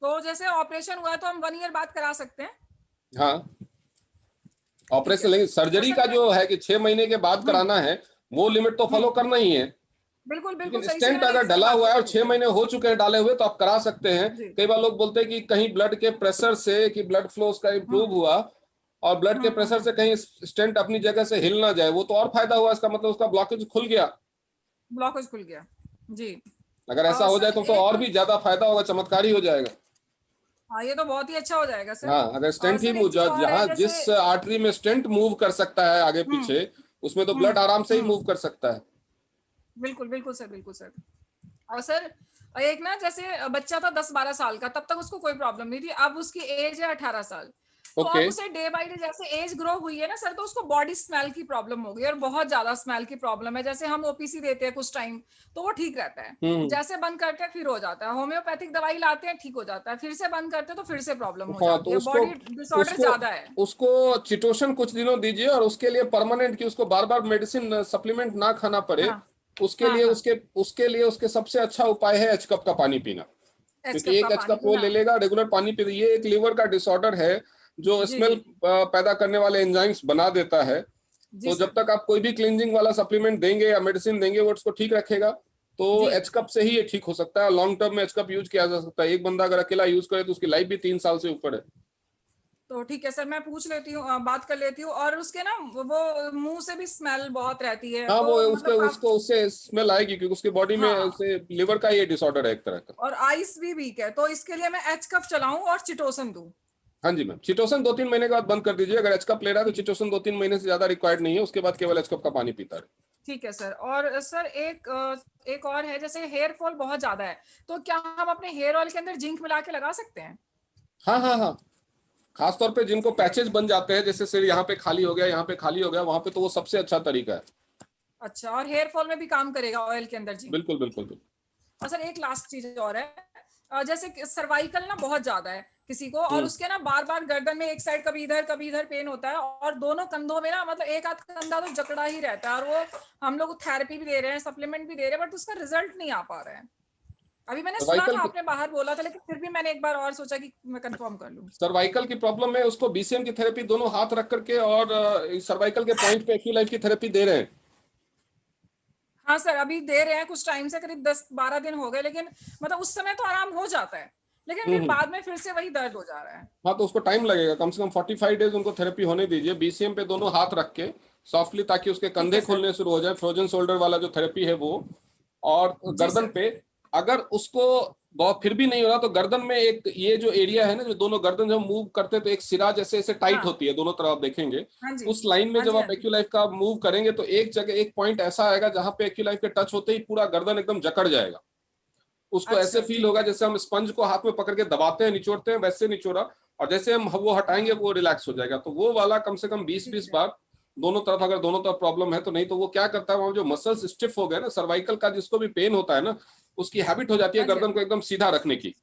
तो जैसे ऑपरेशन हुआ है तो हम 1 ईयर बाद करा सकते हैं? हाँ, ठीक ऑपरेशन, है। लेकिन और सर्जरी सर का मैं, जो है कि 6 महीने के बाद कराना है, वो लिमिट तो फॉलो करना ही है। बिल्कुल बिल्कुल लेकिन सही, इसीलिए स्टेंट मैंने अगर एक साथ डला बात हुआ है और पूछी। 6 महीने हो चुके हैं डाले हुए तो आप करा सकते हैं। जी। कई बार लोग बोलते हैं कि कहीं ब्लड के प्रेशर से, कि ब्लड फ्लो उसका हम्म इंप्रूव हुआ और ब्लड के प्रेशर हम्म। से कहीं स्टेंट अपनी जगह से हिल ना जाए, वो तो और फायदा हुआ, इसका मतलब उसका ब्लॉकेज खुल गया। ब्लॉकेज खुल गया। जी। अगर ऐसा हो जाए सर तो एक, और भी ज्यादा फायदा होगा, चमत्कार ही हो जाएगा। हाँ ये तो बहुत ही अच्छा हो जाएगा सर। हाँ, अगर स्टेंट ही सर एक चीज और है जहां जैसे, जिस आर्टरी में स्टेंट मूव कर सकता है आगे हम्म पीछे, उसमें तो ब्लड हम्म आराम से ही हम्म, मूव कर सकता है। बिल्कुल बिल्कुल सर, बिल्कुल सर। और सर एक ना, जैसे बच्चा था 10-12 साल का, तब तक उसको कोई प्रॉब्लम नहीं थी, अब उसकी एज है 18 साल। तो ओके। अब उसे डे बाय डे जैसे एज ग्रो हुई है ना सर, तो उसको बॉडी स्मेल की प्रॉब्लम हो गई, और बहुत ज्यादा स्मेल की प्रॉब्लम है। जैसे हम ओपीसी देते हैं कुछ टाइम तो वो ठीक रहता है, हम्म। जैसे बंद करते हैं फिर हो जाता है, होम्योपैथिक दवाई लाते हैं ठीक हो जाता है, फिर से बंद करते हैं तो फिर से प्रॉब्लम हो हाँ, तो जाती है, उसको बॉडी डिसऑर्डर उसको ज्यादा है। उसको चिटोशन कुछ दिनों दीजिए, और उसके लिए परमानेंट, कि उसको बार बार मेडिसिन सप्लीमेंट ना खाना पड़े, हाँ उसके हाँ लिए हाँ, उसके सबसे अच्छा उपाय है एच कप का पानी पीना। एच क्योंकि कप एक का एच पानी कप वो पीना। ले लेगा, रेगुलर पानी पी, ये एक लीवर का डिसऑर्डर है जो जी स्मेल जी जी पैदा करने वाले एंजाइम्स बना देता है। जी तो जब सर। तक आप कोई भी क्लींजिंग वाला सप्लीमेंट देंगे या मेडिसिन देंगे वो उसको ठीक रखेगा। तो जी, एच कप से ही ये ठीक हो सकता है। लॉन्ग टर्म में एच कप यूज किया जा सकता है। एक बंदा अगर अकेला यूज करे तो उसकी लाइफ भी 3 साल से ऊपर है। तो ठीक है सर, मैं पूछ लेती हूँ, बात कर लेती हूँ। और उसके ना वो मुंह से भी स्मेल बहुत रहती है, हाँ, वो तो उसके मतलब आप, उसको उससे स्मेल आएगी, क्योंकि उसकी बॉडी में हाँ, उसे लिवर का ये डिसऑर्डर है एक तरह का। और आइस भी वीक है, तो इसके लिए मैं एच कफ चलाऊं और चिटोसन दूं? हाँ जी मैम, चिटोसन 2-3 महीने के बाद बंद कर दीजिए। अगर एच कप ले रहा है तो चिटोसन 2-3 महीने से ज्यादा रिक्वायर्ड नहीं है, उसके बाद केवल एच कप का पानी पीता रहे। ठीक है सर। और सर एक और है, जैसे हेयर फॉल बहुत ज्यादा है, तो क्या हम अपने हेयर ऑयल के अंदर जिंक मिला के लगा सकते हैं? हाँ हाँ हाँ, खासतौर पे जिनको पैचेस बन जाते हैं, जैसे सिर यहाँ पे खाली हो गया, यहाँ पे खाली हो गया, वहां पे तो वो सबसे अच्छा तरीका है। अच्छा, और हेयर फॉल में भी काम करेगा ऑयल के अंदर जिंक? बिल्कुल बिल्कुल बिल्कुल। और सर एक लास्ट चीज और है, जैसे सर्वाइकल ना बहुत ज्यादा है किसी को, और हम्म। उसके ना बार बार गर्दन में एक साइड कभी इधर पेन होता है, और दोनों कंधों में ना, मतलब एक आध कंधा तो जकड़ा ही रहता है, और वो हम लोग थेरेपी भी दे रहे हैं, सप्लीमेंट भी दे रहे हैं, बट उसका रिजल्ट नहीं आ पा रहा है। अभी मैंने सुना सर्वाइकल था, की आपने बाहर बोला था, लेकिन फिर भी मैंने एक बार और सोचा कि मैं कंफर्म कर लूं। सर्वाइकल की प्रॉब्लम में उसको बीसीएम की थेरेपी दोनों हाथ रख करके और सर्वाइकल के पॉइंट पे एक्यूलाइफ की थेरेपी दे रहे हैं। हाँ सर, अभी दे रहे हैं, कुछ टाइम से करीब 10-12 दिन हो गए, लेकिन मतलब उस समय तो आराम हो जाता है, लेकिन फिर हम्म। बाद में फिर से वही दर्द हो जा रहा है। हाँ, तो उसको टाइम लगेगा, कम से कम 45 डेज उनको थेरेपी होने दीजिए, बीसीएम पे दोनों हाथ रख के सॉफ्टली, ताकि उसके ठीक है कंधे सर। खुलने शुरू हो जाए, फ्रोजन शोल्डर वाला जो थेरेपी है वो। और जी गर्दन सर। पे, अगर उसको बहुत फिर भी नहीं हो रहा, तो गर्दन में एक ये जो एरिया है ना, जो दोनों गर्दन जब मूव करते हैं तो एक सिरा जैसे ऐसे टाइट हाँ होती है दोनों तरफ, आप देखेंगे हाँ जी उस लाइन में हाँ जब जी हाँ आप जी। एक्यूलाइफ का मूव करेंगे तो एक जगह एक पॉइंट ऐसा आएगा जहां पे एक्यूलाइफ के टच होते ही पूरा गर्दन एकदम जकड़ जाएगा। उसको ऐसे अच्छा फील ठीक होगा है। जैसे हम स्पंज को हाथ में पकड़ के दबाते हैं, निचोड़ते हैं, वैसे निचोड़ा। और जैसे हम वो हटाएंगे हाँ वो रिलैक्स हो जाएगा। तो वो वाला कम से कम 20-20 ठीक है। बार दोनों तरफ, अगर दोनों तरफ प्रॉब्लम है तो। नहीं तो वो क्या करता है, वहां जो मसल्स स्टिफ हो गए ना, सर्वाइकल का जिसको भी पेन होता है ना, उसकी हैबिट हो जाती है हाँ जी हाँ गर्दन को जी। एकदम सीधा रखने की,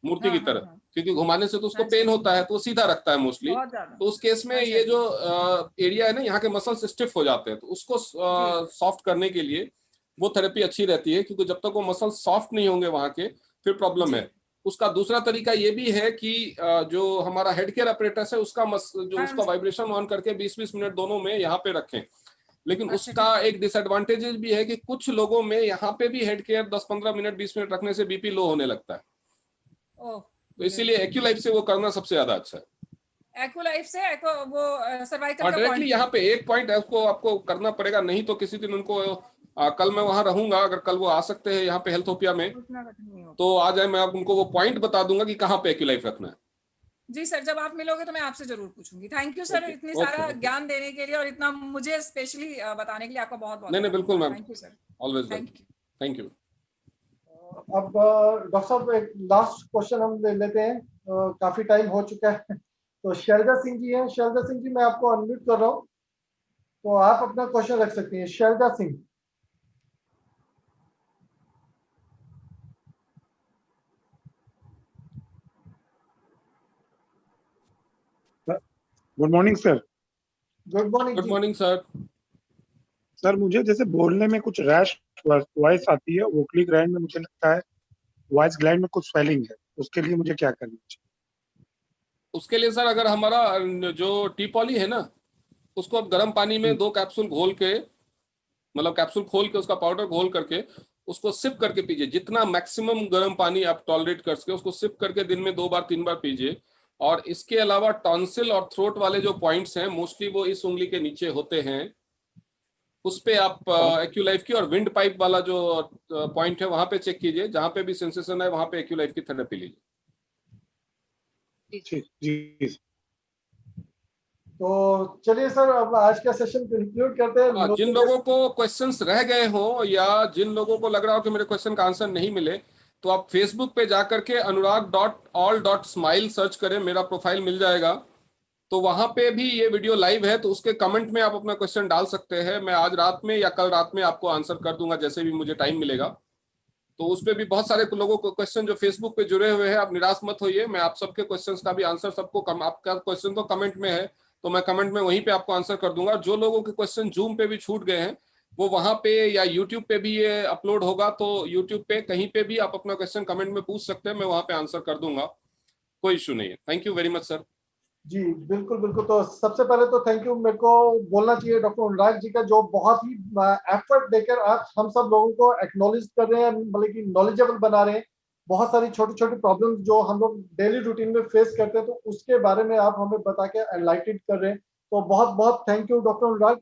मूर्ति की हाँ हाँ तरह। हाँ क्योंकि घुमाने से तो उसको हाँ जी पेन हाँ जी। होता है तो वो सीधा रखता है मोस्टली। बहुत ज्यादा। तो उस केस में हाँ जी हाँ ये जी। जो एरिया है ना, यहाँ के मसल्स स्टिफ हो जाते हैं, तो उसको जी सॉफ्ट करने के लिए वो थेरेपी अच्छी रहती है। क्योंकि जब तक वो मसल सॉफ्ट नहीं होंगे वहां के, फिर प्रॉब्लम जी। है। उसका दूसरा तरीका ये भी है कि जो हमारा हेड केयर अपरेटस है उसका जो हाँ उसका जी। वाइब्रेशन ऑन करके 20-20 मिनट दोनों में यहाँ पे रखें। लेकिन अच्छा उसका ठीक है। एक डिसएडवांटेजेस भी है कि कुछ लोगों में यहाँ पे भी हेड केयर 10-15 मिनट 20 मिनट रखने से बीपी लो होने लगता है। ओह। तो इसीलिए एक्यूलाइफ से वो करना सबसे ज्यादा अच्छा है। एक्ो लाइफ से एक्ो वो सर्वाइकल और का डायरेक्टली पॉइंट यहाँ पे। पे एक पॉइंट है, उसको आपको करना पड़ेगा। नहीं तो किसी दिन उनको कल मैं वहां रहूंगा, अगर कल वो आ सकते हैं यहाँ पे हेल्थोपिया में, उतना कठिन नहीं होता। तो आ जाए, मैं आप उनको वो पॉइंट बता दूंगा कि कहाँ पे एक्यूलाइफ रखना है। जी सर, जब आप मिलोगे तो मैं आपसे जरूर पूछूंगी। थैंक यू सर, Okay, इतनी okay, सारा okay. ज्ञान देने के लिए और इतना मुझे स्पेशली बताने के लिए आपका बहुत बहुत नहीं नहीं बिल्कुल ma'am, thank you sir. Always thank you. Thank you. अब डॉक्टर साहब एक लास्ट क्वेश्चन हम ले लेते हैं, काफी टाइम हो चुका है। तो शैलजा सिंह जी हैं, शैलजा सिंह जी मैं आपको अनम्यूट कर रहा हूँ, तो आप अपना क्वेश्चन रख सकती हैं, Shailja Singh. Good morning sir. Good morning good जी। Morning sir. सर मुझे जैसे बोलने में कुछ रैश वॉइस आती है, वोकली ग्लैंड में मुझे लगता है वॉइस ग्लैंड में कुछ स्वेलिंग है, उसके लिए मुझे क्या करना चाहिए? उसके लिए सर अगर हमारा जो टी पॉली है ना, उसको आप गर्म पानी में 2 कैप्सूल घोल के, मतलब कैप्सूल खोल के उसका पाउडर घोल करके उसको सिप करके पीजिए। जितना मैक्सिमम गर्म पानी आप टॉलरेट कर सके उसको सिप करके दिन में 2 बार 3 बार पीजिए। और इसके अलावा टॉन्सिल और थ्रोट वाले जो पॉइंट्स हैं मोस्टली वो इस उंगली के नीचे होते हैं, उस पे आप एक्यूलाइफ की और विंड पाइप वाला जो पॉइंट है वहां पे चेक कीजिए, जहां पे भी सेंसेशन है वहां पे एक्यूलाइफ की थेरेपी लीजिए। ठीक जी। तो चलिए सर, अब आज का सेशन कंक्लूड करते हैं। जिन लोगों को क्वेश्चंस रह गए हो या जिन लोगों को लग रहा हो कि मेरे क्वेश्चन का आंसर नहीं मिले, तो आप फेसबुक पे जाकर के anurag.all.smile सर्च करें, मेरा प्रोफाइल मिल जाएगा। तो वहां पे भी ये वीडियो लाइव है, तो उसके कमेंट में आप अपना क्वेश्चन डाल सकते हैं। मैं आज रात में या कल रात में आपको आंसर कर दूंगा जैसे भी मुझे टाइम मिलेगा। तो उस पे भी बहुत सारे लोगों को क्वेश्चन जो फेसबुक पे जुड़े हुए हैं, आप निराश मत होइए, मैं आप सबके क्वेश्चंस का भी आंसर सबको आपका क्वेश्चन तो कमेंट में है तो मैं कमेंट में वहीं पे आपको आंसर कर दूंगा। जो लोगों के क्वेश्चन जूम पे भी छूट गए हैं वो वहां पे या यूट्यूब पे भी ये अपलोड होगा, तो यूट्यूब पे कहीं पे भी आप अपना क्वेश्चन कमेंट में पूछ सकते हैं, मैं वहां पे आंसर कर दूंगा, कोई इशू नहीं है। Thank you very much sir. जी बिल्कुल बिल्कुल। तो सबसे पहले तो थैंक यू, मेरे को बोलना चाहिए डॉक्टर अनुराग जी का, जो बहुत ही एफर्ट देकर आज हम सब लोगों को एक्नॉलेज कर रहे हैं, मतलब कि नॉलेजेबल बना रहे हैं। बहुत सारी छोटी छोटी प्रॉब्लम्स जो हम लोग डेली रूटीन में फेस करते हैं, तो उसके बारे में आप हमें बता के एनलाइटेड कर रहे हैं। तो बहुत बहुत थैंक यू डॉक्टर अनुराग।